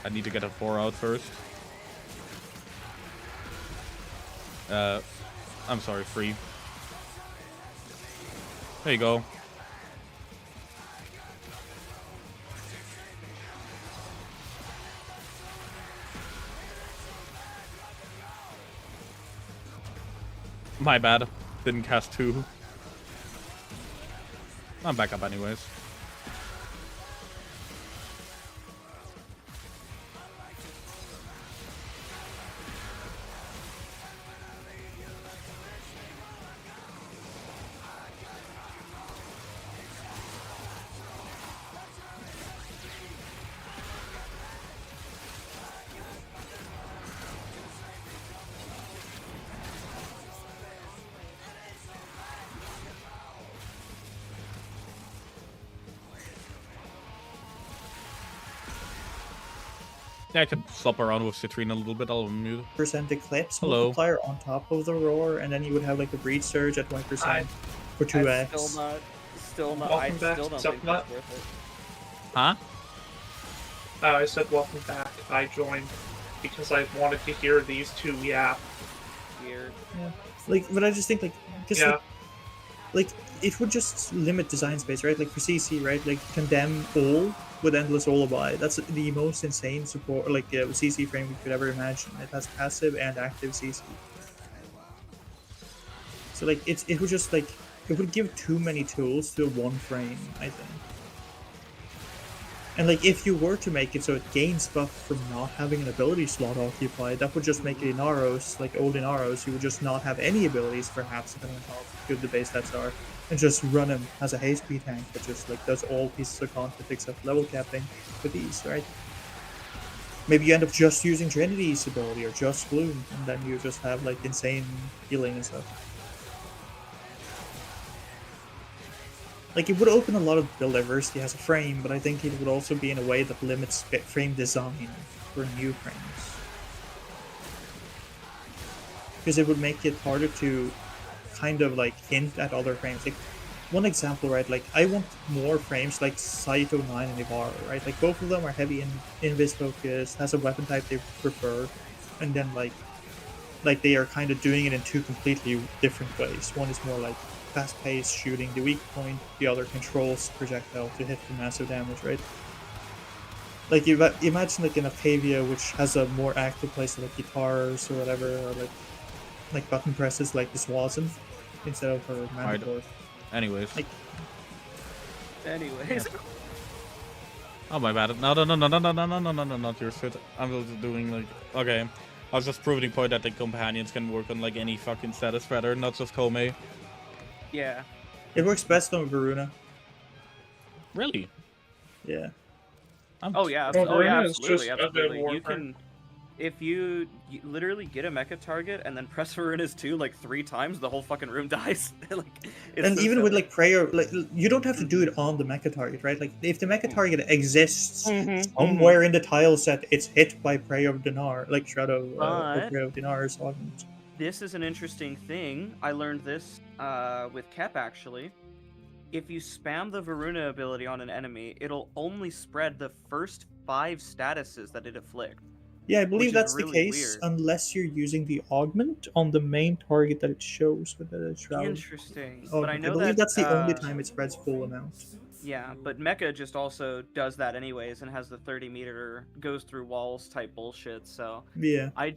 I need to get a 4 out first. I'm sorry, 3. There you go. My bad. Didn't cast 2. I'm back up anyways. Yeah, I can flop around with Citrine a little bit. I'll mute. % eclipse Hello. multiplier on top of the roar, and then you would have like a breed surge at 1% for 2x. Still not. Welcome I back, still don't think SlopMut. it's worth it. Huh? I said welcome back. I joined because I wanted to hear these two yap. Weird. Yeah. Like, but I just think like, just Yeah. like it would just limit design space, right? Like for CC, right? Like condemn all with endless lullaby. That's the most insane support, like CC frame we could ever imagine. It has passive and active CC. So like it would just like it would give too many tools to one frame, I think. And like if you were to make it so it gains buff from not having an ability slot occupied, that would just make it Inaros, like old Inaros, you would just not have any abilities perhaps depending on how good the base stats are. And just run him as a haste speed tank that just like does all pieces of content except level capping with ease, right? Maybe you end up just using Trinity's ability or just Gloom, and then you just have like insane healing and stuff. Like it would open a lot of build diversity as a frame, but I think it would also be in a way that limits frame design for new frames. Because it would make it harder to kind of like hint at other frames. Like one example, right? Like I want more frames like Saito 9 and Ibarra, right? Like both of them are heavy in invis focus, has a weapon type they prefer, and then like they are kind of doing it in two completely different ways. One is more like fast-paced shooting the weak point, the other controls projectile to hit for massive damage, right? Like you imagine like an Octavia which has a more active place like guitars or whatever, or like button presses like this wasn't instead of her Mandalore. Anyways. Like, Anyways. Oh my bad. No, not your fit. I'm just doing like okay. I was just proving the point that the companions can work on like any fucking status spreader, not just Koumei. Yeah. it works best on Varuna. Really? Yeah. Oh yeah, Well, oh yeah, Varuna is absolutely, just a absolutely. good You warframe. can, if you literally get a mecha target and then press Varuna's 2 like 3 times, the whole fucking room dies. Like, it's And so even with simple. like prayer, like you don't have to do it on the mecha target, right? Like if the mecha target exists somewhere in the tile set, it's hit by Prayer of Dinar, like Shadow or But- Prayer of Dinar or something. This is an interesting thing. I learned this with Kep actually. If you spam the Varuna ability on an enemy, it'll only spread the first 5 statuses that it afflicts. Yeah, I Which believe is that's really the case weird. unless you're using the augment on the main target that it shows with the shroud. Interesting. But I Augment. I know believe that that's the only time it spreads full amount. yeah, but Mecha just also does that anyways and has the 30-meter goes through walls type bullshit. So Yeah. I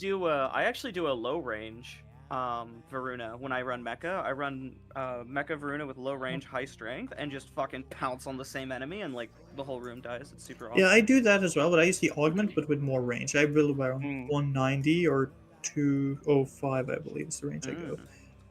actually do a low range Varuna when I run Mecha. I run Mecha Varuna with low range, high strength, and just fucking pounce on the same enemy and like the whole room dies. It's super awesome. Yeah, I do that as well, but I use the augment, but with more range. I build around Mm. 190 or 205, I believe is the range I go. Mm.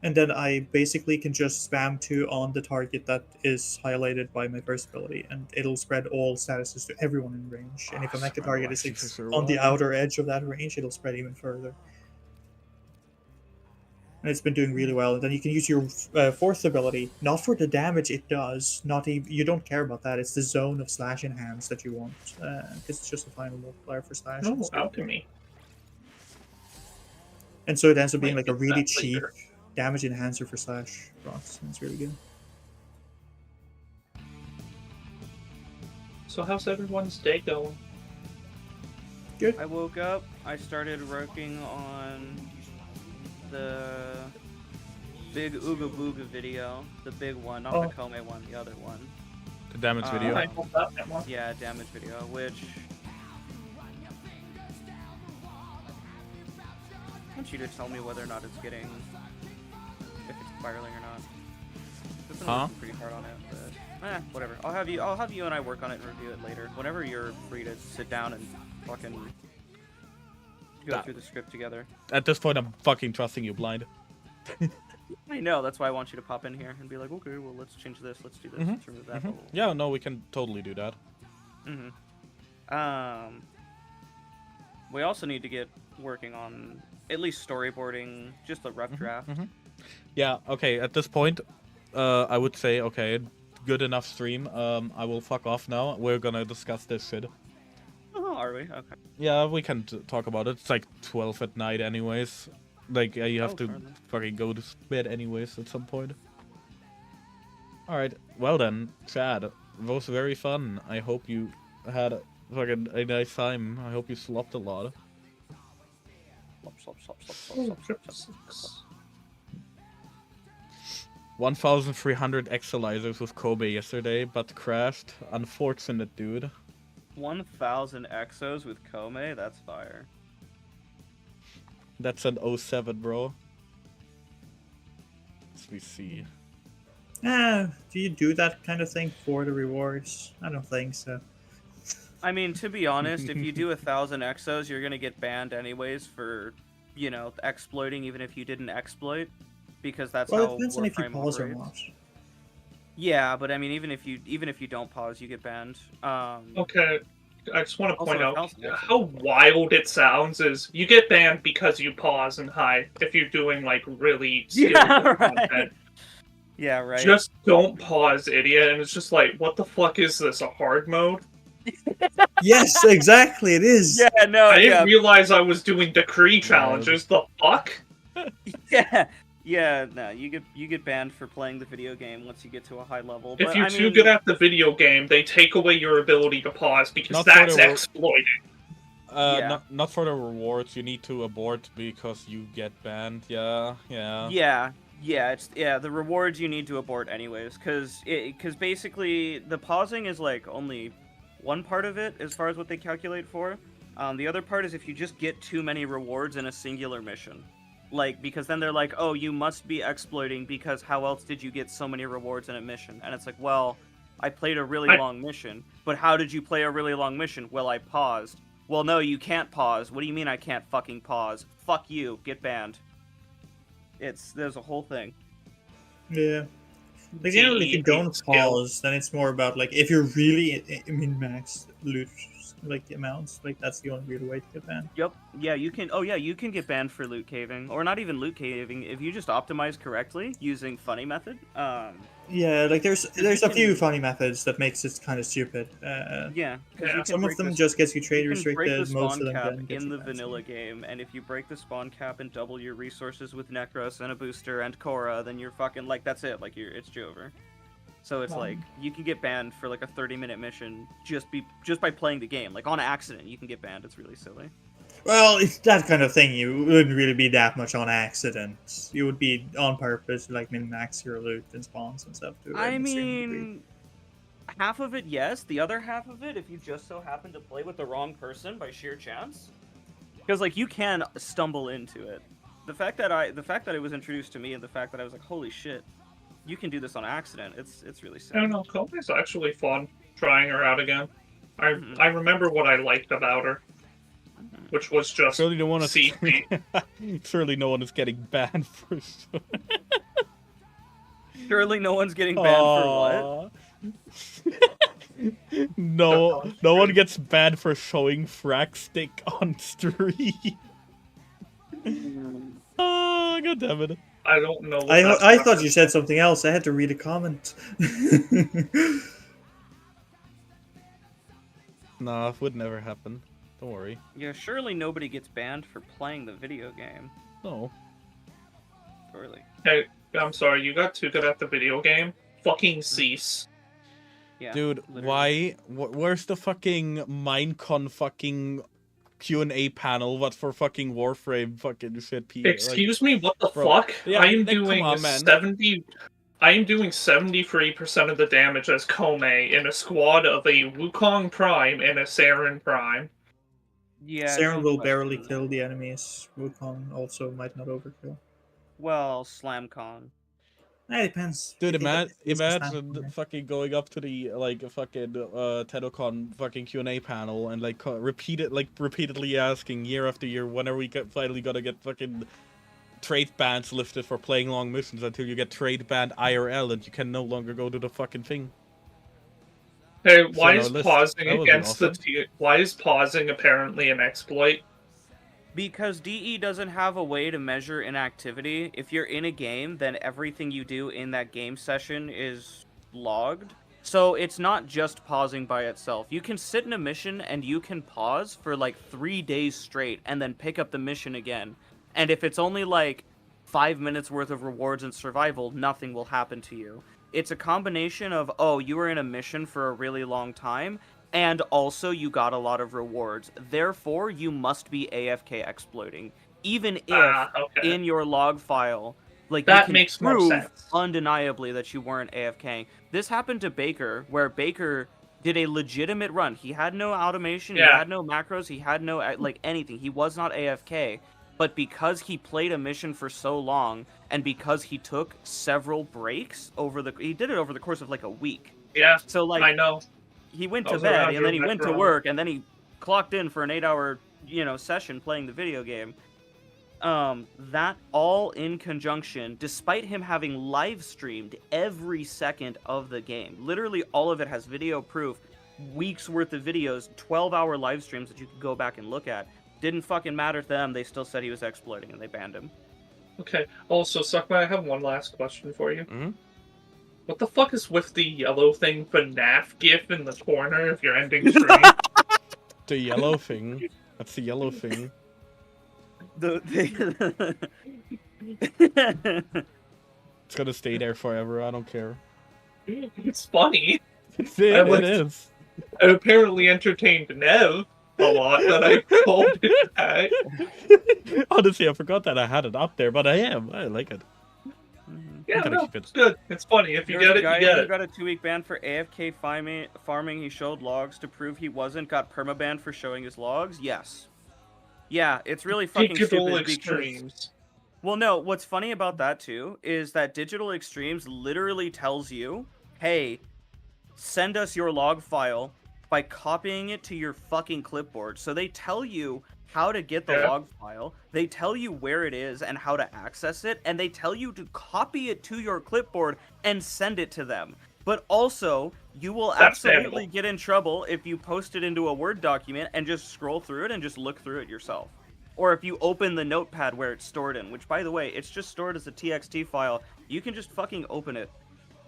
And then I basically can just spam 2 on the target that is highlighted by my first ability, and it'll spread all statuses to everyone in range. And if a mecha target is on the outer edge of that range, it'll spread even further. And it's been doing really well. And then you can use your fourth ability, not for the damage it does, not even you don't care about that. It's the zone of slash enhance that you want, because it's just a final multiplier for slash. Oh, alchemy. And so it ends up being Might like a get really that cheap later. damage enhancer for slash procs. And it's really good. So how's everyone's day going? Good. I woke up, I started working on the big Ooga Booga video, the big one, not the Koumei one, the other one. The damage video. I hope that one. Yeah, damage video, which I want you to tell me whether or not it's getting, if it's spiraling or not. I've been working pretty hard on it, but whatever. I'll have you and I work on it and review it later. Whenever you're free to sit down and fucking go through the script together. At this point, I'm fucking trusting you blind. I know, that's why I want you to pop in here and be like, okay, well, let's change this, let's do this, let's remove that. Blah, blah, blah. Yeah, no, we can totally do that. We also need to get working on at least storyboarding, just a rough draft. Yeah, okay, at this point, I would say, okay, good enough stream. I will fuck off now. We're gonna discuss this shit. Oh, are we? Okay. Yeah, we can talk about it. It's like 12 at night anyways. Like, you have to fucking go to bed anyways at some point. Alright, well then, Chad, it was very fun. I hope you had fucking a nice time. I hope you slopped a lot. Six. 1,300 Exolizers with Kobe yesterday, but crashed. Unfortunate, dude. 1,000 exos with Koumei? That's fire. That's an 07, bro. Let's we see. Do you do that kind of thing for the rewards? I don't think so. I mean, to be honest, if you do 1,000 exos, you're gonna get banned anyways for, you know, exploiting even if you didn't exploit, because that's Well, how it depends on if you Warframe pause or operates. not. Yeah, but I mean, even if you don't pause, you get banned. Okay, I just want to Also, point out 1,000 exos. how wild it sounds. Is you get banned because you pause and hide if you're doing like really skillful content. Yeah, right. Just don't pause, idiot. And it's just like, what the fuck is this? A hard mode? Yes, exactly. It is. Yeah, no, I didn't realize I was doing decree challenges. The fuck? Yeah, no, you get banned for playing the video game once you get to a high level. If but, you're I too mean, good at the video game, they take away your ability to pause because Not for that's the exploiting. Yeah. Not for the rewards. You need to abort because you get banned. Yeah. the rewards you need to abort anyways, because basically the pausing is like only one part of it as far as what they calculate for. The other part is if you just get too many rewards in a singular mission. Like, because then they're like, oh, you must be exploiting because how else did you get so many rewards in a mission? And it's like, well, I played a really long mission. But how did you play a really long mission? Well, I paused. Well, no, you can't pause. What do you mean I can't fucking pause? Fuck you. Get banned. There's a whole thing. Yeah. Like, generally, if you don't pause, then it's more about, like, if you're really min-max loot, like, amounts, like, that's the only real way to get banned. Yep. Yeah, you can get banned for loot caving. Or not even loot caving, if you just optimize correctly using funny method. Yeah, like, there's a few funny methods that makes it kind of stupid. Some of them just gets you trade restricted, most of them cap then gets in you the banned. vanilla game, and if you break the spawn cap and double your resources with Necros and a booster and Korra, then you're fucking, like, that's it. Like, it's over. So it's like, you can get banned for like a 30-minute mission just by playing the game. Like, on accident, you can get banned. It's really silly. Well, it's that kind of thing. You wouldn't really be that much on accident. You would be on purpose, like min-max your loot and spawns and stuff to I an extreme degree. mean, half of it, yes. The other half of it, if you just so happen to play with the wrong person by sheer chance, because like you can stumble into it. The fact that it was introduced to me, and the fact that I was like, holy shit, you can do this on accident. It's really sad. I don't know. Koumei's actually fun. Trying her out again. I remember what I liked about her, which was just Surely no one is CP. Surely no one is getting banned for. Surely no one's getting banned for what? No one gets banned for showing frag stick on stream. Oh, god damn it. I don't know. What I thought you said something else. I had to read a comment. Nah, it would never happen. Don't worry. Yeah, surely nobody gets banned for playing the video game. No. Surely. Hey, I'm sorry. You got too good at the video game. Fucking cease. Yeah. Dude, literally. where's the fucking Minecon fucking Q&A panel? What for fucking Warframe fucking shit? Excuse me, what the bro, fuck? yeah, I am like, doing come on, man. 70. I am doing 73% of the damage as Koumei in a squad of a Wukong Prime and a Saren Prime. Yeah. Saren no will question. barely kill the enemies. Wukong also might not overkill. Well, SlamCon. It depends. Dude, imagine Stamina. fucking going up to the like fucking TedoCon fucking Q&A panel and like repeatedly asking year after year, when are we finally gonna get fucking trade bans lifted for playing long missions, until you get trade banned IRL and you can no longer go to the fucking thing. Hey, why So, is no, pausing that would be against awesome. why is pausing apparently an exploit? Because DE doesn't have a way to measure inactivity. If you're in a game, then everything you do in that game session is logged. So it's not just pausing by itself. You can sit in a mission and you can pause for like 3 days straight and then pick up the mission again. And if it's only like 5 minutes worth of rewards and survival, nothing will happen to you. It's a combination of, oh, you were in a mission for a really long time, and also you got a lot of rewards. Therefore, you must be AFK exploiting. Even if in your log file, like, that you can makes more prove sense. undeniably that you weren't AFK. This happened to Baker, where Baker did a legitimate run. He had no automation, he had no macros, he had no, like, anything. He was not AFK. But because he played a mission for so long, and because he took several breaks he did it over the course of like a week. Yeah, so like I know. He went to bed, and then he went to work, and then he clocked in for an 8-hour, session playing the video game. That all in conjunction, despite him having live streamed every second of the game, literally all of it has video proof, weeks worth of videos, 12-hour live streams that you can go back and look at. Didn't fucking matter to them. They still said he was exploiting, and they banned him. Okay. Also, SxccMxt, I have one last question for you. Mm-hmm. What the fuck is with the yellow thing FNAF gif in the corner if you're ending stream? The yellow thing. That's the yellow thing. It's gonna stay there forever. I don't care. It's funny. It is. It apparently entertained Nev a lot that I called it that. Honestly, I forgot that I had it up there, but I like it. Yeah, no, it's good. It's funny. If you get it, you get it. Got a 2-week ban for AFK farming. He showed logs to prove he wasn't. Got permabanned for showing his logs. Yes. Yeah, it's really fucking Digital stupid. Extremes. Well, no. What's funny about that too is that Digital Extremes literally tells you, "Hey, send us your log file by copying it to your fucking clipboard." So they tell you how to get the log file, they tell you where it is and how to access it, and they tell you to copy it to your clipboard and send it to them. But also, you will absolutely get in trouble if you post it into a Word document and just scroll through it and just look through it yourself. Or if you open the notepad where it's stored in, which, by the way, it's just stored as a TXT file. You can just fucking open it.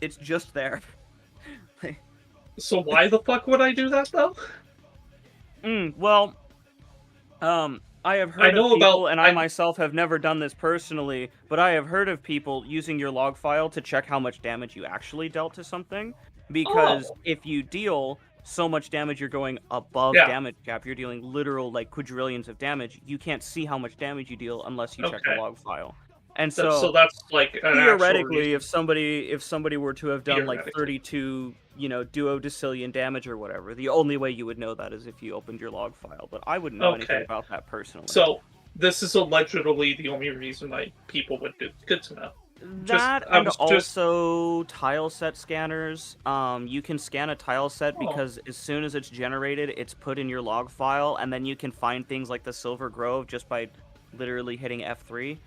It's just there. So why the fuck would I do that, though? Well, I have heard of people, and I myself have never done this personally, but I have heard of people using your log file to check how much damage you actually dealt to something. Because if you deal so much damage, you're going above Yeah. damage cap. You're dealing literal like quadrillions of damage. You can't see how much damage you deal unless you check the Okay. log file. And So that's like an actual theoretically, reason. if somebody were to have done like Theoretically. 32, duodecillion damage or whatever, the only way you would know that is if you opened your log file. But I wouldn't know anything Okay. about that personally. So this is allegedly the only reason people would do. Good to know. That I and was just- also tile set scanners. You can scan a tile set Oh. because as soon as it's generated, it's put in your log file, and then you can find things like the Silver Grove just by literally hitting F3.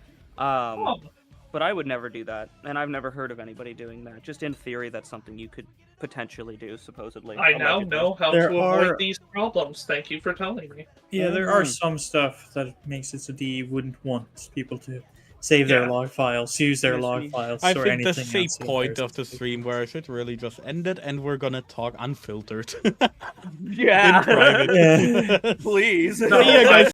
But I would never do that, and I've never heard of anybody doing that. Just in theory, that's something you could potentially do, supposedly. I now allegedly. know how There to avoid are- these problems. Thank you for telling me. Yeah, there are some stuff that makes it so DE wouldn't want people to save their log files, use their log files, I or think anything that's the else. point of the stream where I should really just end it, and we're gonna talk unfiltered. Yeah. In private. Yeah. Please. See ya, guys.